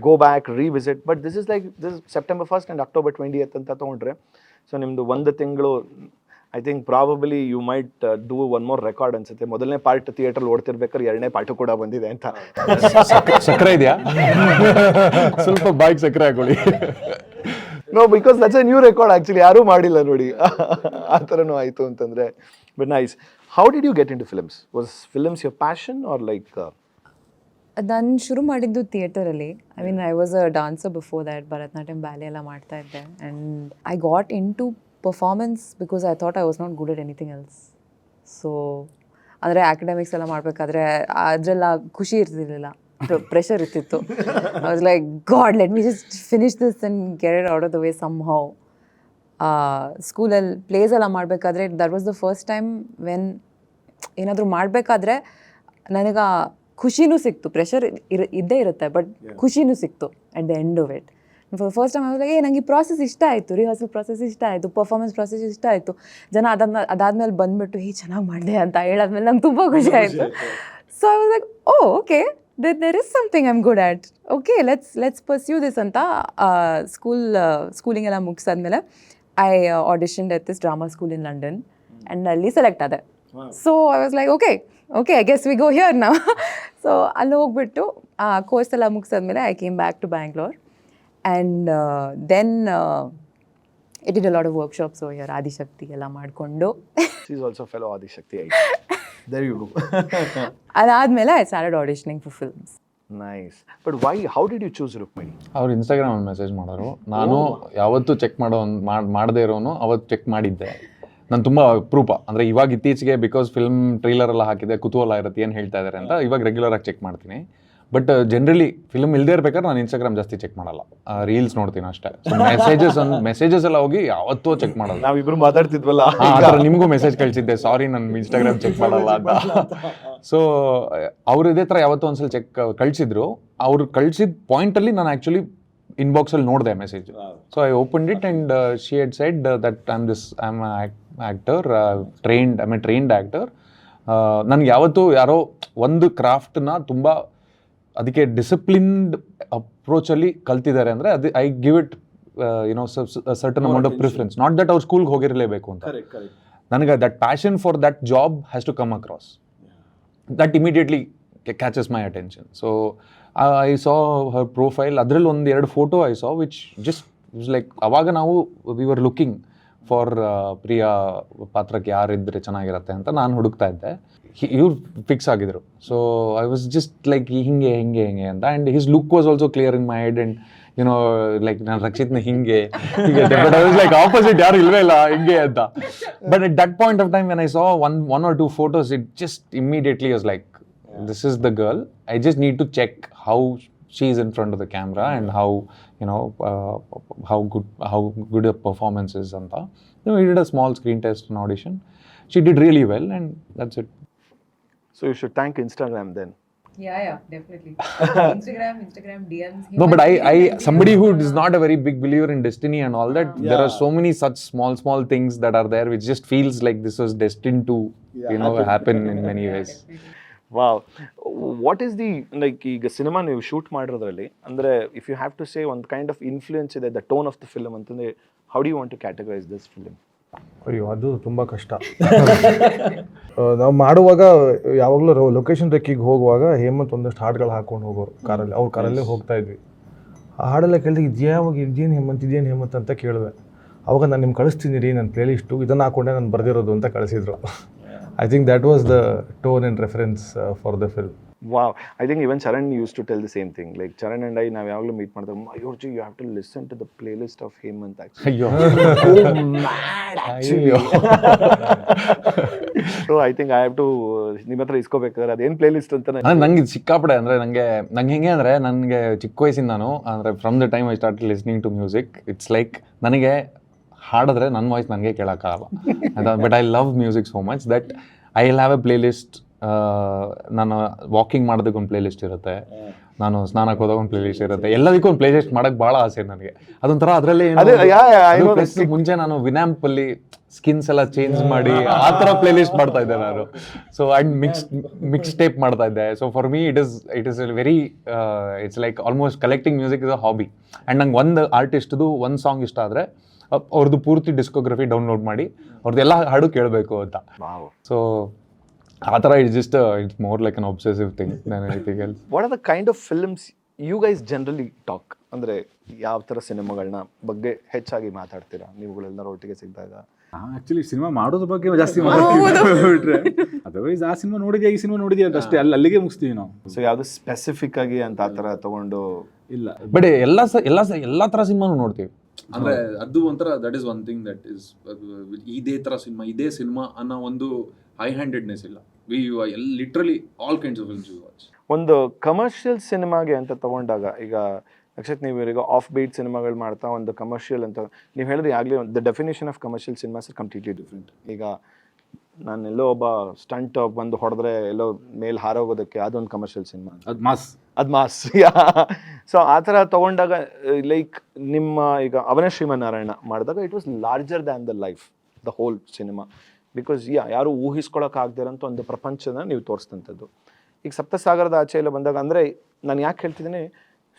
go back revisit. But this is like this September 1st and October 20th ಅಂತ ತೊಗೊಂಡ್ರೆ, ಸೊ ನಿಮ್ಮದು 1 ತಿಂಗಳು, I think probably you might do 1 more record ಅನ್ಸುತ್ತೆ. ಮೊದಲನೇ ಪಾರ್ಟ್ ಥಿಯೇಟ್ರಲ್ಲಿ ಓಡ್ತಿರ್ಬೇಕಾದ್ರೆ 2ನೇ ಪಾರ್ಟು ಕೂಡ ಬಂದಿದೆ ಅಂತ. ಸಕ್ಕರೆ ಇದೆಯಾ? ಸ್ವಲ್ಪ ಬಾಯಿಗೆ ಸಕ್ಕರೆ ಹಾಕೊಳ್ಳಿ. No, because that's a new record actually, ಯಾರೂ ಮಾಡಿಲ್ಲ ನೋಡಿ, ಆ ಥರನೂ ಆಯಿತು ಅಂತಂದರೆ. But nice. How did you get into films? Was films your passion or like? ನಾನು ಶುರು ಮಾಡಿದ್ದು ಥಿಯೇಟರಲ್ಲಿ. I mean I was a dancer before that, Bharatanatyam ballet ಎಲ್ಲ ಮಾಡ್ತಾ ಇದ್ದೆ. And I got into performance because I thought I was not good at anything else. So ಅಂದರೆ academics ಎಲ್ಲ ಮಾಡಬೇಕಾದ್ರೆ ಅದರೆಲ್ಲ ಖುಷಿ ಇರ್ತಿರ್ಲಿಲ್ಲ, ಪ್ರೆಷರ್ ಇರ್ತಿತ್ತು. I was like, God let me just finish this and get it out of the way somehow. ಸ್ಕೂಲಲ್ಲಿ plays ಎಲ್ಲ ಮಾಡಬೇಕಾದ್ರೆ that was the first time when ಏನಾದರೂ ಮಾಡಬೇಕಾದ್ರೆ ನನಗೆ ಖುಷಿನೂ ಸಿಕ್ತು. ಪ್ರೆಷರ್ ಇದ್ದೇ ಇರುತ್ತೆ, ಬಟ್ ಖುಷಿನೂ ಸಿಕ್ತು at the end of it. For first time ಆಗಿ ನನಗೆ ಈ ಪ್ರಾಸೆಸ್ ಇಷ್ಟ ಆಯಿತು, ರಿಹರ್ಸಲ್ ಪ್ರಾಸೆಸ್ ಇಷ್ಟ ಆಯಿತು, ಪರ್ಫಾರ್ಮೆನ್ಸ್ ಪ್ರಾಸೆಸ್ ಇಷ್ಟ ಆಯಿತು. ಜನ ಅದಾದ್ಮೇಲೆ ಬಂದುಬಿಟ್ಟು ಚೆನ್ನಾಗಿ ಮಾಡಿದೆ ಅಂತ ಹೇಳಾದ್ಮೇಲೆ ನಂಗೆ ತುಂಬ ಖುಷಿ ಆಯಿತು. So I was like, oh okay, there is something I'm good at. Okay, let's pursue this ಅಂತ ಸ್ಕೂಲಿಂಗ್ ಎಲ್ಲ ಮುಗಿಸಾದ್ಮೇಲೆ I auditioned at this drama school in London and ಅಲ್ಲಿ ಸೆಲೆಕ್ಟ್ ಆದೆ. So I was like okay I guess we go here ನಾವು. So ಅಲ್ಲಿ ಹೋಗ್ಬಿಟ್ಟು course ಎಲ್ಲ ಮುಗಿಸಾದ್ಮೇಲೆ I came back to Bangalore and then I did a lot of workshops here Adishakti ಎಲ್ಲ ಮಾಡಿಕೊಂಡು She is also fellow Adishakti. There you go. ಅದಾದಮೇಲೆ I started auditioning for films. Nice. But why? How did you choose Rukmini? ಅವ್ರು Instagram message ಮಾಡೋರು. ನಾನು ಯಾವತ್ತೂ check ಮಾಡದೇ ಇರೋನು ಅವತ್ತು ಚೆಕ್ ಮಾಡಿದ್ದೆ. ನಾನು ತುಂಬ ಅಪರೂಪ ಅಂದರೆ ಇವಾಗ ಇತ್ತೀಚೆಗೆ ಬಿಕಾಸ್ ಫಿಲ್ಮ್ ಟ್ರೈಲರ್ ಎಲ್ಲ ಹಾಕಿದೆ ಕುತೂಹಲ ಇರುತ್ತೆ ಏನು ಹೇಳ್ತಾ ಇದ್ದಾರೆ ಅಂತ ಇವಾಗ ರೆಗ್ಯುಲರಾಗಿ ಚೆಕ್ ಮಾಡ್ತೀನಿ. ಬಟ್ ಜನರಲಿ ಫಿಲ್ಮ್ ಇಲ್ಲದೆ ಇರ್ಬೇಕಾದ್ರೆ ನಾನು ಇನ್ಸ್ಟಾಗ್ರಾಮ್ ಜಾಸ್ತಿ ಚೆಕ್ ಮಾಡಲ್ಲ, ರೀಲ್ಸ್ ನೋಡ್ತೀನಿ ಅಷ್ಟೇ. ಮೆಸೇಜಸ್ ಎಲ್ಲ ಹೋಗಿ ಯಾವತ್ತೂ ಚೆಕ್ ಮಾಡಲ್ಲ. ನಾವಿಬ್ರು ಮಾತಾಡ್ತಿದ್ವಲ್ಲ ಆ ಥರ ನಿಮಗೂ ಮೆಸೇಜ್ ಕಳಿಸಿದ್ದೆ, ಸಾರಿ ನಾನು ಇನ್ಸ್ಟಾಗ್ರಾಮ್ ಚೆಕ್ ಮಾಡಲ್ಲ ಅಂತ. ಸೊ ಅವ್ರು ಇದೇ ಥರ ಯಾವತ್ತೂ ಒಂದ್ಸಲ ಚೆಕ್ ಕಳಿಸಿದ್ರು. ಅವ್ರು ಕಳಿಸಿದ ಪಾಯಿಂಟಲ್ಲಿ ನಾನು ಆ್ಯಕ್ಚುಲಿ ಇನ್ಬಾಕ್ಸಲ್ಲಿ ನೋಡಿದೆ message. So I opened it and she head said that I am actor trained actor. ನನಗೆ ಯಾವತ್ತೂ ಯಾರೋ ಒಂದು ಕ್ರಾಫ್ಟನ್ನ ತುಂಬ ಅದಕ್ಕೆ ಡಿಸಿಪ್ಲಿನ್ಡ್ ಅಪ್ರೋಚಲ್ಲಿ ಕಲ್ತಿದ್ದಾರೆ ಅಂದರೆ ಅದು I give it you know certain amount of preference. Not that ಅವ್ರು ಸ್ಕೂಲ್ಗೆ ಹೋಗಿರಲೇಬೇಕು ಅಂತ. ನನಗೆ that passion for that job has to come across. That immediately catches my attention. So I saw her profile. ಅದರಲ್ಲಿ ಒಂದು 2 photo I saw which just it's like ಅವಾಗ ನಾವು we were looking for Priya ಪಾತ್ರಕ್ಕೆ ಯಾರಿದ್ರೆ ಚೆನ್ನಾಗಿರತ್ತೆ ಅಂತ ನಾನು ಹುಡುಕ್ತಾ ಇದ್ದೆ. ಇವ್ರು ಫಿಕ್ಸ್ ಆಗಿದ್ರು. So I was just like ಹಿಂಗೆ ಅಂತ. And his look was also clear in my head. And you know like ನಾನು ರಕ್ಷಿತ್ನ ಹಿಂಗೆ but I was like opposite, ಯಾರು ಇಲ್ವೇ ಇಲ್ಲ ಹಿಂಗೆ ಅಂತ. But at that point of time when I saw one or two photos, it just immediately was like, this is the girl. I just need to check how she is in front of the camera and how, you know, how good her performance is anta. You know, we did a small screen test and audition. She did really well and that's it. So you should thank Instagram then. Yeah, definitely. Instagram DMs. No, but I somebody who is not a very big believer in destiny and all that, there are so many such small things that are there which just feels like this was destined to, you know, happen in many ways. Wow. What is the like ಈಗ cinema ನೀವು shoot ಮಾಡಿರೋದ್ರಲ್ಲಿ ಅಂದರೆ if you have to say ಒಂದು kind of influence ಇದೆ the tone of the film ಅಂತಂದರೆ how do you want to categorise this film? ಅಯ್ಯೋ ಅದು ತುಂಬ ಕಷ್ಟ. ನಾವು ಮಾಡುವಾಗ ಯಾವಾಗಲೂ ಲೊಕೇಶನ್ ರೆಕ್ಕಿಗೆ ಹೋಗುವಾಗ ಹೇಮಂತ್ ಒಂದಷ್ಟು ಹಾಡುಗಳು ಹಾಕ್ಕೊಂಡು ಹೋಗೋರು ಕಾರಲ್ಲಿ. ಅವ್ರ ಕಾರಲ್ಲೇ ಹೋಗ್ತಾ ಇದ್ವಿ. ಆ ಹಾಡೆಲ್ಲ ಕೇಳಿದಾಗ ಇದೇನು ಹೇಮಂತ್ ಅಂತ ಕೇಳಿದೆ. ಅವಾಗ ನಾನು ನಿಮ್ಗೆ ಕಳಿಸ್ತೀನಿ ರೀ ನನ್ನ ಪ್ಲೇಲಿಸ್ಟು, ಇದನ್ನು ಹಾಕ್ಕೊಂಡೆ ನಾನು ಬರೆದಿರೋದು ಅಂತ ಕಳಿಸಿದ್ರು. I think that was the tone and reference for the film. Wow. I think even Charan used to tell the same thing. Like Charan and I, ನಾವು ಯಾವಾಗಲೂ ಮೀಟ್ ಮಾಡಿದಾಗ Mayuurji, you have to listen to the playlist of Hemanth actually. ಅಯ್ಯೋ Mad actually. So I think I have to ನಿಮ್ಮ ಹತ್ರ ಇಸ್ಕೋಬೇಕಾದ್ರೆ ಅದೇನು playlist ಅಂತ ನಂಗೆ ಸಿಕ್ಕಾಪಡೆ ಅಂದರೆ ನಂಗೆ ಹೆಂಗೆ ಅಂದರೆ ನನಗೆ ಚಿಕ್ಕ ವಯಸ್ಸಿಂದ ನಾನು ಅಂದರೆ from the time I start listening to music, it's like ನನಗೆ ಹಾಡಿದ್ರೆ ನನ್ನ ವಾಯ್ಸ್ ನನಗೆ ಕೇಳೋಕ್ಕಾಗಲ್ಲ. But I love music so much that I will have a playlist. ನಾನು ವಾಕಿಂಗ್ ಮಾಡೋದಕ್ಕೆ ಒಂದು ಪ್ಲೇ ಲಿಸ್ಟ್ ಇರುತ್ತೆ, ನಾನು ಸ್ನಾನಕ್ಕೆ ಹೋದಾಗ ಒಂದು ಪ್ಲೇ ಲಿಸ್ಟ್ ಇರುತ್ತೆ, ಎಲ್ಲದಕ್ಕೂ ಒಂದು ಪ್ಲೇ ಲಿಸ್ಟ್ ಮಾಡೋಕ್ಕೆ ಭಾಳ ಆಸೆ ನನಗೆ. ಅದೊಂಥರ ಅದರಲ್ಲಿ ಮುಂಚೆ ನಾನು ವಿನ್ಯಾಂಪಲ್ಲಿ ಸ್ಕಿನ್ಸ್ ಎಲ್ಲ ಚೇಂಜ್ ಮಾಡಿ ಆ ಥರ ಪ್ಲೇ ಲಿಸ್ಟ್ ಮಾಡ್ತಾ ಇದ್ದೆ ನಾನು. ಸೊ ಆ್ಯಂಡ್ ಮಿಕ್ಸ್ ಟೇಪ್ ಮಾಡ್ತಾ ಇದ್ದೆ. So for me it is very it's like almost collecting music is a hobby. And ನಂಗೆ ಒಂದು ಆರ್ಟಿಸ್ಟ್ದು ಒಂದು ಸಾಂಗ್ ಇಷ್ಟ ಆದರೆ ಅವ್ರದ್ದು ಪೂರ್ತಿ ಡಿಸ್ಕೋಗ್ರಫಿ ಡೌನ್ಲೋಡ್ ಮಾಡಿ ಅವ್ರದ್ದು ಎಲ್ಲ ಹಾಡು ಕೇಳಬೇಕು ಅಂತ. ಸೊ ಆ ಥರ it's more like an obsessive thing then anything else. What are the kind of films you guys generally talk? ಅಂದರೆ ಯಾವ ಥರ ಸಿನಿಮಾಗಳನ್ನ ಬಗ್ಗೆ ಹೆಚ್ಚಾಗಿ ಮಾತಾಡ್ತೀರಾ ನೀವುಗಳೆಲ್ಲರೂ ಒಟ್ಟಿಗೆ ಸಿಕ್ಕಿದಾಗ? ಆ್ಯಕ್ಚುಲಿ ಸಿನಿಮಾ ಮಾಡೋದ್ರ ಬಗ್ಗೆ ಜಾಸ್ತಿ ಮಾತಾಡ್ತೀವಿ. ಅದರ್ವೈಸ್ ಆ ಸಿನಿಮಾ ನೋಡಿದ್ಯಾ ಈ ಸಿನಿಮಾ ನೋಡಿದ್ಯಾ ಅಂತ ಅಷ್ಟೇ, ಅಲ್ಲಿಗೆ ಮುಗಿಸ್ತೀವಿ ನಾವು. ಸೊ ಯಾವುದು ಸ್ಪೆಸಿಫಿಕ್ ಆಗಿ ಅಂತ ಆ ಥರ ತೊಗೊಂಡು ಇಲ್ಲ, ಬಟ್ ಎಲ್ಲ ಥರ ಸಿನಿಮಾನು ನೋಡ್ತೀವಿ. ಅಂದ್ರೆ ಅದು ಒಂಥರ that is one thing that is ಇದೇ ಸಿನಿಮಾ ಅನ್ನೋ ಒಂದು ಹೈ ಹ್ಯಾಂಡೆಡ್ನೆಸ್ ಇಲ್ಲ. We literally all kinds of films you watch. ಒಂದು ಕಮರ್ಷಿಯಲ್ ಸಿನಿಮಾಗೆ ಅಂತ ತಗೊಂಡಾಗ ಈಗ ಅಕ್ಷತ್ ನೀವು ಈಗ ಆಫ್ ಬೀಟ್ ಸಿನಿಮಾಗಳು ಮಾಡ್ತಾ ಒಂದು ಕಮರ್ಷಿಯಲ್ ಅಂತ ನೀವು ಹೇಳಿದ್ರೆ ಆಗಲೇ the definition of commercial cinemas are completely different. ಈಗ ನಾನೆಲ್ಲೋ ಒಬ್ಬ ಸ್ಟಂಟ್ ಬಂದು ಹೊಡೆದ್ರೆ ಎಲ್ಲೋ ಮೇಲೆ ಹಾರೋಗೋದಕ್ಕೆ ಅದೊಂದು ಕಮರ್ಷಿಯಲ್ ಸಿನಿಮಾ, ಅದು ಮಾಸ್. ಸೊ ಆ ಥರ ತೊಗೊಂಡಾಗ ಲೈಕ್ ನಿಮ್ಮ ಈಗ ಅವನ ಶ್ರೀಮನ್ನಾರಾಯಣ ಮಾಡಿದಾಗ it was larger than the life the whole cinema. Because ಯಾರು ಊಹಿಸ್ಕೊಳಕ್ಕಾಗ್ದಿರೋಂಥ ಒಂದು ಪ್ರಪಂಚನ ನೀವು ತೋರಿಸಿದಂಥದ್ದು. ಈಗ ಸಪ್ತಸಾಗರದಾಚೆ ಎಲ್ಲೋ ಬಂದಾಗ ಅಂದರೆ ನಾನು ಯಾಕೆ ಹೇಳ್ತಿದ್ದೀನಿ,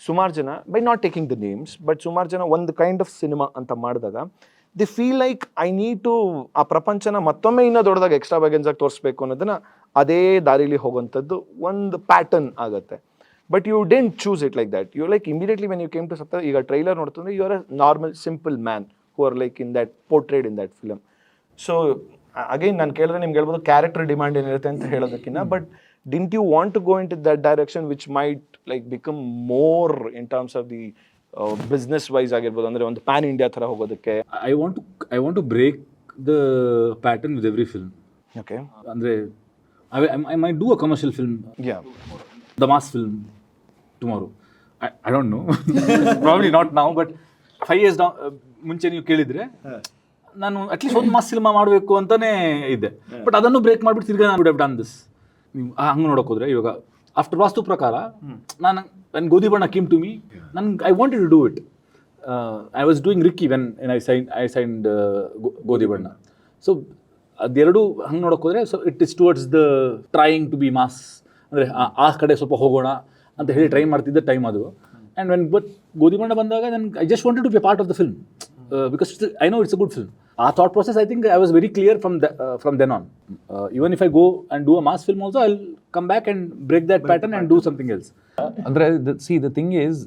ಸುಮಾರು ಜನ by not taking the names but ಸುಮಾರು ಜನ ಒಂದು ಕೈಂಡ್ ಆಫ್ ಸಿನಿಮಾ ಅಂತ ಮಾಡಿದಾಗ they feel like I need to ಆ ಪ್ರಪಂಚನ ಮತ್ತೊಮ್ಮೆ ಇನ್ನೂ ದೊಡ್ಡದಾಗಿ ಎಕ್ಸ್ಟ್ರಾ ವ್ಯಾಗನ್ಸ್ ಆಗಿ ತೋರಿಸ್ಬೇಕು ಅನ್ನೋದನ್ನ ಅದೇ ದಾರಿಲಿ ಹೋಗುವಂಥದ್ದು ಒಂದು ಪ್ಯಾಟರ್ನ್ ಆಗುತ್ತೆ. But you didn't choose it like that. You like immediately when you came to Sapta, ಈಗ ಟ್ರೈಲರ್ ನೋಡ್ತಂದ್ರೆ you are a normal simple man who are like in that portrayed in that film. So again ನಾನು ಕೇಳಿದ್ರೆ ನಿಮ್ಗೆ ಹೇಳ್ಬೋದು character demand ಏನಿರುತ್ತೆ ಅಂತ ಹೇಳೋದಕ್ಕಿಂತ, but didn't you want to go into that direction which might like become more in terms of the business wise ಆಗಿರ್ಬೋದು, ಅಂದರೆ ಒಂದು ಪ್ಯಾನ್ ಇಂಡಿಯಾ ಥರ ಹೋಗೋದಕ್ಕೆ? I want to break the pattern with every film. Okay, ಅಂದರೆ I might do a commercial film, yeah, the mass film tomorrow. I don't know. Probably not now, but 5 years down ಮುಂಚೆ ನೀವು ಕೇಳಿದ್ರೆ ನಾನು at least ಒಂದು mass cinema ಮಾಡಬೇಕು ಅಂತಾನೆ ಇದ್ದೆ. But ಅದನ್ನು ಬ್ರೇಕ್ ಮಾಡಿಬಿಟ್ಟು ತಿರ್ಗಾ ನಾನು ವುಡ್ ಹ್ಯಾವ್ ಡನ್ ದಿಸ್. ನೀವು ಹಂಗೆ ನೋಡೋಕೆ ಹೋದ್ರೆ ಇವಾಗ ಆಫ್ಟರ್ ವಾಸ್ತು ಪ್ರಕಾರ ನನ್ನ Godhi Banna came to me, I wanted to do it. I was doing Ricky when I signed Godhi Banna. So ಅದೆರಡು ಹಂಗೆ ನೋಡೋಕೆ ಹೋದರೆ, so it is towards the trying to be mass, ಅಂದರೆ ಆ ಕಡೆ ಸ್ವಲ್ಪ ಹೋಗೋಣ ಅಂತ ಹೇಳಿ ಟ್ರೈ ಮಾಡ್ತಿದ್ದ ಟೈಮ್ ಅದು. And when but Godhi Banna ಬಂದಾಗ I just wanted to be part of the film because I know it's a good film. ಆ thought process I think I was very clear from then on. Even if I go and do a mass film also, I will come back and break that pattern and do something else. ಅಂದರೆ the thing is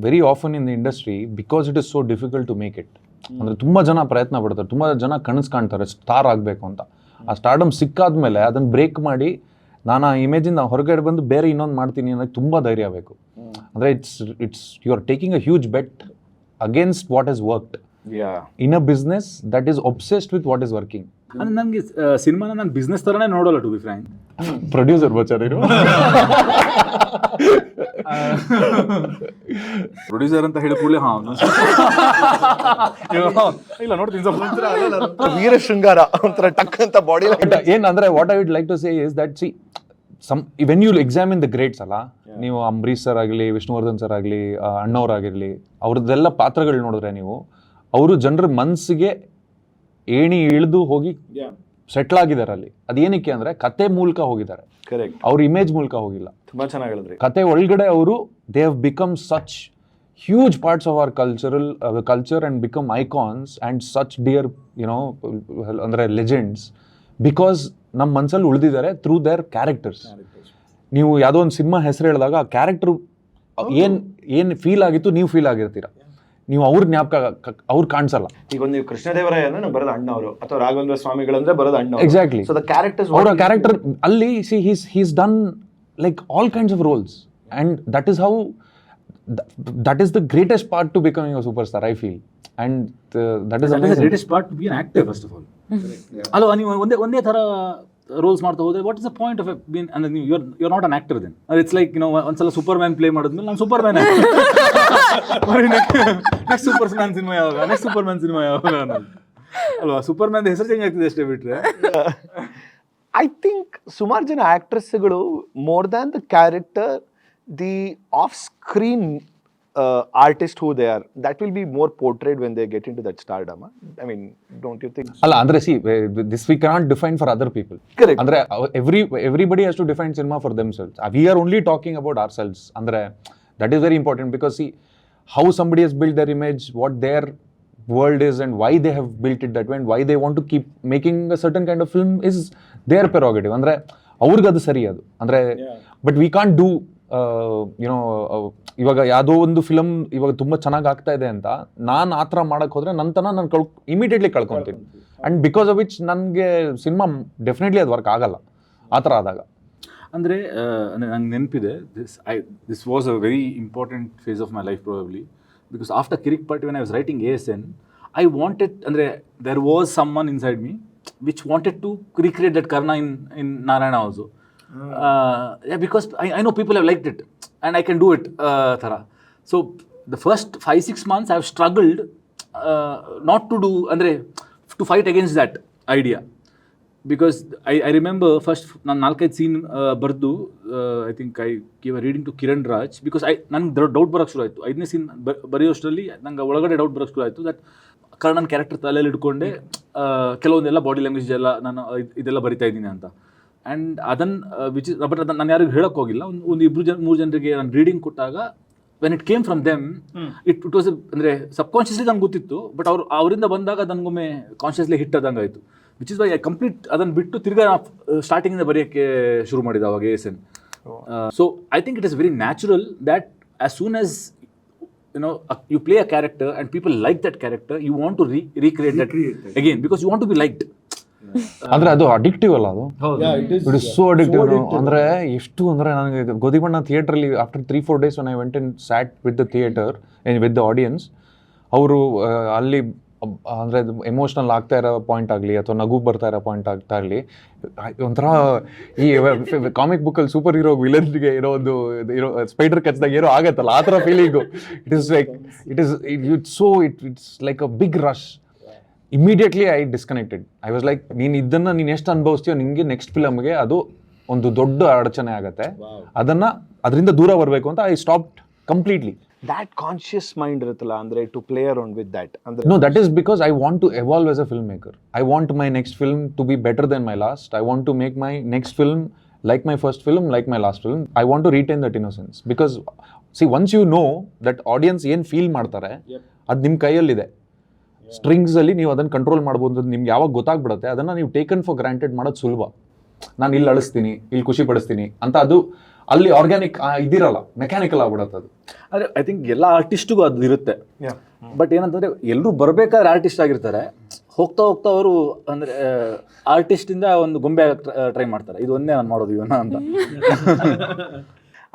very often in the industry, because it is so difficult to make it. ಅಂದರೆ ತುಂಬ ಜನ ಪ್ರಯತ್ನ ಪಡ್ತಾರೆ, ತುಂಬ ಜನ ಕನಸು ಕಾಣ್ತಾರೆ ಸ್ಟಾರ್ ಆಗಬೇಕು ಅಂತ. ಆ ಸ್ಟಾರ್ಡಮ್ ಸಿಕ್ಕಾದ್ಮೇಲೆ ಅದನ್ನು ಬ್ರೇಕ್ ಮಾಡಿ ನಾನು ಆ ಇಮೇಜಿಂದ ಹೊರಗಡೆ ಬಂದು ಬೇರೆ ಇನ್ನೊಂದು ಮಾಡ್ತೀನಿ ಅನ್ನೋಕ್ಕೆ ತುಂಬ ಧೈರ್ಯ ಬೇಕು. ಅಂದರೆ it's you are taking a huge bet against what is worked in a business that is obsessed with what is working. ಅಂದರೆ ನನಗೆ ಸಿನಿಮಾನ ನಾನು ಬಿಸ್ನೆಸ್ ಥರನೇ ನೋಡೋಲ್ಲ, ಟು ಬಿ ಫ್ರ್ಯಾಂಕ್. ಪ್ರೊಡ್ಯೂಸರ್ ಬಚಾರಿರು ಪ್ರೊಡ್ಯೂಸರ್ ಅಂತ ಹೇಳಿ ಕೂಡಲೇ ಇಲ್ಲ ನೋಡ್ತೀನಿ ಸ್ವಲ್ಪ ವೀರ ಶೃಂಗಾರ ಒಂಥರ ಟಕ್ ಅಂತ ಬಾಡಿ ಏನಂದ್ರೆ what I would like to say is that see when you examine the greats ಅಲ್ಲ, ನೀವು ಅಂಬರೀಶ್ ಸರ್ ಆಗಲಿ, ವಿಷ್ಣುವರ್ಧನ್ ಸರ್ ಆಗಲಿ, ಅಣ್ಣವ್ರಾಗಿರಲಿ, ಅವ್ರದ್ದೆಲ್ಲ ಪಾತ್ರಗಳು ನೋಡಿದ್ರೆ ನೀವು ಅವರು ಜನರ ಮನಸ್ಸಿಗೆ ಏಣಿ ಇಳಿದು ಹೋಗಿ ಸೆಟ್ಲ್ ಆಗಿದ್ದಾರೆ ಅಲ್ಲಿ. ಅದೇನಕ್ಕೆ ಅಂದ್ರೆ ಕತೆ ಮೂಲಕ ಹೋಗಿದ್ದಾರೆ, ಕರೆಕ್ಟ್, ಅವ್ರ ಇಮೇಜ್ ಮೂಲಕ ಹೋಗಿಲ್ಲ. ತುಂಬಾ ಚೆನ್ನಾಗಿ ಹೇಳಿದ್ರಿ. ಕತೆ ಒಳಗಡೆ ಅವರು they have become such huge parts of our culture and become icons and such dear, you know, andre legends because ನಮ್ಮ ಮನಸ್ಸಲ್ಲಿ ಉಳಿದಿದ್ದಾರೆ ಥ್ರೂ ದೇರ್ ಕ್ಯಾರೆಕ್ಟರ್ಸ್. ನೀವು ಯಾವುದೋ ಒಂದು ಸಿನಿಮಾ ಹೆಸರು ಹೇಳಿದಾಗ ಆ ಕ್ಯಾರೆಕ್ಟರ್ ಏನು ಫೀಲ್ ಆಗಿತ್ತು ನೀವು ಫೀಲ್ ಆಗಿರ್ತೀರ, ನೀವು ಅವ್ರ ಜ್ಞಾಪಕ ಅವ್ರು ಕಾಣಿಸಲ್ಲ. ಈಗ ಒಂದು ಕೃಷ್ಣದೇವರಾಯ ಅಂದ್ರೆ ಬರೋದು ಅಣ್ಣ ಅವರು, ಅಥವಾ ರಾಘವೇಂದ್ರ ಸ್ವಾಮಿಗಳಂದ್ರೆ ಬರೋದು ಅಣ್ಣ. ಎಕ್ಸಾಕ್ಟ್ಲಿ. ಸೊ ದ ಕ್ಯಾರೆಕ್ಟರ್ಸ್, ಅವರ ಕ್ಯಾರೆಕ್ಟರ್ ಅಲ್ಲಿ C he's done like all kinds of roles and that is how that is the greatest part to becoming a superstar, I feel, and that is amazing. The greatest part to be an actor, first of all. ಅಲ್ವಾ, ನೀವು ಒಂದೇ ಥರ roles ಮಾಡ್ತಾ ಹೋದ್ರೆ what is the point of been, ಅಂದ್ರೆ ನೀವು you're not an actor then. It's like ಒಂದ್ಸಲ Superman play ಮಾಡಿದ್ಮೇಲೆ ನಾನು ಸೂಪರ್ಮ್ಯಾನ್, ನೆಕ್ಸ್ಟ್ ಸೂಪರ್ಮ್ಯಾನ್ ಸಿನಿಮಾ ಯಾವಾಗ ಅನ್ನೋದು ಅಲ್ವಾ. ಸೂಪರ್ಮ್ಯಾನ್ ಹೆಸರು ಚೇಂಜ್ ಆಗ್ತಿದೆ ಅಷ್ಟೇ ಬಿಟ್ರೆ. ಐ ಥಿಂಕ್ ಸುಮಾರು ಜನ ಆಕ್ಟ್ರೆಸ್ಗಳು more than the character, the off-screen artist who they are, that will be more portrayed when they get into that stardom. I mean, don't you think? Alla, andre see, this we cannot define for other people. Correct. Andre everybody has to define cinema for themselves. We are only talking about ourselves. Andre that is very important because see how somebody has built their image, what their world is and why they have built it that way and why they want to keep making a certain kind of film is their prerogative. Andre ಅವ್ರಿಗೆ ಅದು ಸರಿ ಅದು. ಅಂದರೆ but we can't do YONO ಇವಾಗ ಯಾವುದೋ ಒಂದು film ಇವಾಗ ತುಂಬ ಚೆನ್ನಾಗಿ ಆಗ್ತಾ ಇದೆ ಅಂತ ನಾನು ಆ ಥರ ಮಾಡೋಕ್ಕೆ ಹೋದರೆ ನನ್ನ ನಾನು ಇಮಿಡಿಯೇಟ್ಲಿ ಕಳ್ಕೊತೀನಿ. ಆ್ಯಂಡ್ ಬಿಕಾಸ್ ಆಫ್ ವಿಚ್ ನನಗೆ ಸಿನಿಮಾ ಡೆಫಿನೆಟ್ಲಿ ಅದು ವರ್ಕ್ ಆಗಲ್ಲ ಆ ಥರ ಆದಾಗ. ಅಂದರೆ ನಂಗೆ ನೆನಪಿದೆ, this was a very important phase of my life probably, because after Kirik Party when I was writing ASN, I wanted, ಅಂದರೆ there was someone inside me which wanted to recreate that Karna in Narayana also. Yeah, because I know people have liked it and I can do it thara. So the first 5-6 months I have struggled not to do, andre to fight against that idea, because I remember first ನಾನು 4-5 scene ಬರ್ದು I think I gave a reading to Kiran Raj because ನನಗೆ doubt ಬರೋಕ್ಕೆ ಶುರು ಆಯಿತು. 5ನೇ scene ಬರೆಯೋಷ್ಟರಲ್ಲಿ ನಂಗೆ ಒಳಗಡೆ doubt ಬರೋಕ್ಕೆ ಶುರು ಆಯಿತು ದಟ್ ಕರ್ಣನ್ ಕ್ಯಾರೆಕ್ಟರ್ ತಲೆಯಲ್ಲಿ ಇಟ್ಕೊಂಡೆ ಕೆಲವೊಂದೆಲ್ಲ ಬಾಡಿ ಲ್ಯಾಂಗ್ವೇಜ್ ಎಲ್ಲ ನಾನು ಇದೆಲ್ಲ ಬರಿತಾ ಇದ್ದೀನಿ ಅಂತ. ಆ್ಯಂಡ್ ಅದನ್ನು ಬಟ್ ಅದನ್ನು ನಾನು ಯಾರಿಗೂ ಹೇಳೋಕ್ಕೆ ಹೋಗಿಲ್ಲ. ಒಂದು 2-3 ಜನರಿಗೆ ನಾನು ರೀಡಿಂಗ್ ಕೊಟ್ಟಾಗ when it came from them it was ಅಂದರೆ ಸಬ್ಕಾನ್ಷಿಯಸ್ಲಿ ನಂಗೆ ಗೊತ್ತಿತ್ತು, ಬಟ್ ಅವರಿಂದ ಬಂದಾಗ ನನಗೊಮ್ಮೆ ಕಾನ್ಷಿಯಸ್ಲಿ ಹಿಟ್ ಆದಂಗೆ ಆಯಿತು. Which is why I complete ಅದನ್ನು ಬಿಟ್ಟು ತಿರ್ಗಾ ಸ್ಟಾರ್ಟಿಂಗಿಂದ ಬರೆಯೋಕ್ಕೆ ಶುರು ಮಾಡಿದ ಅವಾಗ ASN. So I think it is very natural that as soon as you play a character and people like that character, you want to recreate that again because you want to be liked. ಅಂದ್ರೆ ಅದು addictive ಅಲ್ಲ, ಅದು it is so addictive. ಅಂದ್ರೆ ಎಷ್ಟು ಅಂದ್ರೆ ನನಗೆ ಗೋಧಿಬಣ್ಣ ಥಿಯೇಟ್ರಲ್ಲಿ after 3-4 days when I went and sat with the theatre and with the audience, ಅವರು ಅಲ್ಲಿ ಅಂದರೆ ಎಮೋಷ್ನಲ್ ಆಗ್ತಾ ಇರೋ ಪಾಯಿಂಟ್ ಆಗಲಿ ಅಥವಾ ನಗು ಬರ್ತಾ ಇರೋ ಪಾಯಿಂಟ್ ಆಗ್ತಾ ಇರಲಿ, ಒಂಥರ ಈ ಕಾಮಿಕ್ ಬುಕ್ಕಲ್ಲಿ ಸೂಪರ್ ಹೀರೋ ವಿಲನ್ಗೆ ಇರೋ ಒಂದು ಇರೋ ಸ್ಪೈಡರ್ ಕಚ್ಚಿದಾಗ ಏನೋ ಆಗತ್ತಲ್ಲ, ಆ ಥರ feeling. It's like a big rush. Immediately I disconnected. I was like, ನೀನು ಎಷ್ಟು ಅನುಭವಿಸ್ತೀಯೋ ನಿಮಗೆ ನೆಕ್ಸ್ಟ್ ಫಿಲಮ್ಗೆ ಅದು ಒಂದು ದೊಡ್ಡ ಅಡಚಣೆ ಆಗುತ್ತೆ, ಅದರಿಂದ ದೂರ ಬರಬೇಕು ಅಂತ I stopped completely. That conscious mind iruttala andre to play around with that andre. No, that is because I want to evolve as a filmmaker. I want my next film to be better than my last. I want to make my next film like my first film, like my last film. I want to retain that innocence because see, once you know that audience ಏನು feel ಮಾಡ್ತಾರೆ ಅದು ನಿಮ್ಮ ಕೈಯಲ್ಲಿದೆ. Strings ಅಲ್ಲಿ ನೀವು ಅದನ್ನು control ಮಾಡ್ಬೋದು, ನಿಮ್ಗೆ ಯಾವಾಗ ಗೊತ್ತಾಗ್ಬಿಡುತ್ತೆ ಅದನ್ನು ನೀವು ಟೇಕನ್ ಫಾರ್ ಗ್ರಾಂಟೆಡ್ ಮಾಡೋದು ಸುಲಭ. ನಾನು ಇಲ್ಲಿ ಅಳಿಸ್ತೀನಿ, ಇಲ್ಲಿ ಖುಷಿ ಪಡಿಸ್ತೀನಿ ಅಂತ, ಅದು ಅಲ್ಲಿ ಆರ್ಗ್ಯಾನಿಕ್ ಇದಿರಲ್ಲ, ಮೆಕ್ಯಾನಿಕಲ್ ಆಗ್ಬಿಡತ್ತೆ ಅದು. ಆದರೆ ಐ ಥಿಂಕ್ ಎಲ್ಲ ಆರ್ಟಿಸ್ಟಿಗೂ ಅದು ಇರುತ್ತೆ. ಬಟ್ ಏನಂತಂದರೆ ಎಲ್ಲರೂ ಬರಬೇಕಾದ್ರೆ ಆರ್ಟಿಸ್ಟ್ ಆಗಿರ್ತಾರೆ, ಹೋಗ್ತಾ ಹೋಗ್ತಾ ಅವರು ಅಂದರೆ ಆರ್ಟಿಸ್ಟಿಂದ ಒಂದು ಗೊಂಬೆ ಟ್ರೈ ಮಾಡ್ತಾರೆ, ಇದು ಒಂದೇ ನಾನು ಮಾಡೋದು ಇವನ್ನ ಅಂತ.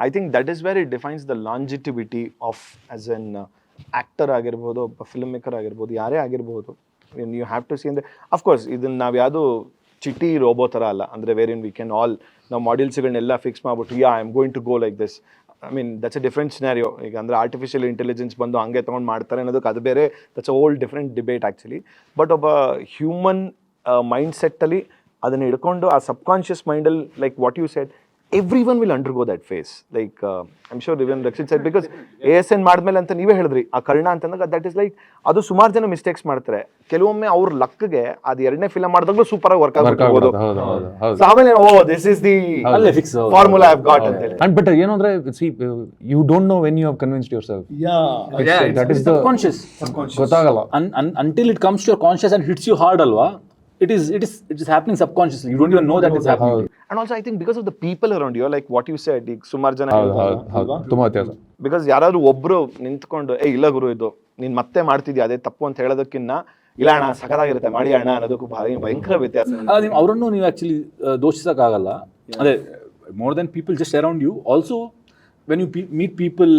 I think that is where it defines the longevity of as an actor ಆಗಿರ್ಬೋದು, ಒಬ್ಬ ಫಿಲ್ಮ್ ಮೇಕರ್ ಆಗಿರ್ಬೋದು, ಯಾರೇ ಆಗಿರ್ಬೋದು. ಯು ಹ್ಯಾವ್ ಟು ಸಿ ಅಂದರೆ ಅಫ್ಕೋರ್ಸ್ ಇದನ್ನು ನಾವು ಯಾವುದು ಚಿಟಿ ರೋಬೋ ಥರ ಅಲ್ಲ, ಅಂದರೆ where in we can all ನಾವು ಮಾಡ್ಯೂಲ್ಸ್ಗಳನ್ನೆಲ್ಲ ಫಿಕ್ಸ್ ಮಾಡಿಬಿಟ್ಟು I am going to go like this. I mean that's a different scenario. ಈಗ ಅಂದರೆ ಆರ್ಟಿಫಿಷಿಯಲ್ ಇಂಟೆಲಿಜೆನ್ಸ್ ಬಂದು ಹಂಗೆ ತೊಗೊಂಡು ಮಾಡ್ತಾರೆ ಅನ್ನೋದಕ್ಕೆ ಅದು ಬೇರೆ, that's a old different debate actually. But ಒಬ್ಬ ಹ್ಯೂಮನ್ ಮೈಂಡ್ ಸೆಟ್ಟಲ್ಲಿ ಅದನ್ನು ಹಿಡ್ಕೊಂಡು ಆ ಸಬ್ಕಾನ್ಷಿಯಸ್ ಮೈಂಡಲ್ಲಿ like what you said, everyone will undergo that phase. Like I'm sure even Rakshit said, because ASN ಮಾಡಿದ್ಮೇಲೆ ಅಂತ ನೀವೇ ಹೇಳಿದ್ರಿ ಆ ಕರ್ಣ ಅಂತಂದಾಗ ದಟ್ ಇಸ್ ಲೈಕ್ ಅದು ಸುಮಾರು ಜನ ಮಿಸ್ಟೇಕ್ಸ್ ಮಾಡ್ತಾರೆ. ಕೆಲವೊಮ್ಮೆ ಅವ್ರ ಲಕ್ಗೆ ಅದು ಎರಡನೇ ಫಿಲಮ್ ಮಾಡಿದಾಗಲೂ ಸೂಪರ್ ಆಗಿ ವರ್ಕ್ ಆಗ್ಬೋದು. ಆಮೇಲೆ this is the formula I have got ಅಂತ ಹೇಳಿ. ಬಟ್ ಏನು ಅಂದ್ರೆ you don't know when you have convinced yourself. That is the conscious ಗೊತ್ತಾಗಲ್ಲ until it comes to your conscious and hits you hard alwa. It is happening subconsciously. You don't even know that it's happening. And also I think because of the people around you, like what you said, ಈಗ ಸುಮಾರು ಜನ ತುಂಬಾ ವ್ಯತ್ಯಾಸ. Because ಯಾರಾದ್ರೂ ಒಬ್ರು ನಿಂತ್ಕೊಂಡು ಇಲ್ಲ ಗುರು ಇದು ನೀನ್ ಮತ್ತೆ ಮಾಡ್ತಿದ್ಯಾ ಅದೇ ತಪ್ಪು ಅಂತ ಹೇಳೋದಕ್ಕಿಂತ ಇಲ್ಲ ಅಣ್ಣ ಸಖತ್ತಾಗಿರುತ್ತೆ ಮಾಡಿ ಅಣ್ಣ ಅನ್ನೋದಕ್ಕೂ ಭಯಂಕರ ವ್ಯತ್ಯಾಸ. ಅವರನ್ನು ನೀವು ಆಕ್ಚುಲಿ ದೋಷಿಸಕ್ಕಾಗಲ್ಲ. ಅದೇ more than people just around you. Also when you meet people,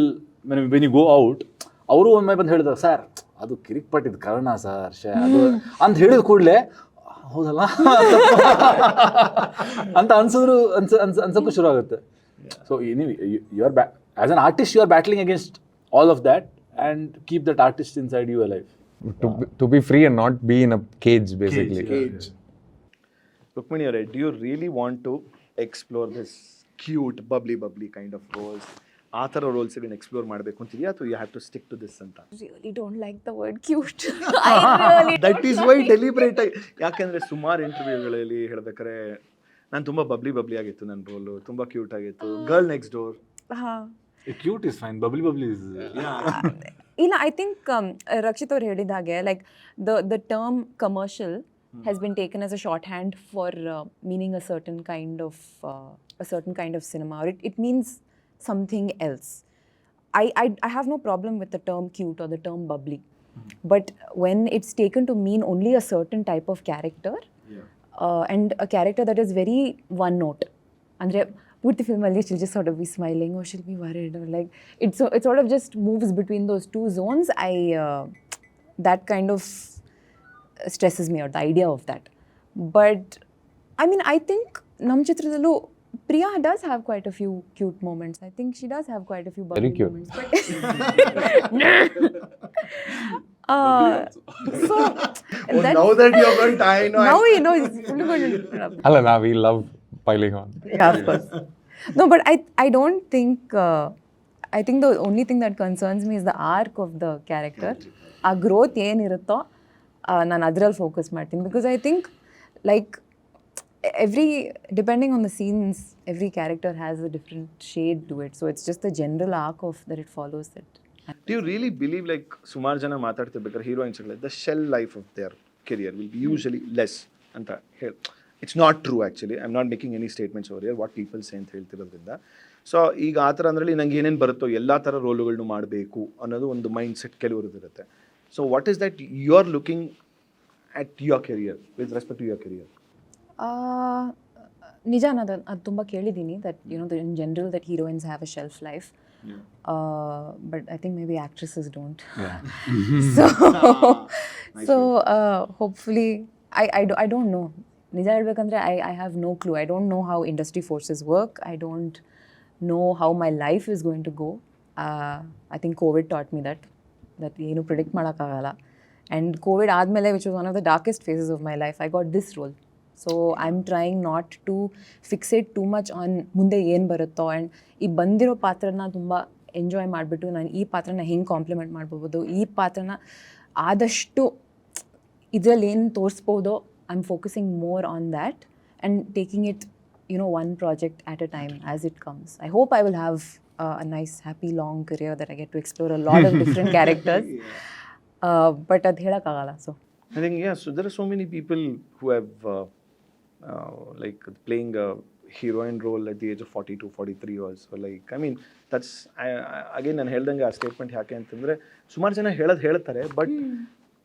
when you go out, ಅವರು ಒಮ್ಮೆ ಬಂದು ಹೇಳಿದ್ರು ಸರ್ ಅದು ಕಿರಿಕ್ ಪಟ್ಟಿದ್ ಕಾರಣ ಸರ್ ಅದು ಅಂತ ಹೇಳಿದ ಕೂಡಲೇ ಹೌದಲ್ಲ ಅಂತ ಅನ್ಸೋಕ್ಕೂ ಶುರು ಆಗುತ್ತೆ. So you are as an artist, you are battling against all of that and keep that artist inside you alive. To be free and not be in a cage, basically. Cage. Rukmini, do you really want to explore this cute, bubbly kind of roles? ಆ ಥರ rolls ಇದನ್ನು explore ಮಾಡಬೇಕು ಅಂತಿದೆಯಾ ಅಥವಾ you have to stick to this ಅಂತ? Really don't like the word cute. That is why deliberate ಆಗಿ, ಯಾಕೆಂದರೆ ಸುಮಾರು ಇಂಟರ್ವ್ಯೂಗಳಲ್ಲಿ ಹೇಳ್ಬೇಕಾರೆ ನಾನು ತುಂಬ ಬಬ್ಲಿ ಆಗಿತ್ತು, ನನ್ನ ರೋಲು ತುಂಬ ಕ್ಯೂಟ್ ಆಗಿತ್ತು, girl next door. Cute is fine, bubbly is ಇಲ್ಲ, ಐ ಥಿಂಕ್ ರಕ್ಷಿತ್ ಅವ್ರು ಹೇಳಿದ ಹಾಗೆ like the term commercial has been taken as a shorthand for meaning a certain kind of cinema, or it means something else. I have no problem with the term cute or the term bubbly, but when it's taken to mean only a certain type of character, and a character that is very one note, andre purti film alli she'll just sort of be smiling or she'll be worried, or like it sort of just moves between those two zones. That kind of stresses me out, the idea of that. But I mean, I think nam chitradallu Priya does have quite a few cute moments. I think she does have quite a few bubbly moments. So now that you're going to, I know. Now you know it's fully going to. Alana, we love piling on. Yeah, of course. No, but I don't think. I think the only thing that concerns me is the arc of the character. A growth ಏನಿರುತ್ತೋ ನಾನು ಅದರಲ್ಲಿ focus ಮಾಡ್ತೀನಿ. Because I think like depending on the scenes, every character has a different shade to it. So it's just the general arc of that it follows it. Do you really believe, like, ಸುಮಾರು ಜನ ಮಾತಾಡ್ತಿರ್ಬೇಕಾದ್ರೆ ಹೀರೋಯಿನ್ಸ್ಗಳು the shelf life of their career will be usually less ಅಂತ ಹೇಳಿ, it's not true actually. I am not making any statements over here, what people say ಅಂತ ಹೇಳ್ತಿರೋದ್ರಿಂದ. So ಈಗ ಆ ಥರ ಅಂದ್ರಲ್ಲಿ ನಂಗೆ ಏನೇನು ಬರುತ್ತೋ ಎಲ್ಲ ಥರ ರೋಲುಗಳನ್ನೂ ಮಾಡಬೇಕು ಅನ್ನೋದು ಒಂದು ಮೈಂಡ್ ಸೆಟ್ ಕೆಲವ್ರದ್ದು ಇರುತ್ತೆ. So what is that you are looking at your career with respect to your career? ನಿಜ, ಅದು ತುಂಬ ಕೇಳಿದ್ದೀನಿ that in general that heroines have a shelf life. But I think maybe actresses don't. So hopefully I don't know. Nija helbekandre I have no clue. I don't know how industry forces work. I don't know how my life is going to go. I think COVID taught me that ಏನು predict ಮಾಡಕ್ಕಾಗಲ್ಲ. And COVID ಆದಮೇಲೆ, which was one of the darkest phases of my life, I got this role. So I'm trying not to fixate too much on ಮುಂದೆ ಏನು ಬರುತ್ತೋ, and ಈ ಬಂದಿರೋ ಪಾತ್ರನ ತುಂಬ enjoy ಮಾಡಿಬಿಟ್ಟು ನಾನು ಈ ಪಾತ್ರನ ಹೆಂಗೆ ಕಾಂಪ್ಲಿಮೆಂಟ್ ಮಾಡ್ಬೋದು, ಈ ಪಾತ್ರನ ಆದಷ್ಟು ಇದರಲ್ಲಿ ಏನು ತೋರಿಸ್ಬೋದೋ, I am focusing more on that and taking it one project at a time as it comes. I hope I will have a nice, happy, long career that I get to explore a lot of different characters. But ಅದು ಹೇಳೋಕ್ಕಾಗಲ್ಲ. So I think, yeah, so there are so many people who have like playing a heroine role at the age of 42, 43 also. Like, I mean, that's, again, ನಾನು ಹೇಳ್ದಂಗೆ ಆ statement ಯಾಕೆ ಅಂತಂದರೆ ಸುಮಾರು ಜನ ಹೇಳ್ತಾರೆ, but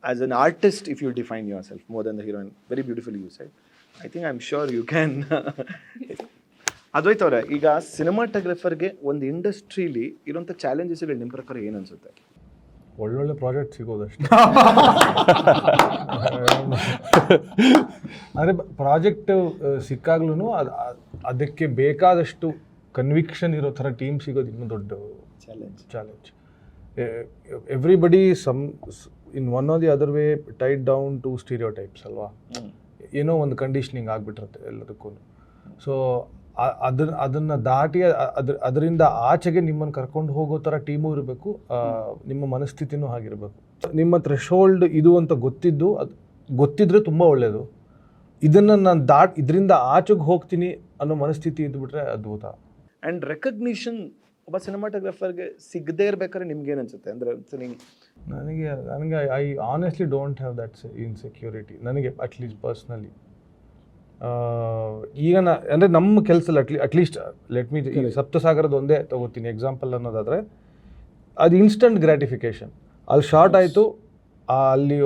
as an artist, if you define yourself more than the heroine, very beautifully you said. I think I am sure you can. Advait ಅವರೇ, ಈಗ ಸಿನಿಮಾಟೋಗ್ರಫರ್ಗೆ ಒಂದು ಇಂಡಸ್ಟ್ರೀಲಿ ಇರೋಂಥ ಚಾಲೆಂಜಸ್ಗಳು ನಿಮ್ಮ ಪ್ರಕಾರ ಏನು ಅನಿಸುತ್ತೆ? ಒಳ್ಳೊಳ್ಳೆ ಪ್ರಾಜೆಕ್ಟ್ ಸಿಗೋದಷ್ಟೇ. ಅಂದರೆ ಪ್ರಾಜೆಕ್ಟ್ ಸಿಕ್ಕಾಗ್ಲೂ ಅದಕ್ಕೆ ಬೇಕಾದಷ್ಟು ಕನ್ವಿಕ್ಷನ್ ಇರೋ ಥರ ಟೀಮ್ ಸಿಗೋದು ಇನ್ನೂ ದೊಡ್ಡ challenge. Everybody in one or the other way tied down to stereotypes ಅಲ್ವಾ, ಏನೋ ಒಂದು ಕಂಡೀಷನಿಂಗ್ ಆಗಿಬಿಟ್ಟಿರುತ್ತೆ ಎಲ್ಲದಕ್ಕೂ. ಸೊ ಅದನ್ನು ದಾಟಿ ಅದರಿಂದ ಆಚೆಗೆ ನಿಮ್ಮನ್ನು ಕರ್ಕೊಂಡು ಹೋಗೋ ಥರ ಟೀಮು ಇರಬೇಕು, ನಿಮ್ಮ ಮನಸ್ಥಿತಿನೂ ಹಾಗಿರಬೇಕು. ನಿಮ್ಮ ಥ್ರೆಶೋಲ್ಡ್ ಇದು ಅಂತ ಗೊತ್ತಿದ್ರೆ ತುಂಬ ಒಳ್ಳೆಯದು. ಇದನ್ನು ನಾನು ಇದರಿಂದ ಆಚೆಗೆ ಹೋಗ್ತೀನಿ ಅನ್ನೋ ಮನಸ್ಥಿತಿ ಇದ್ದುಬಿಟ್ರೆ ಅದ್ಭುತ. ಆ್ಯಂಡ್ ರೆಕಗ್ನಿಷನ್ ಒಬ್ಬ ಸಿನಿಮಾಟೋಗ್ರಫರ್ಗೆ ಸಿಗದೇ ಇರ್ಬೇಕಾದ್ರೆ ನಿಮ್ಗೇನು ಅನ್ಸುತ್ತೆ? ಅಂದರೆ ನನಗೆ I honestly don't have that insecurity, ನನಗೆ ಅಟ್ಲೀಸ್ಟ್ ಪರ್ಸ್ನಲಿ. ಈಗ ಅಂದರೆ ನಮ್ಮ ಕೆಲಸದಲ್ಲಿ ಅಟ್ಲೀಸ್ಟ್ ಲೆಟ್ ಮೀ ಈ ಸಪ್ತಸಾಗರದ ಒಂದೇ ತಗೋತೀನಿ ಎಕ್ಸಾಂಪಲ್ ಅನ್ನೋದಾದರೆ, ಅದು ಇನ್ಸ್ಟಂಟ್ ಗ್ರ್ಯಾಟಿಫಿಕೇಷನ್. ಅಲ್ಲಿ ಶಾರ್ಟ್ ಆಯಿತು, ಅಲ್ಲಿ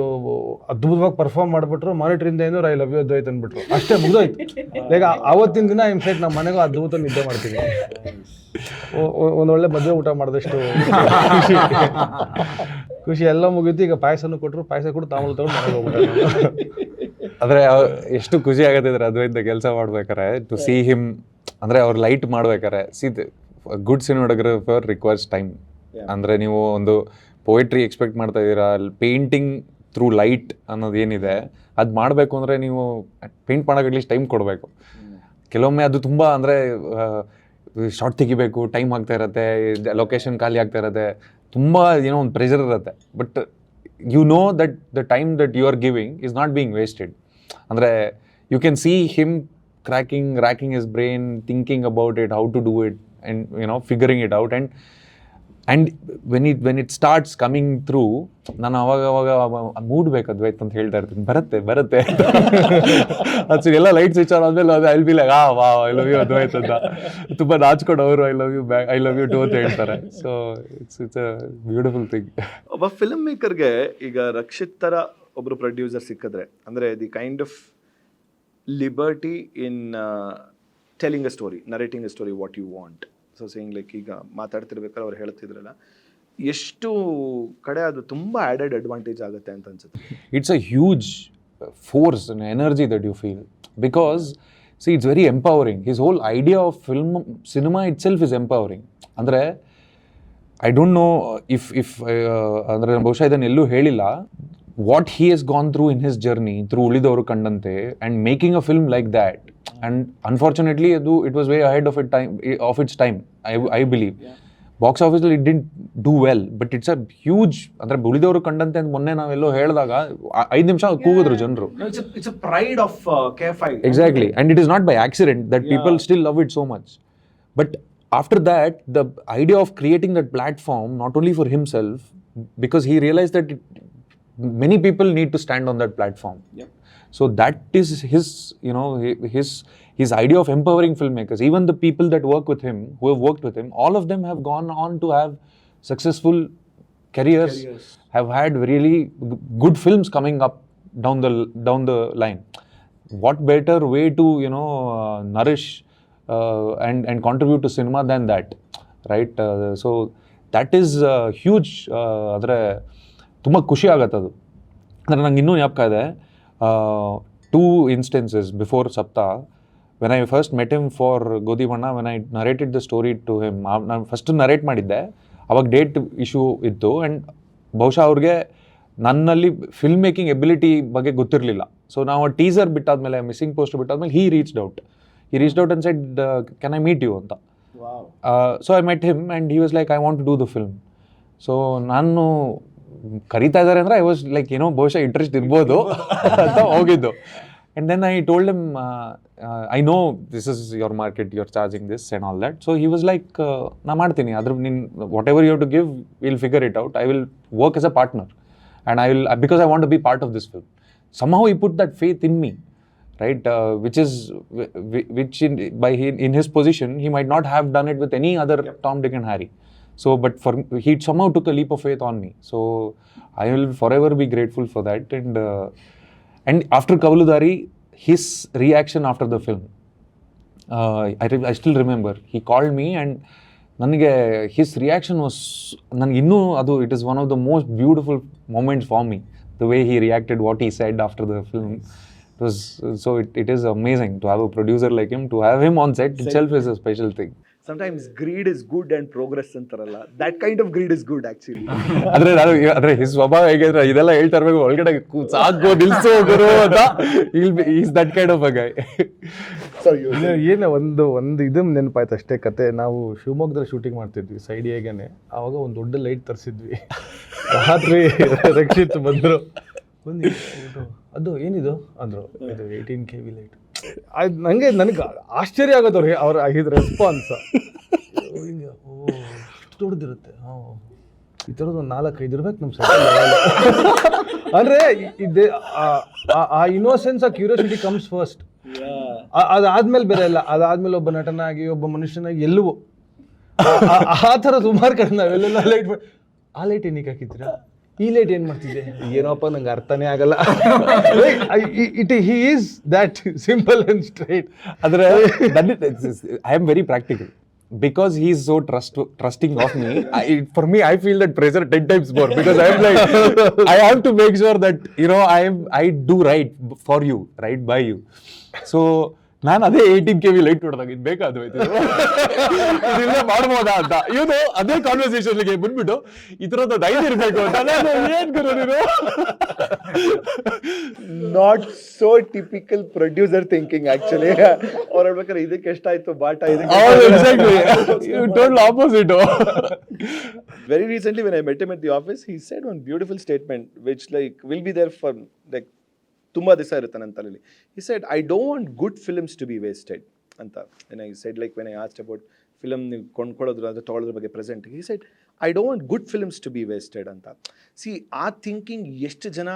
ಅದ್ಭುತವಾಗಿ ಪರ್ಫಾರ್ಮ್ ಮಾಡಿಬಿಟ್ರು, ಮಾನಿಟ್ರಿಂದ ಏನು ಐ ಲವ್ ಯು ಅದ್ವೈತ್ ಅಂದ್ಬಿಟ್ರು, ಅಷ್ಟೇ ಮುಗಿದೋಯ್ತು. ಲೈಕ್ ಆವತ್ತಿನ ದಿನ ಇನ್ಫ್ಯಾಕ್ಟ್ ನಮ್ಮ ಮನೆಗೂ ಅದ್ಭುತ ನಿದ್ದೆ ಮಾಡ್ತೀನಿ, ಒಂದೊಳ್ಳೆ ಮದುವೆ ಊಟ ಮಾಡಿದಷ್ಟು ಖುಷಿ ಎಲ್ಲ ಮುಗೀತು. ಈಗ ಪಾಯಸನೂ ಕೊಟ್ಟರು, ಪಾಯಸ ಕೊಟ್ಟು ತಾಮೂಲು ತಗೊಂಡು ಮನೆಗೆ ಹೋಗ್ಬಿಟ್ಟು. ಆದರೆ ಎಷ್ಟು ಖುಷಿ ಆಗತ್ತಿದ್ರೆ ಅದ್ವೈತ ಕೆಲಸ ಮಾಡ್ಬೇಕಾರೆ, ಟು ಸಿ ಹಿಮ್, ಅಂದರೆ ಅವ್ರು ಲೈಟ್ ಮಾಡ್ಬೇಕಾರೆ. C good cinematographer requires time. ಅಂದರೆ ನೀವು ಒಂದು ಪೋಯಿಟ್ರಿ ಎಕ್ಸ್ಪೆಕ್ಟ್ ಮಾಡ್ತಾ ಇದ್ದೀರಾ, ಪೇಂಟಿಂಗ್ ಥ್ರೂ ಲೈಟ್ ಅನ್ನೋದು ಏನಿದೆ ಅದು ಮಾಡಬೇಕು ಅಂದರೆ ನೀವು ಪೇಂಟ್ ಮಾಡೋಕೆ ಅಟ್ಲೀಸ್ಟ್ ಟೈಮ್ ಕೊಡಬೇಕು. ಕೆಲವೊಮ್ಮೆ ಅದು ತುಂಬ ಅಂದರೆ ಶಾರ್ಟ್ ತೆಗಿಬೇಕು, ಟೈಮ್ ಆಗ್ತಾ ಇರುತ್ತೆ, ಲೊಕೇಶನ್ ಖಾಲಿ ಆಗ್ತಾ ಇರುತ್ತೆ, ತುಂಬ ಏನೋ ಒಂದು ಪ್ರೆಷರ್ ಇರುತ್ತೆ. But you know that the time that you are giving is not being wasted. ಅಂದರೆ you can see him racking his brain, thinking about it, how to do it, and figuring it out. And when it starts coming through, ನಾನು ಅವಾಗ mood ಬೇಕು ಅದ್ವೈತ್ ಅಂತ ಹೇಳ್ತಾ ಇರ್ತೀನಿ, ಬರುತ್ತೆ ಅದು ಎಲ್ಲ ಲೈಟ್ ಸ್ವಿಚ್ ಆನ್ ಆದ್ಮೇಲೆ ಅದು ಐ ಬಿ ಲೈಕ್ ವಾ ಐ ಲವ್ ಯು ಅದ್ವೈತ್ ಅಂತ ತುಂಬ ನಾಚ್ಕೊಂಡು ಅವರು ಐ ಲವ್ ಯು ಟು ಅಂತ ಹೇಳ್ತಾರೆ. So it's a beautiful thing. ಒಬ್ಬ ಫಿಲ್ಮ್ ಮೇಕರ್ಗೆ ಈಗ ರಕ್ಷಿತ್ ಥರ ಒಬ್ಬರು ಪ್ರೊಡ್ಯೂಸರ್ ಸಿಕ್ಕಿದ್ರೆ, ಅಂದರೆ the kind of liberty in telling a story, narrating a story what you want. So saying like ಈಗ ಮಾತಾಡ್ತಿರ್ಬೇಕಾದ್ರೆ ಅವ್ರು ಹೇಳ್ತಿದ್ರಲ್ಲ, ಎಷ್ಟು ಕಡೆ ಅದು ತುಂಬ ಆ್ಯಡೆಡ್ ಅಡ್ವಾಂಟೇಜ್ ಆಗುತ್ತೆ ಅಂತ ಅನ್ಸುತ್ತೆ. It's a huge force and energy that you feel, because see it's very empowering. His whole idea of cinema itself is empowering. ಅಂದರೆ ಐ ಡೋಂಟ್ ನೋ ಇಫ್ ಅಂದರೆ ಬಹುಶಃ ಇದನ್ನು ಎಲ್ಲೂ ಹೇಳಿಲ್ಲ, what he has gone through in his journey through ಉಳಿದವರು ಕಂಡಂತೆ, and making a film like that. And unfortunately it was way ahead of its time, I believe. Box ಆಫೀಸಲ್ಲಿ it didn't do well, but it's a huge, ಅಂದರೆ ಉಳಿದವರು ಕಂಡಂತೆ ಅಂತ ಮೊನ್ನೆ ನಾವೆಲ್ಲೋ ಹೇಳಿದಾಗ 5 ನಿಮಿಷ ಕೂಗಿದ್ರು ಜನರು. It's a pride of KFI. Exactly, and it is not by accident that people still love it so much. But after that, the idea of creating that platform, not only for himself, because he realized that many people need to stand on that platform. Yep. So that is his, his idea of empowering filmmakers. Even the people that work with him, who have worked with him, all of them have gone on to have successful careers. Have had really good films coming up down the line. What better way to nourish and contribute to cinema than that, right? So that is huge. ಆದರೆ ತುಂಬ ಖುಷಿ ಆಗತ್ತೆ ಅದು. ಅಂದರೆ ನಂಗೆ ಇನ್ನೂ ಜ್ಞಾಪಕ ಇದೆ, 2 instances before Sapta, when I first met him for ಗೋಧಿ ಬಣ್ಣ, when I narrated the story to him, ನಾನು ಫಸ್ಟ್ ನರೇಟ್ ಮಾಡಿದ್ದೆ, ಅವಾಗ ಡೇಟ್ ಇಶ್ಯೂ ಇತ್ತು, ಆ್ಯಂಡ್ ಬಹುಶಃ ಅವ್ರಿಗೆ ನನ್ನಲ್ಲಿ ಫಿಲ್ಮ್ ಮೇಕಿಂಗ್ ಎಬಿಲಿಟಿ ಬಗ್ಗೆ ಗೊತ್ತಿರಲಿಲ್ಲ. ಸೊ ನಾವು ಟೀಸರ್ ಬಿಟ್ಟಾದ್ಮೇಲೆ, ಮಿಸ್ಸಿಂಗ್ ಪೋಸ್ಟ್ ಬಿಟ್ಟಾದ್ಮೇಲೆ he reached out and said, can I meet you ಅಂತ. So I met him and he was like, I want to do the film. So ನಾನು ಕರೀತಾ ಇದ್ದಾರೆ ಅಂದರೆ ಐ ವಾಸ್ ಲೈಕ್ ಬಹುಶಃ ಇಂಟ್ರೆಸ್ಟ್ ಇರ್ಬೋದು ಅಂತ ಹೋಗಿದ್ದು. And then I told him, I know this is your market, you're charging this and all that. So he was like, na ಮಾಡ್ತೀನಿ, ಅದ್ರ whatever you have to give, we'll figure it out. I will work as a partner. And I will, because I want to be part of this film. Somehow he put that faith in me, right? Which in his position, he might not have done it with any other Tom, Dick and Harry. So, but he somehow took a leap of faith on me. So I will forever be grateful for that. And after Kavaludari, his reaction after the film, I still remember. He called me and his reaction was, it is one of the most beautiful moments for me. The way he reacted, what he said after the film. It is amazing to have a producer like him. To have him on set itself is a special thing. Sometimes greed is good and progress ಅಂತಾರಲ್ಲ, that kind of greed is good actually. ಆದ್ರೆ his ಸ್ವಭಾವ ಹೇಗಿದ್ರೆ ಇದೆಲ್ಲ ಹೇಳ್ತಾ ಇರ್ಬೇಕು, ಒಳಗಡೆ ಸಾಕು ನಿಲ್ಸೋ ಗುರು ಅಂತ, is that kind of a guy. ಏನು ಒಂದು ಇದು ನೆನಪಾಯ್ತು ಅಷ್ಟೇ ಕತೆ. ನಾವು ಶಿವಮೊಗ್ಗದಲ್ಲಿ ಶೂಟಿಂಗ್ ಮಾಡ್ತಿದ್ವಿ ಸೈಡ್ ಹೇಗೇನೆ, ಆವಾಗ ಒಂದು ದೊಡ್ಡ ಲೈಟ್ ತರಿಸಿದ್ವಿ. ರಾತ್ರಿ ರಕ್ಷಿತ್ ಬಂದರು, ಅದು ಏನಿದು ಅಂದರು, ಇದು 18 kV ಲೈಟ್. ನನಗೆ ಆಶ್ಚರ್ಯ ಆಗೋದು ಅವ್ರ ಇದು ರೆಸ್ಪಾನ್ಸ್. ಹಿಂಗೆ ಇಷ್ಟು ದೊಡ್ಡದಿರುತ್ತೆ, ಈ ಥರದ್ದು ಒಂದು 4-5 ಇರ್ಬೇಕು ನಮ್ಮ ಸೈಡ್. ಅಂದರೆ ಇದೆ ಆ ಇನ್ನೋಸೆನ್ಸ್, ಆ ಕ್ಯೂರಿಯಾಸಿಟಿ ಕಮ್ಸ್ ಫಸ್ಟ್. ಅದಾದ್ಮೇಲೆ ಬೇರೆ ಇಲ್ಲ. ಅದಾದ್ಮೇಲೆ ಒಬ್ಬ ನಟನಾಗಿ, ಒಬ್ಬ ಮನುಷ್ಯನಾಗಿ ಎಲ್ಲವೂ ಆ ಥರ ಸುಮಾರು ಕಡೆ ನಾವೆಲ್ಲೆಲ್ಲ ಲೈಟ್, ಆ ಲೈಟ್ ಏನಕ್ಕೆ ಹಾಕಿದ್ದೀರಾ, ಈ ಲೈಟ್ ಏನು ಮಾಡ್ತಿದ್ದೆ, ಏನೋಪ್ಪ ನಂಗೆ ಅರ್ಥನೇ ಆಗಲ್ಲ. He is that simple and straight. ಆದರೆ I am very practical. Because he is so trusting of me, for me, I feel that pressure 10 times more. Because I am like, I have to make sure that, I do right for you, right by you. So, ನಾನು ಅದೇ 18 kV light ನೋಡಿದಾಗ ಇದು ಬೇಕಾದ್ವೈತೆ, ಇದೆಲ್ಲ ಮಾಡ್ಬೋದಾ ಅಂತ ಅದೇ ಕಾನ್ವರ್ಸೇಷನ್ಗೆ ಬಂದ್ಬಿಟ್ಟು ಈ ಥರದ ಧೈರ್ಯ ಇರಬೇಕು ಅಂತ. ನಾನು ಏನ್ ಗುರು ನೀನು, not so typical producer thinking actually. ಅವ್ರು ಹೇಳ್ಬೇಕಾದ್ರೆ ಇದಕ್ಕೆ ಎಷ್ಟಾಯ್ತು ಬಾಟ, total opposite. Very recently when I met him at the office, he said one beautiful statement which like will be there for like ತುಂಬ ದಿವಸ ಇರುತ್ತೆ ನನ್ನ ತಲೆಯಲ್ಲಿ. He said, I don't want good films to be wasted ಅಂತ. And I said, like when I asked about film ನೀವು ಕೊಂಡ್ಕೊಳ್ಳೋದ್ರ ಅದು ತೊಗೊಳೋದ್ರ ಬಗ್ಗೆ present, he said, I don't want good films to be wasted ಅಂತ. ಆ ಥಿಂಕಿಂಗ್ ಎಷ್ಟು ಜನ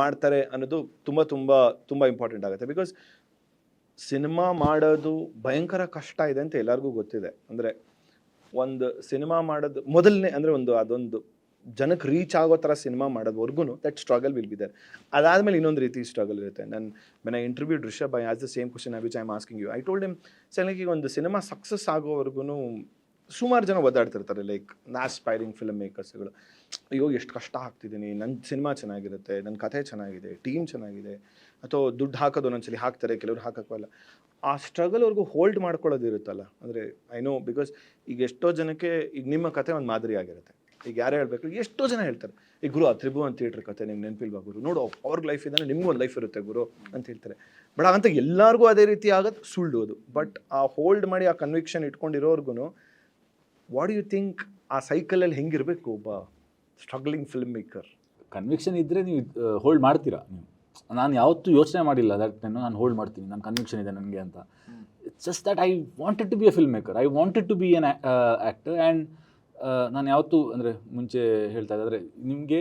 ಮಾಡ್ತಾರೆ ಅನ್ನೋದು ತುಂಬ ತುಂಬ ತುಂಬ ಇಂಪಾರ್ಟೆಂಟ್ ಆಗುತ್ತೆ. ಬಿಕಾಸ್ ಸಿನಿಮಾ ಮಾಡೋದು ಭಯಂಕರ ಕಷ್ಟ ಇದೆ ಅಂತ ಎಲ್ಲರಿಗೂ ಗೊತ್ತಿದೆ. ಅಂದರೆ ಒಂದು ಸಿನಿಮಾ ಮಾಡೋದು ಮೊದಲನೇ ಅಂದರೆ ಅದೊಂದು ಜನಕ್ಕೆ ರೀಚ್ ಆಗೋ ಥರ ಸಿನಿಮಾ ಮಾಡೋದ್ವರೆಗೂ that struggle will be there. ಅದಾದಮೇಲೆ ಇನ್ನೊಂದು ರೀತಿ ಸ್ಟ್ರಗಲ್ ಇರುತ್ತೆ. ನಾನು when I interviewed Rishab, I ಆಸ್ the same question which I am asking you. I told him, ಈಗ ಒಂದು ಸಿನಿಮಾ ಸಕ್ಸಸ್ ಆಗೋವರೆಗೂ ಸುಮಾರು ಜನ ಒದ್ದಾಡ್ತಿರ್ತಾರೆ, ಲೈಕ್ ಆಸ್ಪೈರಿಂಗ್ ಫಿಲ್ಮ್ ಮೇಕರ್ಸ್ಗಳು. ಅಯ್ಯೋ ಎಷ್ಟು ಕಷ್ಟ ಆಗ್ತಿದ್ದೀನಿ, ನನ್ನ ಸಿನಿಮಾ ಚೆನ್ನಾಗಿರುತ್ತೆ, ನನ್ನ ಕಥೆ ಚೆನ್ನಾಗಿದೆ, ಟೀಮ್ ಚೆನ್ನಾಗಿದೆ, ಅಥವಾ ದುಡ್ಡು ಹಾಕೋದು ಒಂದೊಂದ್ಸಲಿ ಹಾಕ್ತಾರೆ, ಕೆಲವ್ರು ಹಾಕೋಕ್ಕಲ್ಲ. ಆ ಸ್ಟ್ರಗಲ್ವರೆಗೂ ಹೋಲ್ಡ್ ಮಾಡ್ಕೊಳ್ಳೋದು ಇರುತ್ತಲ್ಲ. ಅಂದರೆ ಐ ನೋ, ಬಿಕಾಸ್ ಈಗ ಎಷ್ಟೋ ಜನಕ್ಕೆ ಈಗ ನಿಮ್ಮ ಕಥೆ ಒಂದು ಮಾದರಿ ಆಗಿರುತ್ತೆ. ಈಗ ಯಾರೇ ಹೇಳಬೇಕು, ಎಷ್ಟೋ ಜನ ಹೇಳ್ತಾರೆ, ಈಗ ಗುರು ಆ ತ್ರಿಭುವನ್ ಥಿಯೇಟ್ರ್ ಕತೆ ನಿಮ್ಗೆ ನೆನಪಿಲ್ವಾ ಗುರು, ನೋಡು ಅವ್ರಿಗೆ ಲೈಫ್ ಇದ್ದಾನೆ ನಿಮಗೂ ಒಂದು ಲೈಫ್ ಇರುತ್ತೆ ಗುರು ಅಂತ ಹೇಳ್ತಾರೆ. ಬಟ್ ಅಂತ ಎಲ್ಲರಿಗೂ ಅದೇ ರೀತಿ ಆಗೋದು ಸುಳ್ಳು ಅದು. ಬಟ್ ಆ ಹೋಲ್ಡ್ ಮಾಡಿ ಆ ಕನ್ವಿಕ್ಷನ್ ಇಟ್ಕೊಂಡಿರೋರ್ಗು ವಾಟ್ ಯು ಥಿಂಕ್ ಆ ಸೈಕಲಲ್ಲಿ ಹೆಂಗಿರಬೇಕು ಒಬ್ಬ ಸ್ಟ್ರಗ್ಲಿಂಗ್ ಫಿಲ್ಮ್ ಮೇಕರ್? ಕನ್ವಿಕ್ಷನ್ ಇದ್ದರೆ ನೀವು ಹೋಲ್ಡ್ ಮಾಡ್ತೀರಾ. ನೀವು ನಾನು ಯಾವತ್ತೂ ಯೋಚನೆ ಮಾಡಿಲ್ಲ ದಟ್ ನಾನು ಹೋಲ್ಡ್ ಮಾಡ್ತೀನಿ, ನನ್ನ ಕನ್ವಿಕ್ಷನ್ ಇದೆ ನನಗೆ ಅಂತ. It's just that I wanted to be a film maker, I wanted to be an actor. And ನಾನು ಯಾವತ್ತೂ ಅಂದರೆ ಮುಂಚೆ ಹೇಳ್ತಾ ಇದ್ದರೆ ನಿಮಗೆ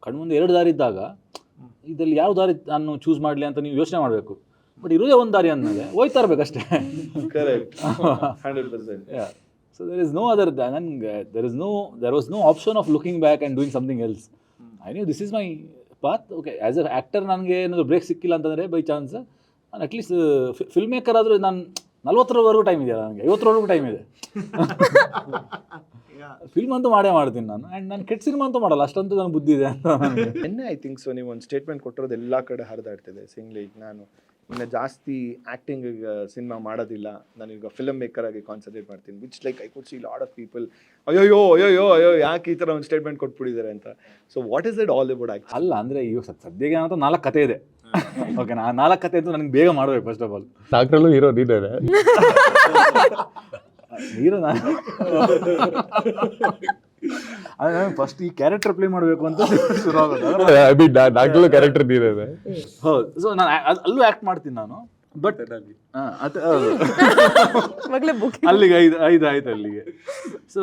ಕಣ್ಮುಂದೆ 2 ದಾರಿ ಇದ್ದಾಗ ಇದರಲ್ಲಿ ಯಾವ ದಾರಿ ನಾನು ಚೂಸ್ ಮಾಡಲಿ ಅಂತ ನೀವು ಯೋಚನೆ ಮಾಡಬೇಕು. ಬಟ್ ಇರೋದೇ ಒಂದು ದಾರಿ ಅಂದಮೇಲೆ ಹೋಯ್ತಾ ಇರಬೇಕಷ್ಟೇ. Correct, 100%. Yeah. So there is no other than there was no option of looking back and doing something else. I knew this is my path. Okay, as an actor ನನಗೆ ಏನಾದರೂ ಬ್ರೇಕ್ ಸಿಕ್ಕಿಲ್ಲ ಅಂತಂದರೆ by chance ನಾನು at least film maker ಆದರೂ ನಾನು 40ರವರೆಗೂ time ಇದೆಯಲ್ಲ, ನನಗೆ 50ರವರೆಗೂ time ಇದೆ. ಫಿಲ್ಮ್ ಅಂತೂ ಮಾಡ್ತೀನಿ ನಾನು. ಆ್ಯಂಡ್ ನಾನು ಕೆಟ್ಟ ಸಿನಿಮಾ ಅಂತೂ ಮಾಡಲ್ಲ, ಅಷ್ಟಂತೂ ನನಗೆ ಬುದ್ಧಿ ಇದೆ ಅಂತ ನನಗೆ. ಐ ಥಿಂಕ್ ಸೊ ನೀವು ಒಂದು ಸ್ಟೇಟ್ಮೆಂಟ್ ಕೊಟ್ಟಿರೋದು ಎಲ್ಲ ಕಡೆ ಹರಿದಾಡ್ತಿದೆ. ಸಿಂಗ್ಲಿ ಈಗ ನಾನು ಇನ್ನು ಜಾಸ್ತಿ ಆ್ಯಕ್ಟಿಂಗ್ ಸಿನಿಮಾ ಮಾಡೋದಿಲ್ಲ, ನಾನೀಗ ಫಿಲ್ಮ್ ಮೇಕರ್ ಆಗಿ ಕಾನ್ಸಂಟ್ರೇಟ್ ಮಾಡ್ತೀನಿ. Which like I could see lot of people ಅಯ್ಯೋ ಯಾಕೆ ಈ ಥರ ಒಂದು ಸ್ಟೇಟ್ಮೆಂಟ್ ಕೊಟ್ಬಿಟ್ಟಿದ್ದಾರೆ ಅಂತ. So what is it all about actually? ಅಲ್ಲ ಅಂದರೆ ಇವಾಗ ಸದ್ಯಕ್ಕೆ ಅಂತ 4 ಕತೆ ಇದೆ. ಓಕೆ, 4 ಕತೆ ಅಂತೂ ನನಗೆ ಬೇಗ ಮಾಡಬೇಕು. ಫಸ್ಟ್ ಆಫ್ ಆಲ್ 4ರಲ್ಲೂ ಹೀರೋ ನೀನೇನೆ. ಹೀರೋ ನಾನು ಫಸ್ಟ್ ಈ ಕ್ಯಾರೆಕ್ಟರ್ ಪ್ಲೇ ಮಾಡಬೇಕು ಅಂತ ಶುರು ಆಗೋದು. 4ರಲ್ಲೂ ಕ್ಯಾರೆಕ್ಟರ್ ನೀನೇನೆ. ಹೌದು. ಸೊ ನಾನು ಅಲ್ಲೂ ಆ್ಯಕ್ಟ್ ಮಾಡ್ತೀನಿ ನಾನು. ಬಟ್ ಅಲ್ಲಿಗೆ 5 ಆಯ್ತು ಅಲ್ಲಿಗೆ. ಸೊ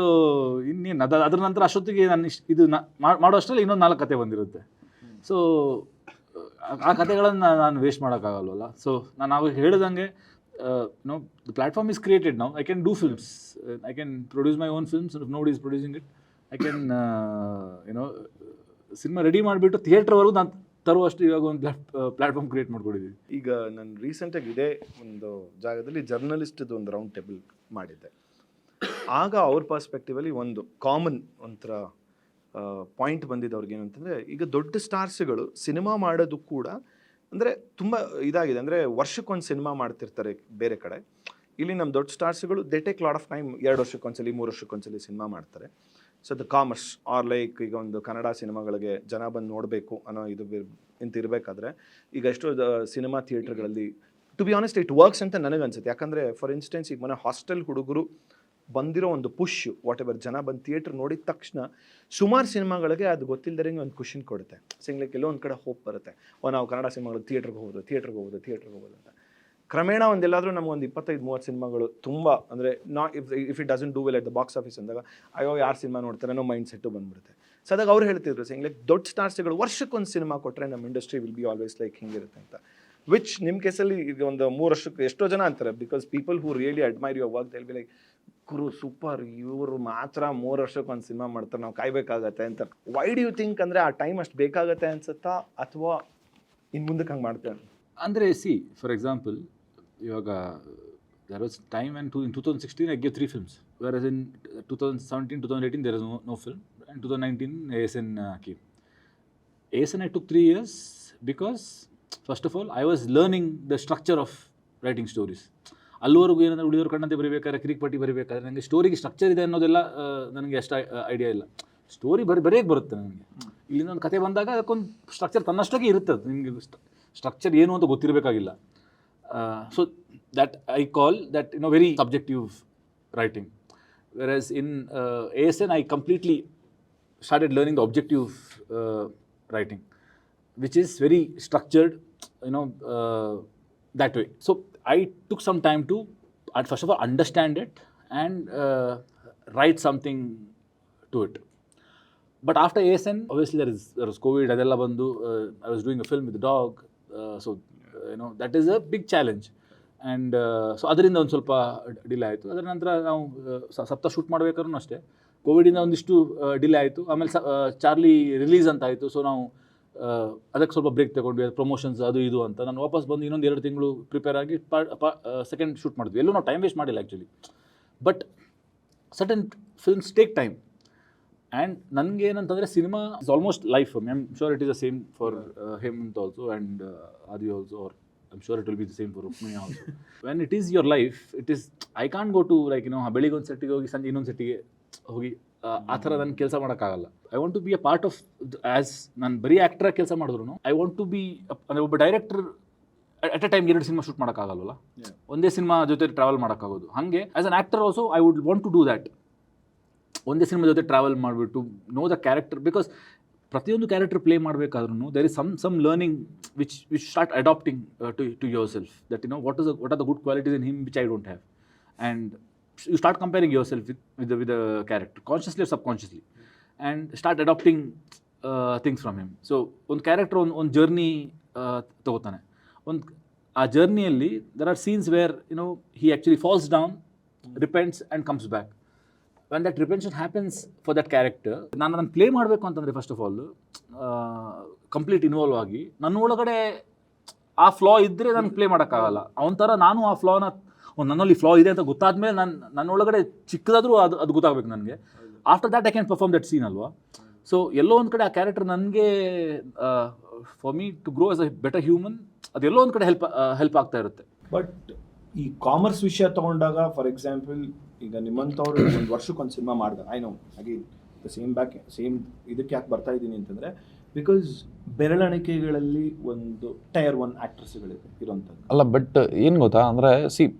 ಇನ್ನೇನು ಅದ್ರ ನಂತರ ಅಷ್ಟೊತ್ತಿಗೆ ನಾನು ಇದು ಮಾಡೋ ಅಷ್ಟರಲ್ಲಿ ಇನ್ನೊಂದು 4 ಕತೆ ಬಂದಿರುತ್ತೆ. ಸೊ ಆ ಕತೆಗಳನ್ನು ನಾನು ವೇಸ್ಟ್ ಮಾಡೋಕ್ಕಾಗಲ್ವಲ್ಲ. ಸೊ ನಾನು ಆವಾಗ ಹೇಳ್ದಂಗೆ know the platform is created now. I can do films, I can produce my own films. If nobody is producing it, I can cinema ready ಮಾಡಿಬಿಟ್ಟು ಥಿಯೇಟ್ರ್ವರೆಗೂ ನಾನು ತರುವಷ್ಟು ಇವಾಗ ಒಂದು ಪ್ಲಾಟ್ಫಾರ್ಮ್ ಕ್ರಿಯೇಟ್ ಮಾಡ್ಕೊಂಡಿದ್ದೀವಿ. ಈಗ ನಾನು ರೀಸೆಂಟಾಗಿ ಇದೇ ಒಂದು ಜಾಗದಲ್ಲಿ ಜರ್ನಲಿಸ್ಟ್ದು ಒಂದು ರೌಂಡ್ ಟೇಬಲ್ ಮಾಡಿದ್ದೆ. ಆಗ ಅವ್ರ ಪರ್ಸ್ಪೆಕ್ಟಿವಲ್ಲಿ ಒಂದು ಕಾಮನ್ ಒಂಥರ ಪಾಯಿಂಟ್ ಬಂದಿದ್ದು ಅವ್ರಿಗೆ ಏನಂತಂದರೆ, ಈಗ ದೊಡ್ಡ ಸ್ಟಾರ್ಸ್ಗಳು ಸಿನಿಮಾ ಮಾಡೋದು ಕೂಡ ಅಂದರೆ ತುಂಬ ಇದಾಗಿದೆ. ಅಂದರೆ ವರ್ಷಕ್ಕೊಂದು ಸಿನಿಮಾ ಮಾಡ್ತಿರ್ತಾರೆ ಬೇರೆ ಕಡೆ. ಇಲ್ಲಿ ನಮ್ಮ ದೊಡ್ಡ ಸ್ಟಾರ್ಸ್ಗಳು they take lot of time, 2 ವರ್ಷಕ್ಕೊಂದ್ಸಲಿ 3 ವರ್ಷಕ್ಕೊಂದ್ಸಲಿ ಸಿನಿಮಾ ಮಾಡ್ತಾರೆ. So the commerce are like ಈಗ ಒಂದು ಕನ್ನಡ ಸಿನಿಮಾಗಳಿಗೆ ಜನ ಬಂದು ನೋಡಬೇಕು ಅನ್ನೋ ಇದು ಇರಬೇಕಾದ್ರೆ ಈಗ ಎಷ್ಟೋ ಸಿನಿಮಾ ಥಿಯೇಟ್ರ್ಗಳಲ್ಲಿ to be honest it works ಅಂತ ನನಗನ್ಸುತ್ತೆ. ಯಾಕಂದರೆ ಫಾರ್ ಇನ್ಸ್ಟೆನ್ಸ್ ಈಗ ಮನೆ ಹಾಸ್ಟೆಲ್ ಹುಡುಗರು ಬಂದಿರೋ ಒಂದು ಪುಷ್, ವಾಟ್ ಎವರ್ ಜನ ಬಂದು ಥಿಯೇಟ್ರ್ ನೋಡಿದ ತಕ್ಷಣ ಸುಮಾರು ಸಿನಿಮಾಗಳಿಗೆ ಅದು ಗೊತ್ತಿಲ್ಲದಂಗೆ ಒಂದು ಖುಷಿನ ಕೊಡುತ್ತೆ. ಸಿಂಗ್ಲಿಕ್ಕೆ ಎಲ್ಲೋ ಒಂದು ಕಡೆ ಹೋಪ್ ಬರುತ್ತೆ, ನಾವು ಕನ್ನಡ ಸಿನಿಮಾಗಳು ಥಿಯೇಟ್ರಿಗೆ ಹೋಗೋದು ಅಂತ. ಕ್ರಮೇಣ ಒಂದೆಲ್ಲಾದರೂ ನಮಗೊಂದು 25-30 ಸಿನಿಮಾಗಳು ತುಂಬ ಅಂದರೆ if it doesn't do well at the box office ಅಂದಾಗ ಅಯ್ಯೋ ಯಾರು ಸಿನಿಮಾ ನೋಡ್ತಾರೆ ಅನ್ನೋ ಮೈಂಡ್ ಸೆಟ್ಟು ಬಂದ್ಬಿಡುತ್ತೆ. ಸೊ ಅದಾಗ ಅವ್ರು ಹೇಳ್ತಿದ್ರು ಸಿಂಗ್ ಲೈಕ್ ದೊಡ್ಡ ಸ್ಟಾರ್ಸ್ಗಳು ವರ್ಷಕ್ಕೊಂದು ಸಿನಿಮಾ ಕೊಟ್ಟರೆ ನಮ್ಮ industry will be always like ಹಿಂಗಿರುತ್ತೆ ಅಂತ. ವಿಚ್ ನಿಮ್ಮ ಕೇಸಲ್ಲಿ ಈಗ ಒಂದು 3 ವರ್ಷಕ್ಕೆ ಎಷ್ಟೋ ಜನ ಅಂತಾರೆ, because people who really admire your work will be like Guru super, ಇವರು ಮಾತ್ರ 3 ವರ್ಷಕ್ಕೆ ಒಂದು ಸಿನಿಮಾ ಮಾಡ್ತಾರೆ, ನಾವು ಕಾಯ್ಬೇಕಾಗತ್ತೆ ಅಂತ. ವೈ ಡು ಯು ಥಿಂಕ್ ಅಂದರೆ ಆ ಟೈಮ್ ಅಷ್ಟು ಬೇಕಾಗತ್ತೆ ಅನ್ಸುತ್ತಾ ಅಥವಾ ಇನ್ನು ಮುಂದಕ್ಕೆ ಹಂಗೆ ಮಾಡ್ತಾರೆ? ಅಂದರೆ ಫಾರ್ ಎಕ್ಸಾಂಪಲ್ ಇವಾಗ there was time and in 2016 I gave 3 films, whereas in 2017, 2018 there was no film, and 2019 ASN came. ASN I took 3 years because first of all I was learning the structure of writing stories. ಅಲ್ಲಿವರೆಗೂ ಏನಂದರೆ ಉಳಿದವ್ರ ಕಣ್ಣಂತೆ ಬರೀಬೇಕಾದ್ರೆ, ಕಿರಿಕ್ ಪಟ್ಟಿ ಬರೀಬೇಕಾದ್ರೆ ನನಗೆ ಸ್ಟೋರಿಗೆ structure ಇದೆ ಅನ್ನೋದೆಲ್ಲ ನನಗೆ ಅಷ್ಟು idea ಇಲ್ಲ. Story ಬರೆಯೋಕ್ಕೆ ಬರುತ್ತೆ ನನಗೆ. ಇಲ್ಲಿಂದ ಒಂದು ಕತೆ ಬಂದಾಗ ಅದಕ್ಕೊಂದು ಸ್ಟ್ರಕ್ಚರ್ ತನ್ನಷ್ಟಾಗಿ ಇರುತ್ತೆ. ನಿಮಗೆ ಸ್ಟ್ರಕ್ಚರ್ ಏನು ಅಂತ ಗೊತ್ತಿರಬೇಕಾಗಿಲ್ಲ. So that I call that very subjective writing, whereas in ASN I completely started learning the objective writing, which is very structured, that way. So I took some time to first of all understand it and write something to it. But after ASN, obviously there was COVID, adella bandu. I was doing a film with the dog, so that is a big challenge. And so ಅದರಿಂದ ಒಂದು ಸ್ವಲ್ಪ delay ಆಯಿತು. ಅದರ ನಂತರ ನಾವು ಸಪ್ತ shoot ಮಾಡಬೇಕಾದ್ರೂ ಅಷ್ಟೇ ಕೋವಿಡಿಂದ ಒಂದಿಷ್ಟು ಡಿಲೇ ಆಯಿತು. ಆಮೇಲೆ ಚಾರ್ಲಿ ರಿಲೀಸ್ ಅಂತ ಆಯಿತು. ಸೊ ನಾವು ಅದಕ್ಕೆ ಸ್ವಲ್ಪ ಬ್ರೇಕ್ ತಗೊಂಡ್ವಿ, ಪ್ರಮೋಷನ್ಸ್ ಅದು ಇದು ಅಂತ. ನಾನು ವಾಪಸ್ ಬಂದು ಇನ್ನೊಂದು 2 ತಿಂಗಳು ಪ್ರಿಪೇರ್ ಆಗಿ ಸೆಕೆಂಡ್ ಶೂಟ್ ಮಾಡಿದ್ವಿ. ಎಲ್ಲೂ ನಾವು ಟೈಮ್ ವೇಸ್ಟ್ ಮಾಡಿಲ್ಲ actually. But certain films take time. And ನನಗೆ ಏನಂತಂದರೆ cinema is almost life. I am sure it is the same for Hemanth also and Adi also, or I'm sure it will be the same for Rukmini also. When it is your life, it is, I can't go to like ಬೆಳಿಗ್ಗೆ ಒಂದು ಸೆಟ್ಟಿಗೆ ಹೋಗಿ ಸಂಜೆ ಇನ್ನೊಂದು ಸೆಟ್ಟಿಗೆ ಹೋಗಿ ಆ ಥರ ನನ್ನ ಕೆಲಸ ಮಾಡೋಕ್ಕಾಗಲ್ಲ. I want to be a part of, as ನಾನು ಬರೀ ಆ್ಯಕ್ಟ್ರಾಗಿ ಕೆಲಸ ಮಾಡಿದ್ರು ಐ ವಾಂಟ್ ಟು ಬಿ ಅಂದರೆ ಒಬ್ಬ director at a time 2 cinema shoot ಮಾಡೋಕ್ಕಾಗಲ್ವಲ್ಲ, ಒಂದೇ ಸಿನಿಮಾ ಜೊತೆ ಟ್ರಾವೆಲ್ ಮಾಡೋಕ್ಕಾಗೋದು. ಹಾಗೆ as an actor also I would want to do that. ಒಂದೇ ಸಿನಿಮಾ ಜೊತೆ ಟ್ರಾವೆಲ್ ಮಾಡಿಬಿಟ್ಟು ನೋ ದ ಕ್ಯಾರೆಕ್ಟರ್, ಬಿಕಾಸ್ ಪ್ರತಿಯೊಂದು ಕ್ಯಾರೆಕ್ಟರ್ ಪ್ಲೇ ಮಾಡಬೇಕಾದ್ರೂ there is some learning which start adapting to yourself, that what are the good qualities in him which I don't have, and you start comparing yourself with the character, consciously or subconsciously, and start adopting things from him. So ಒಂದು character ಒಂದು journey ತಗೋತಾನೆ, ಆ ಜರ್ನಿಯಲ್ಲಿ there are scenes where he actually falls down, repents and comes back. When that repentance happens for that character, ನಾನು ಅದನ್ನು play ಮಾಡಬೇಕು ಅಂತಂದರೆ first of all complete involve ಆಗಿ ನನ್ನ ಒಳಗಡೆ ಆ ಫ್ಲಾ ಇದ್ದರೆ ನಾನು ಪ್ಲೇ ಮಾಡೋಕ್ಕಾಗಲ್ಲ. ಅವನ ಥರ ನಾನು ಆ ಫ್ಲಾನ ನನ್ನಲ್ಲಿ ಫ್ಲಾ ಇದೆ ಅಂತ ಗೊತ್ತಾದ್ಮೇಲೆ ನನ್ನ ಒಳಗಡೆ ಚಿಕ್ಕದಾದರೂ ಅದು ಗೊತ್ತಾಗಬೇಕು ನನಗೆ. After that I can perform that scene ಅಲ್ವಾ. ಸೊ ಎಲ್ಲೋ ಒಂದು ಕಡೆ ಆ ಕ್ಯಾರೆಕ್ಟರ್ ನನಗೆ for me to grow as a better human, ಅದೆಲ್ಲೋ ಒಂದು ಕಡೆ ಹೆಲ್ಪ್ ಆಗ್ತಾ ಇರುತ್ತೆ. ಬಟ್ ಈ ಕಾಮರ್ಸ್ ವಿಷಯ ತಗೊಂಡಾಗ, ಫಾರ್ ಎಕ್ಸಾಂಪಲ್ ಈಗ ನಿಮ್ಮಂಥವ್ರು ಒಂದು ವರ್ಷಕ್ಕೊಂದು ಸಿನಿಮಾ ಮಾಡಿದಾಗ, ಐ ನೋ ಅಗೇನ್ ಸೇಮ್ ಇದಕ್ಕೆ ಯಾಕೆ ಬರ್ತಾ ಇದ್ದೀನಿ ಅಂತಂದರೆ, ಬಿಕಾಸ್ ಬೆರಳಿಕೆಗಳಲ್ಲಿ ಒಂದು ಟೈರ್ 1 ಆ್ಯಕ್ಟ್ರೆಸ್ಗಳಿದೆ ಇರೋಂಥದ್ದು ಅಲ್ಲ. ಬಟ್ ಏನು ಗೊತ್ತಾ ಅಂದರೆ,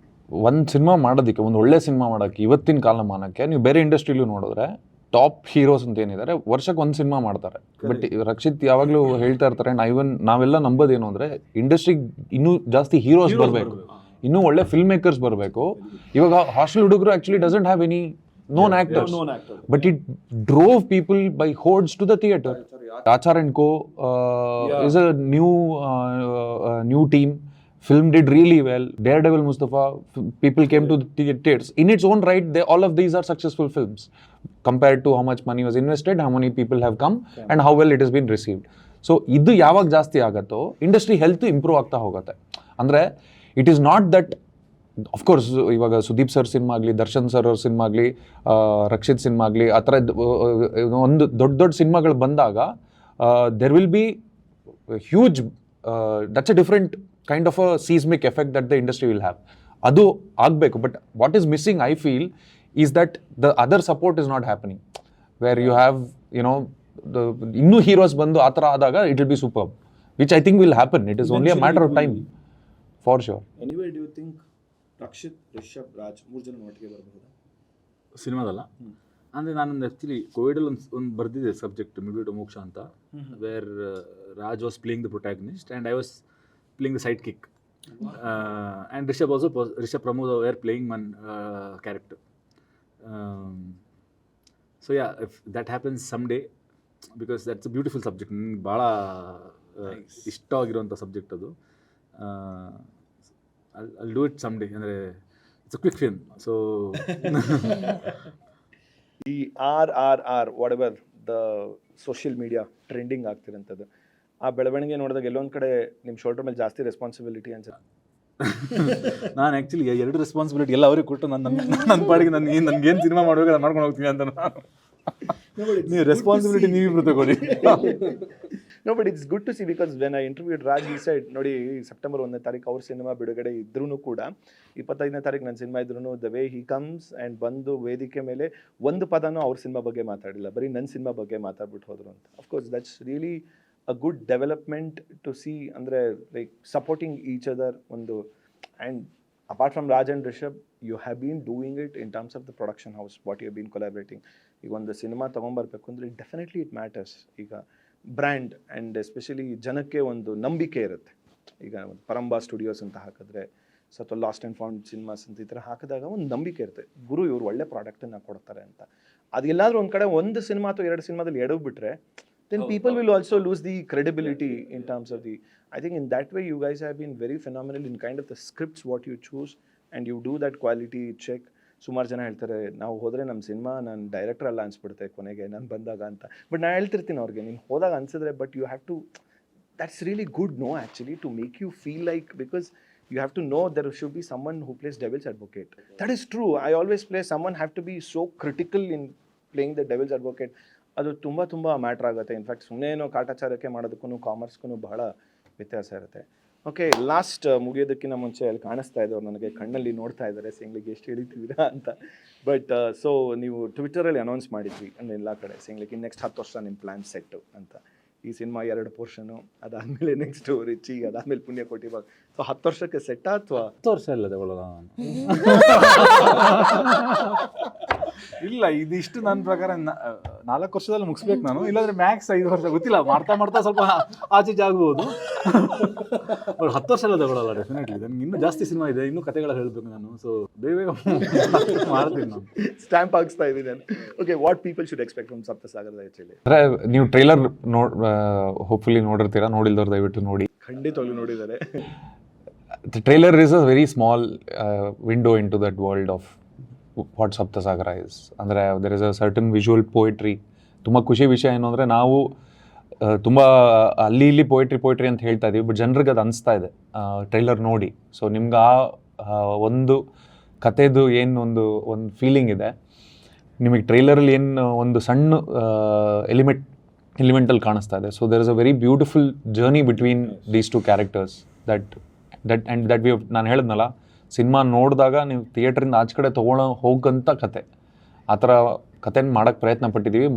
ಒಂದು ಸಿನಿಮಾ ಮಾಡೋದಕ್ಕೆ, ಒಂದು ಒಳ್ಳೆ ಸಿನಿಮಾ ಮಾಡೋಕ್ಕೆ ಇವತ್ತಿನ ಕಾಲಮಾನಕ್ಕೆ ನೀವು ಬೇರೆ ಇಂಡಸ್ಟ್ರಿಲೂ ನೋಡಿದ್ರೆ ಟಾಪ್ ಹೀರೋಸ್ ಅಂತ ಏನಿದ್ದಾರೆ ವರ್ಷಕ್ಕೆ ಒಂದು ಸಿನಿಮಾ ಮಾಡ್ತಾರೆ. ಬಟ್ ರಕ್ಷಿತ್ ಯಾವಾಗಲೂ ಹೇಳ್ತಾ ಇರ್ತಾರೆ, ನಾವೆಲ್ಲ ನಂಬೋದೇನು ಅಂದರೆ ಇಂಡಸ್ಟ್ರಿಗೆ ಇನ್ನೂ ಜಾಸ್ತಿ ಹೀರೋಸ್ ಬರಬೇಕು, ಇನ್ನೂ ಒಳ್ಳೆ ಫಿಲ್ಮ್ ಮೇಕರ್ಸ್ ಬರಬೇಕು. ಇವಾಗ ಹಾಸ್ಟೆಲ್ ಹುಡುಗರು actually doesn't have any known actors, but it drove people by hordes to the theatre. Charan and Co is a new team. Film did really well. Daredevil Mustafa, people came to the theatres. In its own right, all of these are successful films compared to how much money was invested, how many people have come, and how well it has been received. So ಇದು ಯಾವಾಗ ಜಾಸ್ತಿ ಆಗುತ್ತೋ industry health improve ಆಗ್ತಾ ಹೋಗುತ್ತೆ. ಅಂದರೆ it is not that, of course ಇವಾಗ Sudeep sir cinema ಆಗಲಿ, Darshan sir ಅವ್ರ ಸಿನಿಮಾ ಆಗಲಿ, ರಕ್ಷಿತ್ ಸಿನಿಮಾ ಆಗಲಿ, ಆ ಥರ ಒಂದು ದೊಡ್ಡ ಸಿನಿಮಾಗಳು ಬಂದಾಗ there will be huge, that's a different kind of a seismic effect that the industry will have. ಅದು ಆಗಬೇಕು. But what is missing I feel is that the other support is not happening, where you have ಇನ್ನೂ heroes ಬಂದು ಆ ಥರ ಆದಾಗ it will be super, which I think will happen. It is only a matter of time for sure. Anyway do you think Rakshit, Rishabh, Raj 3 ಜನ ಒಟ್ಟಿಗೆ ಬರಬಹುದಾ ಸಿನಿಮಾದಲ್ಲ? ಅಂದರೆ ನಾನೊಂದು actually ಕೋವಿಡಲ್ಲಿ ಒಂದು ಬರೆದಿದ್ದೆ ಸಬ್ಜೆಕ್ಟ್, ಮಿಡ್ವಿಡ್ ಮೋಕ್ಷ ಅಂತ, where Raj was playing the protagonist and I was playing the sidekick, and Rishab Pramod were playing one character. So yeah, if that happens some day, because that's a beautiful subject, ನನಗೆ ಭಾಳ ಇಷ್ಟವಾಗಿರುವಂಥ subject ಅದು. I'll do it someday. ಅಂದರೆ it's a quick film. So ಈ whatever the social media trending ಆಗ್ತಿರೋಂಥದ್ದು, ಆ ಬೆಳವಣಿಗೆ ನೋಡಿದಾಗ ಎಲ್ಲೊಂದು ಕಡೆ ನಿಮ್ಮ ಶೋಲ್ಡರ್ ಮೇಲೆ ಜಾಸ್ತಿ ರೆಸ್ಪಾನ್ಸಿಬಿಲಿಟಿ ಅನ್ಸುತ್ತೆ. ನಾನು ಆ್ಯಕ್ಚುಲಿ 2 ರೆಸ್ಪಾನ್ಸಿಬಿಲಿಟಿ ಎಲ್ಲ ಅವ್ರಿಗೆ ಕೊಟ್ಟು ನನ್ನ ಪಾಡಿಗೆ ನನಗೇನು ಸಿನಿಮಾ ಮಾಡಬೇಕು ನಾನು ಮಾಡ್ಕೊಂಡು ಹೋಗ್ತೀನಿ ಅಂತ. ನೀವು ರೆಸ್ಪಾನ್ಸಿಬಿಲಿಟಿ ನೀವಿಬ್ರು ತಗೊಳ್ಳಿ. No, but it's good to see, because when I interviewed Raj, he said, ನೋಡಿ ಸೆಪ್ಟೆಂಬರ್ 1ನೇ ತಾರೀಕು ಅವ್ರ ಸಿನಿಮಾ ಬಿಡುಗಡೆ ಇದ್ರೂ ಕೂಡ 25ನೇ ತಾರೀಕು ನನ್ನ ಸಿನಿಮಾ ಇದ್ರೂ the way he comes and ಬಂದು ವೇದಿಕೆ ಮೇಲೆ ಒಂದು ಪದನೂ ಅವ್ರ ಸಿನಿಮಾ ಬಗ್ಗೆ ಮಾತಾಡಿಲ್ಲ, ಬರೀ ನನ್ನ ಸಿನಿಮಾ ಬಗ್ಗೆ ಮಾತಾಡ್ಬಿಟ್ಟು ಹೋದ್ರು ಅಂತ. Of course that's really a good development to see, ಅಂದರೆ ಲೈಕ್ ಸಪೋರ್ಟಿಂಗ್ ಈಚ್ ಅದರ್ ಒಂದು. And apart from Raj and Rishab, you have been doing it in terms of the production house, what you have been collaborating. ಈಗ ಒಂದು cinema ತೊಗೊಂಬರ್ಬೇಕು ಅಂದರೆ definitely it matters. ಈಗ brand and especially ಜನಕ್ಕೆ ಒಂದು ನಂಬಿಕೆ ಇರುತ್ತೆ. ಈಗ ಒಂದು ಪರಂಬಾ ಸ್ಟುಡಿಯೋಸ್ ಅಂತ ಹಾಕಿದ್ರೆ, ಅಥವಾ ಲಾಸ್ಟ್ ಆ್ಯಂಡ್ ಫೌಂಡ್ ಸಿನಿಮಾಸ್ ಅಂತ ಈ ಥರ ಹಾಕಿದಾಗ ಒಂದು ನಂಬಿಕೆ ಇರುತ್ತೆ, ಗುರು ಇವರು ಒಳ್ಳೆ ಪ್ರಾಡಕ್ಟನ್ನು ಕೊಡ್ತಾರೆ ಅಂತ. ಅದು ಎಲ್ಲಾದರೂ ಒಂದು ಕಡೆ ಒಂದು ಸಿನಿಮಾ ಅಥವಾ 2 ಸಿನಿಮಾದಲ್ಲಿ ಎಡವ್ಬಿಟ್ರೆ, then people will also lose the credibility in terms of the, I think in that way you guys have been very phenomenal in kind of the scripts what you choose, and you do that quality check. ಸುಮಾರು ಜನ ಹೇಳ್ತಾರೆ, ನಾವು ಹೋದರೆ ನಮ್ಮ cinema ನಾನು director ಅಲ್ಲ ಅನ್ಸ್ಬಿಡುತ್ತೆ ಕೊನೆಗೆ ನಾನು ಬಂದಾಗ ಅಂತ. ಬಟ್ ನಾನು ಹೇಳ್ತಿರ್ತೀನಿ ಅವ್ರಿಗೆ, ನೀನು ಹೋದಾಗ ಅನ್ಸಿದ್ರೆ, but you have to, that's really good, no, actually, to make you feel like, because you have to know there should be someone who plays devil's advocate. That is true. I always play, someone have to be so critical in playing the devil's advocate. ಅದು ತುಂಬ matter ಆಗುತ್ತೆ. In fact ಸುಮ್ಮನೆ ಏನೋ ಕಾಟಾಚಾರಕ್ಕೆ ಮಾಡೋದಕ್ಕೂ ಕಾಮರ್ಸ್ಗೂ ಬಹಳ ವ್ಯತ್ಯಾಸ ಇರುತ್ತೆ. ಓಕೆ, ಲಾಸ್ಟ್ ಮುಗಿಯೋದಕ್ಕಿಂತ ಮುಂಚೆ ಅಲ್ಲಿ ಕಾಣಿಸ್ತಾ ಇದ್ದವ್ರು ನನಗೆ ಕಣ್ಣಲ್ಲಿ ನೋಡ್ತಾ ಇದ್ದಾರೆ, ಸಿಂಗ್ಲಿಗೆ ಎಷ್ಟು ಹಿಡಿತೀರಾ ಅಂತ. ಬಟ್ ಸೊ ನೀವು ಟ್ವಿಟರಲ್ಲಿ ಅನೌನ್ಸ್ ಮಾಡಿದ್ವಿ ಅಂದರೆ ಎಲ್ಲ ಕಡೆ, ಸಿಂಗ್ಲಿಗೆ ನೆಕ್ಸ್ಟ್ 10 ವರ್ಷ ನಿಮ್ಮ ಪ್ಲ್ಯಾನ್ ಸೆಟ್ಟು ಅಂತ. ಈ ಸಿನಿಮಾ 2 ಪೋರ್ಷನು, ಅದಾದಮೇಲೆ ನೆಕ್ಸ್ಟ್ ರಿಚಿ, ಅದಾದಮೇಲೆ ಪುಣ್ಯಕೋಟಿ ಭಾಗ. ಸೊ 10 ವರ್ಷಕ್ಕೆ ಸೆಟ್ಟಾ ಅಥವಾ 10 ವರ್ಷ ಇಲ್ಲ ತಗೊಳ್ಳೋಣ? ಇಲ್ಲ, ಇದಿಷ್ಟು ನನ್ನ ಪ್ರಕಾರ 4 ವರ್ಷದಲ್ಲಿ ಮುಗಿಸ್ಬೇಕು ನಾನು, ಇಲ್ಲಾಂದ್ರೆ ಮ್ಯಾಕ್ಸ್ 5 ವರ್ಷ, ಗೊತ್ತಿಲ್ಲ, ಮಾಡ್ತಾ ಸ್ವಲ್ಪ ಆಚೆ ಆಗ್ಬೋದು. ಬಟ್ 10 ವರ್ಷ ಎಲ್ಲ ತಗೊಳ್ಳಲ್ಲ ಡೆಫಿನೆಟ್ಲಿ. ನನಗೆ ಇನ್ನೂ ಜಾಸ್ತಿ ಸಿನಿಮಾ ಇದೆ, ಇನ್ನೂ ಕತೆಗಳ ಹೇಳ್ಬೇಕು ನಾನು. ಸೊ ಬೇಗ ಮಾಡ್ತೀನಿ ನಾನು. ಸ್ಟ್ಯಾಂಪ್ ಹಾಕ್ಸ್ತಾ ಇದ್ದೀನಿ. Okay, what people should expect from ಸಪ್ತ ಸಾಗರದಾಚೆ ಎಲ್ಲಿ? ಅಂದರೆ ನೀವು ಟ್ರೈಲರ್ ಹೋಪ್ಫುಲಿ ನೋಡಿರ್ತೀರಾ, ನೋಡಿಲ್ದವ್ರು ದಯವಿಟ್ಟು ನೋಡಿ. ಖಂಡಿತವಾಗ್ಲೂ ನೋಡಿದ್ದಾರೆ. The trailer is a very small window into that world of what Sapta Sagara is. ಅಂದರೆ there is a certain visual poetry. ತುಂಬ ಖುಷಿ ವಿಷಯ ಏನು ಅಂದರೆ ನಾವು ತುಂಬ ಅಲ್ಲಿ ಇಲ್ಲಿ ಪೋಯಿಟ್ರಿ ಅಂತ ಹೇಳ್ತಾ ಇದ್ದೀವಿ, ಬಟ್ ಜನರಿಗೆ ಅದು ಅನಿಸ್ತಾ ಇದೆ ಟ್ರೈಲರ್ ನೋಡಿ. ಸೊ ನಿಮ್ಗೆ ಆ ಒಂದು ಕಥೆದು ಏನು ಒಂದು ಫೀಲಿಂಗ್ ಇದೆ, ನಿಮಗೆ ಟ್ರೈಲರಲ್ಲಿ ಏನು ಒಂದು ಸಣ್ಣ ಎಲಿಮೆಂಟಲ್ಲಿ ಕಾಣಿಸ್ತಾ ಇದೆ. So there is a very beautiful journey between these 2 characters that we ನಾನು ಹೇಳಿದ್ನಲ್ಲ, ಸಿನಿಮಾ ನೋಡಿದಾಗ ನೀವು ಥಿಯೇಟ್ರಿಂದ ಆಚೆ ಕಡೆ ಹೋಗಂಥ ಕತೆ, ಆ ಥರ ಕಥೆನ ಮಾಡೋಕ್ಕೆ ಪ್ರಯತ್ನ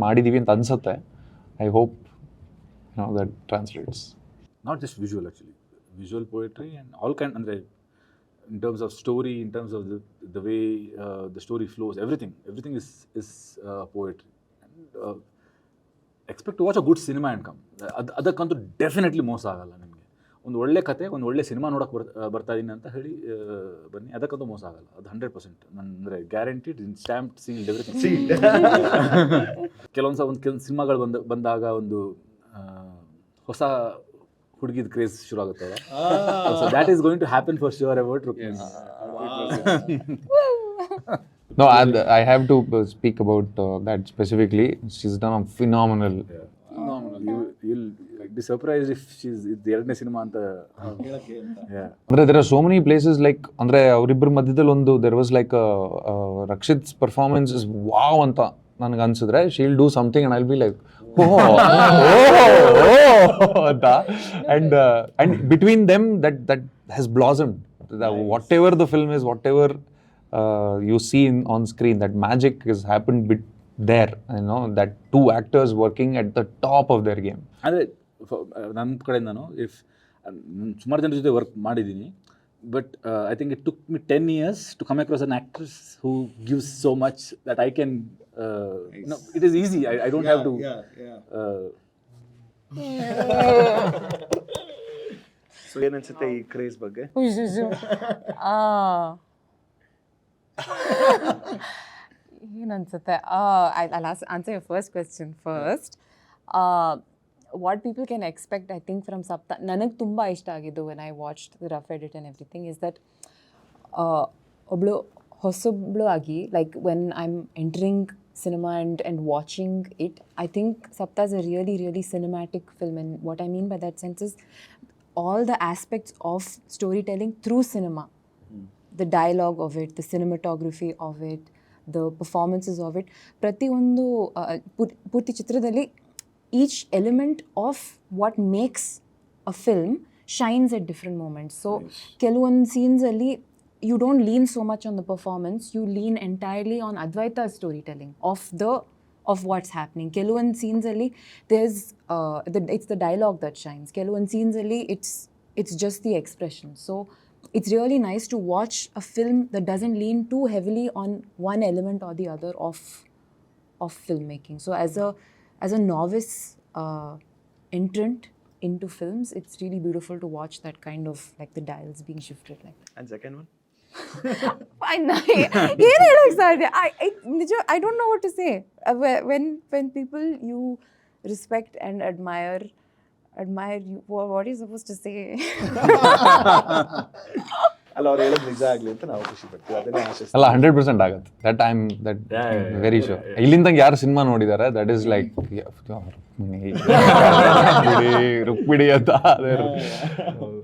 ಮಾಡಿದ್ದೀವಿ ಅಂತ ಅನಿಸುತ್ತೆ. I hope that translates. Not just visual, actually visual poetry and all kind, ಅಂದರೆ in terms of story, in terms of the way the story flows, everything is poetry. And expect to watch a good cinema and come. ಅದಕ್ಕಂತೂ definitely ಮೋಸ ಆಗಲ್ಲ ನಿಮಗೆ. ಒಂದು ಒಳ್ಳೆ ಕತೆ, ಒಂದು ಒಳ್ಳೆ ಸಿನಿಮಾ ನೋಡೋಕೆ ಬರ್ತಾ ಇದ್ದೀನಿ ಅಂತ ಹೇಳಿ ಬನ್ನಿ, ಅದಕ್ಕಂತೂ ಮೋಸ ಆಗಲ್ಲ. ಅದು 100% ಅಂದರೆ ಗ್ಯಾರಂಟಿಡ್, ಸ್ಟ್ಯಾಂಪ್, ಸೀಲ್ಡ್, ಎವ್ರಿಥಿಂಗ್. ಕೆಲವೊಂದು ಸಿನಿಮಾಗಳು ಬಂದಾಗ ಒಂದು ಹೊಸ ಹುಡುಗಿದ ಕ್ರೇಜ್ ಶುರು ಆಗುತ್ತಲ್ಲ. So that is going to happen for sure about Rukmini. No, I have to speak about that specifically. She's done a phenomenal. You'll be surprised if she's ಎರಡನೇ cinema ಅಂತ. ಅಂದ್ರೆ there are so many places like, ಅಂದ್ರೆ ಅವರಿಬ್ಬರ ಮಧ್ಯದಲ್ಲಿ ಒಂದು there was like Rakshit's performance is wow ಅಂತ ನನಗೆ ಅನ್ಸಿದ್ರೆ, she'll do something and I'll be like ಅಂತ. And between them that has blossomed. Whatever the film is, whatever you see on screen, that magic has happened there, that 2 actors working at the top of their game. ಅಂದರೆ ನನ್ನ ಕಡೆ ನಾನು ಸುಮಾರು ಜನರ ಜೊತೆ work ಮಾಡಿದ್ದೀನಿ, but I think it took me 10 years to come across an actress who gives so much that I can it is easy. I don't have to so ಏನನ್ಸುತ್ತೆ ಈ ಕ್ರೇಜ್ ಬಗ್ಗೆ? ಏನನ್ಸುತ್ತೆ, I'll answer your first question first. What people can expect, I think, from Sapta, ನನಗೆ ತುಂಬ ಇಷ್ಟ ಆಗಿದ್ದು when I watched the rough edit and everything, is that ಒಬ್ಳು ಹೊಸಬ್ಳು ಆಗಿ, like when I'm entering cinema and watching it, I think Sapta is a really, really cinematic film. And what I mean by that sense is all the aspects of storytelling through cinema. The dialogue of it, the cinematography of it, the performances of it. ಪ್ರತಿಯೊಂದು ಪೂರ್ತಿ ಚಿತ್ರದಲ್ಲಿ each element of what makes a film shines at different moments. So ಕೆಲವೊಂದು ಸೀನ್ಸಲ್ಲಿ you don't lean so much on the performance, you lean entirely on Advaita's storytelling of what's happening. ಕೆಲವೊಂದು ಸೀನ್ಸಲ್ಲಿ there's it's the dialogue that shines. ಕೆಲವೊಂದು ಸೀನ್ಸಲ್ಲಿ it's just the expression. So it's really nice to watch a film that doesn't lean too heavily on one element or the other of filmmaking. So as a novice entrant into films, it's really beautiful to watch that kind of, like, the dials being shifted like that. And second one? ಏನು ಹೇಳಕ್ಕೆ ಸಾಧ್ಯ? I don't know what to say. When people you respect and admire you, what are you supposed to say? ಅಲ್ಲ, ಅವ್ರು ಹೇಳೋದು ನಿಜ ಆಗಲಿ ಅಂತ ನಾವು ಖುಷಿ ಪಡ್ತೀವಿ, ಅದನ್ನೇ ಆಶಿಸ್ತೀವಿ. ಅಲ್ಲ, 100% ಆಗುತ್ತೆ. that very sure. ಇಲ್ಲಿಂದ ಯಾರು ಸಿನಿಮಾ ನೋಡಿದ್ದಾರೆ, ದಟ್ ಈಸ್ ಲೈಕ್ ರುಕ್ಮಿಣಿ ಅಂತ.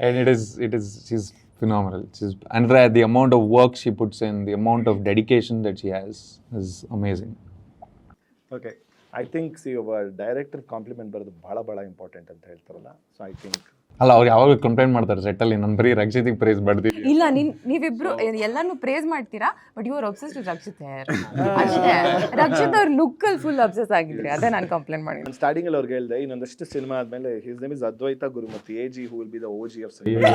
And it is she's phenomenal. Andre, the amount of work she puts in, the amount of dedication that she has is amazing. Okay, I think ಒಬ್ಬ director compliment ಬರೋದು ಭಾಳ important ಅಂತ ಹೇಳ್ತಾರಲ್ಲ. So I think ಅಲ್ಲ, ಅವ್ರು ಯಾವಾಗ complaint ಮಾಡ್ತಾರೆ ಸೆಟ್ಟಲ್ಲಿ, ನಾನು ಬರೀ ರಕ್ಷಿತಿಗೆ ಪ್ರೈಸ್ ಮಾಡ್ತೀನಿ. ಇಲ್ಲ, ನೀವಿಬ್ರು ಎಲ್ಲಾನು ಪ್ರೇಸ್ ಮಾಡ್ತೀರಾ, but you are obsessed with Rakshit hair ಅಷ್ಟೇ. ರಕ್ಷಿತ್ ಅವ್ರ ಲುಕ್ಕಲ್ಲಿ ಫುಲ್ ಅಬ್ಸೆಸ್ ಆಗಿದ್ರಿ, ಅದೇ ನಾನು ಕಂಪ್ಲೇಂಟ್ ಮಾಡಿ. ನಾನು ಸ್ಟಾರ್ಟಿಂಗಲ್ಲಿ ಅವ್ರಿಗೆ ಹೇಳಿದೆ, ಇನ್ನೊಂದಷ್ಟು ಸಿನಿಮಾ ಆದಮೇಲೆ his name is Advaita Gurumurthy, AG who will be the OG of cinema.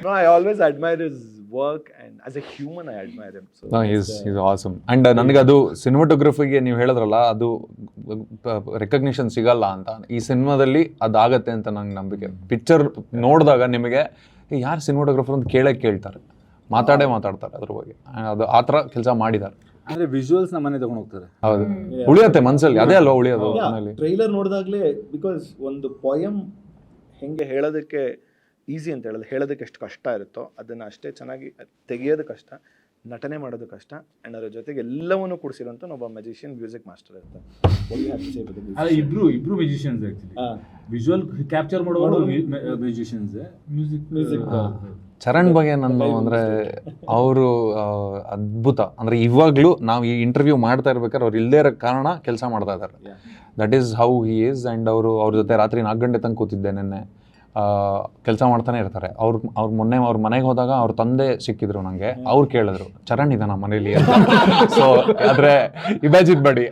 No, I always admire his work, and as a human I admire him. So is awesome. And ನನಗೆ ಅದು ಸಿನಿಮಾಟೋಗ್ರಫಿಗೆ ನೀವು ಹೇಳಿದ್ರಲ್ಲ, ಅದು ರೆಕಗ್ನಿಷನ್ ಸಿಗಲ್ಲ ಅಂತ. ಈ ಸಿನಿಮಾದಲ್ಲಿ ಅದಾಗತ್ತೆ ಅಂತ ನಂಗೆ ನಂಬಿಕೆ. ಪಿಕ್ಚರ್ ನೋಡಿದಾಗ ನಿಮಗೆ ಯಾರು ಸಿನಿಮಾಟೋಗ್ರಫರ್ ಅಂತ ಕೇಳ್ತಾರೆ, ಮಾತಾಡ್ತಾರೆ ಅದ್ರ ಬಗ್ಗೆ. ಅದು ಆ ಥರ ಕೆಲಸ ಮಾಡಿದ್ದಾರೆ. ಅಂದರೆ ವಿಜುವಲ್ಸ್ ಮನೆ ತಗೊಂಡು ಹೋಗ್ತಾರೆ. ಹೌದು, ಉಳಿಯುತ್ತೆ ಮನಸ್ಸಲ್ಲಿ, ಅದೇ ಅಲ್ವಾ ಉಳಿಯೋದು. ಟ್ರೈಲರ್ ನೋಡಿದಾಗಲೇ, ಬಿಕಾಸ್ ಒಂದು ಪೊಯಮ್ ಹೆಂಗೆ ಹೇಳೋದಕ್ಕೆ ಈಸಿ ಅಂತ ಹೇಳೋದಕ್ಕೆ ಎಷ್ಟು ಕಷ್ಟ ಇರುತ್ತೋ ಅದನ್ನು ಅಷ್ಟೇ ಚೆನ್ನಾಗಿ ತೆಗೆಯೋದು ಕಷ್ಟ, ನಟನೆ ಮಾಡೋದು ಕಷ್ಟ, ಆ್ಯಂಡ್ ಅದ್ರ ಜೊತೆಗೆ ಎಲ್ಲವನ್ನೂ ಕೂಡಿಸಿರೋಂಥ ಒಬ್ಬ ಮ್ಯಾಜಿಷಿಯನ್, ಮ್ಯೂಸಿಕ್ ಮಾಸ್ಟರ್ ಇರ್ತಾರೆ. ಇಬ್ರು ಮ್ಯೂಸಿಷಿಯನ್ಸ್ ಆ್ಯಕ್ಚುಲಿ. ವಿಜುವಲ್ ಕ್ಯಾಪ್ಚರ್ ಮಾಡೋರು ಮ್ಯೂಸಿಷಿಯನ್ಸ್, ಮ್ಯೂಸಿಕ್. ಚರಣ್ ಬಗ್ಗೆ ನಾನು ಅಂದರೆ ಅವರು ಅದ್ಭುತ. ಅಂದರೆ ಇವಾಗಲೂ ನಾವು ಈ ಇಂಟರ್ವ್ಯೂ ಮಾಡ್ತಾ ಇರ್ಬೇಕಾದ್ರೆ ಅವ್ರು ಇಲ್ಲದೇ ಇರೋ ಕಾರಣ ಕೆಲಸ ಮಾಡ್ತಾ ಇದ್ದಾರೆ. That is how he is. And ಅವ್ರ ಜೊತೆ ರಾತ್ರಿ 4 ಗಂಟೆ ತನಕ ಕೂತಿದ್ದೆ ನಿನ್ನೆ. ಕೆಲಸ ಮಾಡ್ತಾನೆ ಇರ್ತಾರೆ. ಅವ್ರು ಮೊನ್ನೆ ಅವ್ರ ಮನೆಗೆ ಹೋದಾಗ ಅವ್ರ ತಂದೆ ಸಿಕ್ಕಿದ್ರು ನನಗೆ. ಅವ್ರು ಕೇಳಿದ್ರು, ಚರಣ್ ಇದ್ದಾನ ಮನೇಲಿ ಅಂತ. ಸೊ ಆದರೆ ಇಮ್ಯಾಜಿನ್ ಮಾಡಿ,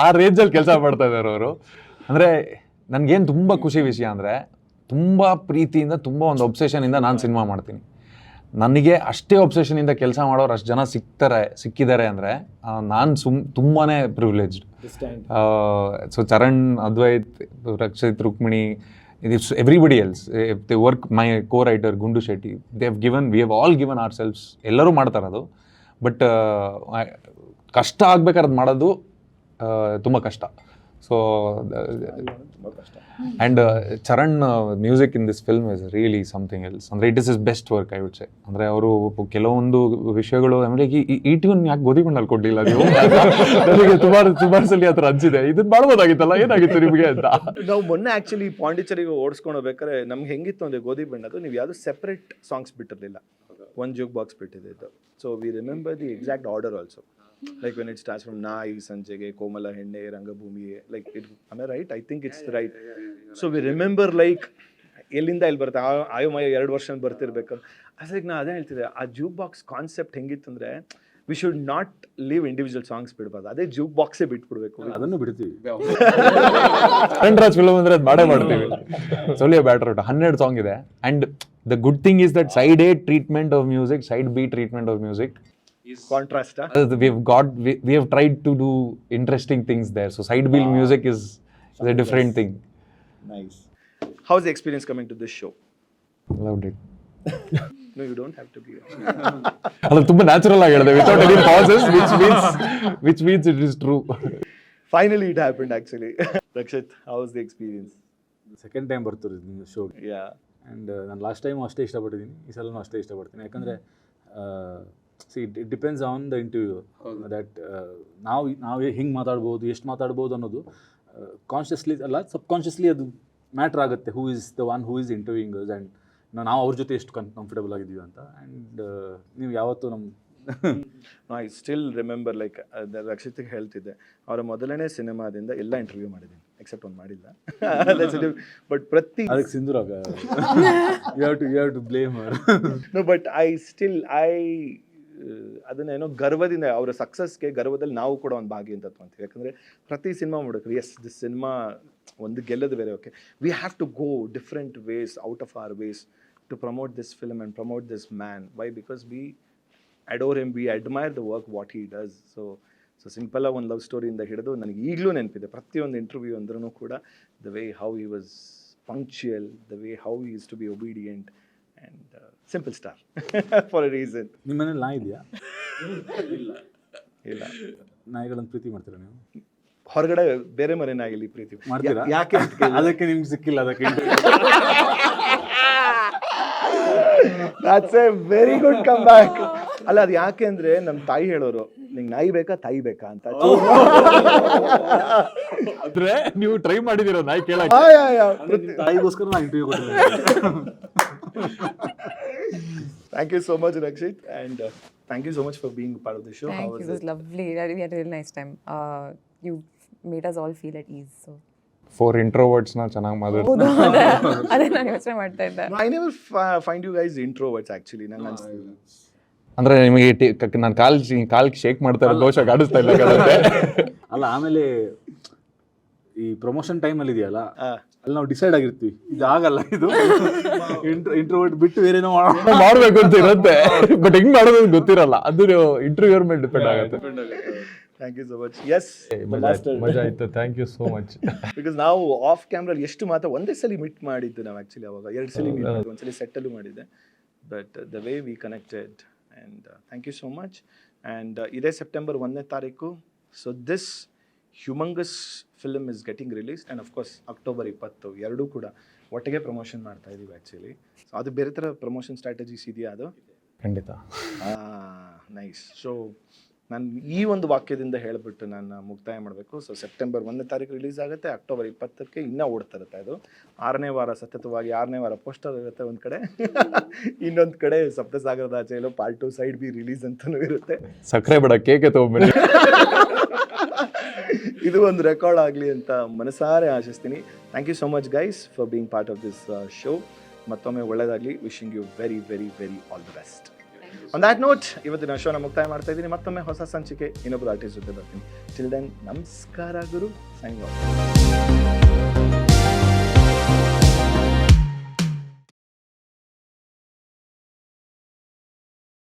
ಆ ರೇಂಜಲ್ಲಿ ಕೆಲಸ ಮಾಡ್ತಾ ಇದ್ದಾರೆ ಅವರು. ಅಂದರೆ ನನಗೇನು ತುಂಬ ಖುಷಿ ವಿಷಯ ಅಂದರೆ, ತುಂಬ ಪ್ರೀತಿಯಿಂದ, ತುಂಬ ಒಂದು ಒಬ್ಸೆಷನಿಂದ ನಾನು ಸಿನಿಮಾ ಮಾಡ್ತೀನಿ. ನನಗೆ ಅಷ್ಟೇ ಒಬ್ಸೆಷನಿಂದ ಕೆಲಸ ಮಾಡೋರು ಅಷ್ಟು ಜನ ಸಿಕ್ಕಿದ್ದಾರೆ ಅಂದರೆ ನಾನು ತುಂಬಾ privileged. So Charan, Advaith, Rakshit, Rukmini, everybody else, they work, my co-writer Gundu Shetty, we have all given our selfs. ಎಲ್ಲರೂ ಮಾಡ್ತಾರೆ ಅದು. ಬಟ್ ಕಷ್ಟ ಆಗ್ಬೇಕಾದ್ರೆ ಅದು ಮಾಡೋದು ತುಂಬ ಕಷ್ಟ. So and Charan music in this film is really something else. ಅಂದರೆ it is is best work, I would say. ಅಂದರೆ ಅವರು ಕೆಲವೊಂದು ವಿಷಯಗಳು, ಆಮೇಲೆ ಈ ಟ್ಯೂನ್ ಯಾಕೆ ಗೋಧಿ ಬಣ್ಣಲ್ಲಿ ಕೊಡಲಿಲ್ಲ ನೀವು, ನನಗೆ ಸುಮಾರು ಸಲ ಆ ಥರ ಅನ್ಸಿದೆ. ಇದನ್ನು ಮಾಡ್ಬೋದಾಗಿತ್ತಲ್ಲ, ಏನಾಗಿತ್ತು ನಿಮಗೆ ಅಂತ. ನಾವು ಮೊನ್ನೆ ಆ್ಯಕ್ಚುಲಿ ಪಾಂಡಿಚೇರಿಗೆ ಓಡಿಸ್ಕೊಂಡು ಹೋಗ್ಬೇಕಾದ್ರೆ ನಮ್ಗೆ ಹೆಂಗಿತ್ತು ಅಂದರೆ, ಗೋಧಿ ಬಣ್ಣದು ನೀವು ಯಾವುದೂ ಸೆಪ್ರೇಟ್ ಸಾಂಗ್ಸ್ ಬಿಟ್ಟಿರಲಿಲ್ಲ, ಒಂದು ಜೂಕ್ ಬಾಕ್ಸ್ ಬಿಟ್ಟಿದ್ದು. So we remember the exact order also. Like when it starts from Nai, Sanjege, Komala Henne, Rangabhumi, like it, am I right? I think it's right. So we remember like ಎಲ್ಲಿಂದ ಇಲ್ಲಿ ಬರುತ್ತೆ, ಆಯುಮಯ 2 ವರ್ಷ ಬರ್ತಿರ್ಬೇಕಾದ್ರೆ. ಅದಕ್ಕೆ ನಾನು ಅದೇ ಹೇಳ್ತಿದ್ದೆ, ಆ ಜೂಕ್ ಬಾಕ್ಸ್ ಕಾನ್ಸೆಪ್ಟ್ ಹೆಂಗಿತ್ತು ಅಂದರೆ, we should not leave individual songs ಬಿಡಬಾರ್ದು, ಅದೇ ಜೂಕ್ ಬಾಕ್ಸೇ ಬಿಟ್ಬಿಡ್ಬೇಕು. ಅದನ್ನು ಬಿಡ್ತೀವಿ. ರಾಜ್ ಫಿಲ್ಮ್ ಅಂದರೆ ಅದು ಮಾಡ್ತೀವಿ. ಸೊಲಿಯ ಬ್ಯಾಟರ್ 12 ಸಾಂಗ್ ಇದೆ. And the good thing is that side A treatment of music, side B treatment of music. Contrast. We have tried to do interesting things there. So side wheel music is a different thing. Nice. How's the experience coming to this show? Loved it. No, you don't have to be. ಅದು ತುಂಬಾ natural ಆಗಿ ಹೇಳಿದೆ, without any pauses, which means it is true. Finally it happened actually. Rakshit, how was the experience? Second time ಬರ್ತಾರೆ ನಿಮ್ಮ ಶೋಗೆ. And ನಾನು last time ಅಷ್ಟೇ ಇಷ್ಟಪಟ್ಟಿದ್ದೀನಿ, ಈ ಸಲನೂ ಅಷ್ಟೇ ಇಷ್ಟಪಡ್ತೀನಿ. ಯಾಕಂದರೆ it depends on the interview that ನಾವು ಹಿಂಗೆ ಮಾತಾಡ್ಬೋದು, ಎಷ್ಟು ಮಾತಾಡ್ಬೋದು ಅನ್ನೋದು ಕಾನ್ಷಿಯಸ್ಲಿ ಅಲ್ಲ, ಸಬ್ಕಾನ್ಷಿಯಸ್ಲಿ ಅದು ಮ್ಯಾಟ್ರ್ ಆಗುತ್ತೆ. Who is the one who is interviewing us, and ನಾವು ಅವ್ರ ಜೊತೆ ಎಷ್ಟು ಕಂಫರ್ಟಬಲ್ ಆಗಿದ್ದೀವಿ ಅಂತ. ಆ್ಯಂಡ್ ನೀವು ಯಾವತ್ತೂ ಐ ಸ್ಟಿಲ್ ರಿಮೆಂಬರ್ ಲೈಕ್ ರಕ್ಷಿತ್ಗೆ ಹೇಳ್ತಿದ್ದೆ, ಅವರ ಮೊದಲನೇ ಸಿನಿಮಾದಿಂದ ಎಲ್ಲ ಇಂಟರ್ವ್ಯೂ ಮಾಡಿದ್ದೀನಿ, ಎಕ್ಸೆಪ್ಟ್ ಒಂದು ಮಾಡಿಲ್ಲ. ಬಟ್ ಪ್ರತಿ ಅದಕ್ಕೆ ಸಿಂಧೂರಾಗ you have to blame her. No, but I ಅದನ್ನೇನೋ ಗರ್ವದಿಂದ, ಅವರ ಸಕ್ಸಸ್ಗೆ ಗರ್ವದಲ್ಲಿ ನಾವು ಕೂಡ ಒಂದು ಭಾಗಿ ಅಂತ ತೊಗೊತೀವಿ. ಯಾಕಂದರೆ ಪ್ರತಿ ಸಿನಿಮಾ ಮಾಡೋಕ್ರಿ, ಎಸ್ ದಿಸ್ ಸಿನಿಮಾ ಒಂದು ಗೆಲ್ಲೋದು ಬೇರೆ, okay, we have to go different ways, out of our ways to promote this film and promote this man. Why? Because we adore him, we admire the work what he does. So simple ಒಂದು love ಸ್ಟೋರಿಯಿಂದ ಹಿಡಿದು ನನಗೆ ಈಗಲೂ ನೆನಪಿದೆ, ಪ್ರತಿಯೊಂದು interview ಅಂದ್ರೂ ಕೂಡ the way how he was punctual, the way how he used to be obedient, and simple star for a reason. ನಿಮ್ಮ ಮನೇಲಿ ನಾಯಿ ಇದೆಯಾ? ಇಲ್ಲ. ನಾಯಿಗಳನ್ನು ಪ್ರೀತಿ ಮಾಡ್ತೀರಾ ನೀವು? ಹೊರಗಡೆ ಬೇರೆ ಮನೆನಾಗಿಲ್ಲಿ ಪ್ರೀತಿ ಮಾಡ್ತೀರಾ? ಯಾಕೆ ಅದಕ್ಕೆ ನಿಮ್ಗೆ ಸಿಕ್ಕಿಲ್ಲ ಅದಕ್ಕೆ. That's a very good comeback. ಅಲ್ಲ, ಅದು ಯಾಕೆ ಅಂದರೆ ನಮ್ಮ ತಾಯಿ ಹೇಳೋರು, ನಿಂಗೆ ನಾಯಿ ಬೇಕಾ ತಾಯಿ ಬೇಕಾ ಅಂತ. ಅಂದ್ರೆ ನೀವು ಟ್ರೈ ಮಾಡಿದ್ದೀರಾ ನಾಯಿ ಕೇಳಕ್ಕೆ? ತಾಯಿಗೋಸ್ಕರ ನಾನು ಇಂಟರ್ವ್ಯೂ ಕೊಟ್ಟಿದ್ದೀನಿ. Thank you so much, Rakshit, and thank you so much for being part of the show. Thank you. It was lovely. We had a really nice time. You made us all feel at ease. So. For introverts na ಚೆನ್ನಾಗಿ ಮಾತಾಡ್ತಾರೆ. ಅದೇ ನಾನು ಯೋಚನೆ ಮಾಡ್ತಾ ಇದ್ದೆ. I never find you guys introverts actually. ನಂಗೆ ಅನ್ಸುತ್ತೆ. ಅಂದ್ರೆ ನಿಮಗೆ ನಾನು ಕಾಲ್ ಶೇಕ್ ಮಾಡ್ತಾ ಇರೋ ದೋಷ ಕಾಣಿಸ್ತಾ ಇಲ್ಲ. ಅಲ್ಲ, ಆಮೇಲೆ ಈ ಪ್ರಮೋಷನ್ ಟೈಮಲ್ಲಿ ಇದೆಯಲ್ಲ ಅಲ್ಲಿ ನಾವು ಡಿಸೈಡ್ ಆಗಿರ್ತೀವಿ ಇದು ಆಗಲ್ಲ, ಇದು ಇಂಟ್ರೋವರ್ಟ್ ಬಿಟ್ಟು ಬೇರೆನೋ ಮಾಡ್ಬೇಕು ಅಂತ ಇರುತ್ತೆ, ಬಟ್ ಹೆಂಗ್ ಮಾಡೋದು ಗೊತ್ತಿರಲ್ಲ, ಅದು ಇಂಟರ್ವ್ಯೂ ಮೇಲೆ ಡಿಪೆಂಡ್ ಆಗುತ್ತೆ. Thank you so much. Yes, ಮಜಾ ಆಯ್ತು, thank you so much. Because ನಾವು ಆಫ್ ಕ್ಯಾಮ್ರಲ್ಲಿ ಎಷ್ಟು ಒಂದೇ ಸಲ ಮೀಟ್ ಮಾಡಿದ್ದು ನಾವು ಆ್ಯಕ್ಚುಲಿ, ಅವಾಗ 2 ಸಲ ಮೀಟ್ ಮಾಡಿದ್ವಿ, ಒಂದ್ಸಲಿ ಸೆಟ್ಟಲ್ಲೂ ಮಾಡಿದ್ದೆ. But the way we connected and thank you so much. And ಇದೇ ಸೆಪ್ಟೆಂಬರ್ 1ನೇ ತಾರೀಕು, so this humongous film is getting released. And of course October 20 ಎರಡೂ ಕೂಡ ಒಟ್ಟಿಗೆ ಪ್ರಮೋಷನ್ ಮಾಡ್ತಾ ಇದ್ದೀವಿ ಆ್ಯಕ್ಚುಲಿ. ಸೊ ಅದು ಬೇರೆ ಥರ ಪ್ರಮೋಷನ್ ಸ್ಟ್ರಾಟಜೀಸ್ ಇದೆಯಾ ಅದು? ಖಂಡಿತ. ನೈಸ್. ಸೊ ನಾನು ಈ ಒಂದು ವಾಕ್ಯದಿಂದ ಹೇಳಿಬಿಟ್ಟು ನಾನು ಮುಕ್ತಾಯ ಮಾಡಬೇಕು. ಸೊ ಸೆಪ್ಟೆಂಬರ್ 1ನೇ ತಾರೀಕು ರಿಲೀಸ್ ಆಗುತ್ತೆ, ಅಕ್ಟೋಬರ್ 20ಕ್ಕೆ ಇನ್ನೂ ಓಡ್ತಾ ಇರುತ್ತೆ. ಅದು 6ನೇ ವಾರ ಸತತವಾಗಿ 6ನೇ ವಾರ ಪೋಸ್ಟರ್ ಇರುತ್ತೆ ಒಂದು ಕಡೆ, ಇನ್ನೊಂದು ಕಡೆ ಸಪ್ತಸಾಗರದಾಚೆ ಎಲ್ಲೋ ಪಾರ್ಟ್ 2 ಸೈಡ್ ಬಿ ರಿಲೀಸ್ ಅಂತಲೂ ಇರುತ್ತೆ. ಸಕ್ಕರೆ ಬೇಡ, ಕೇಕೆ ತಗೊಂಡ್ಬನ್ನಿ. ಇದು ಒಂದು ರೆಕಾರ್ಡ್ ಆಗಲಿ ಅಂತ ಮನಸಾರೆ ಆಶಿಸ್ತೀನಿ. Thank you so much guys for being part of this show. ಮತ್ತೊಮ್ಮೆ ಒಳ್ಳೆಯದಾಗಲಿ. Wishing you very very very all the best. On that note ಇವತ್ತಿನ ಶೋನ ಮುಕ್ತಾಯ ಮಾಡ್ತಾ ಇದ್ದೀನಿ. ಮತ್ತೊಮ್ಮೆ ಹೊಸ ಸಂಚಿಕೆ ಇನ್ನೊಬ್ಬರು ಆರ್ಟಿಸ್ಟ್ ಜೊತೆ ಬರ್ತೀನಿ. ಟಿಲ್ ದೆನ್ ನಮಸ್ಕಾರ ಗುರು, ಸೈನಿಂಗ್ ಆಫ್.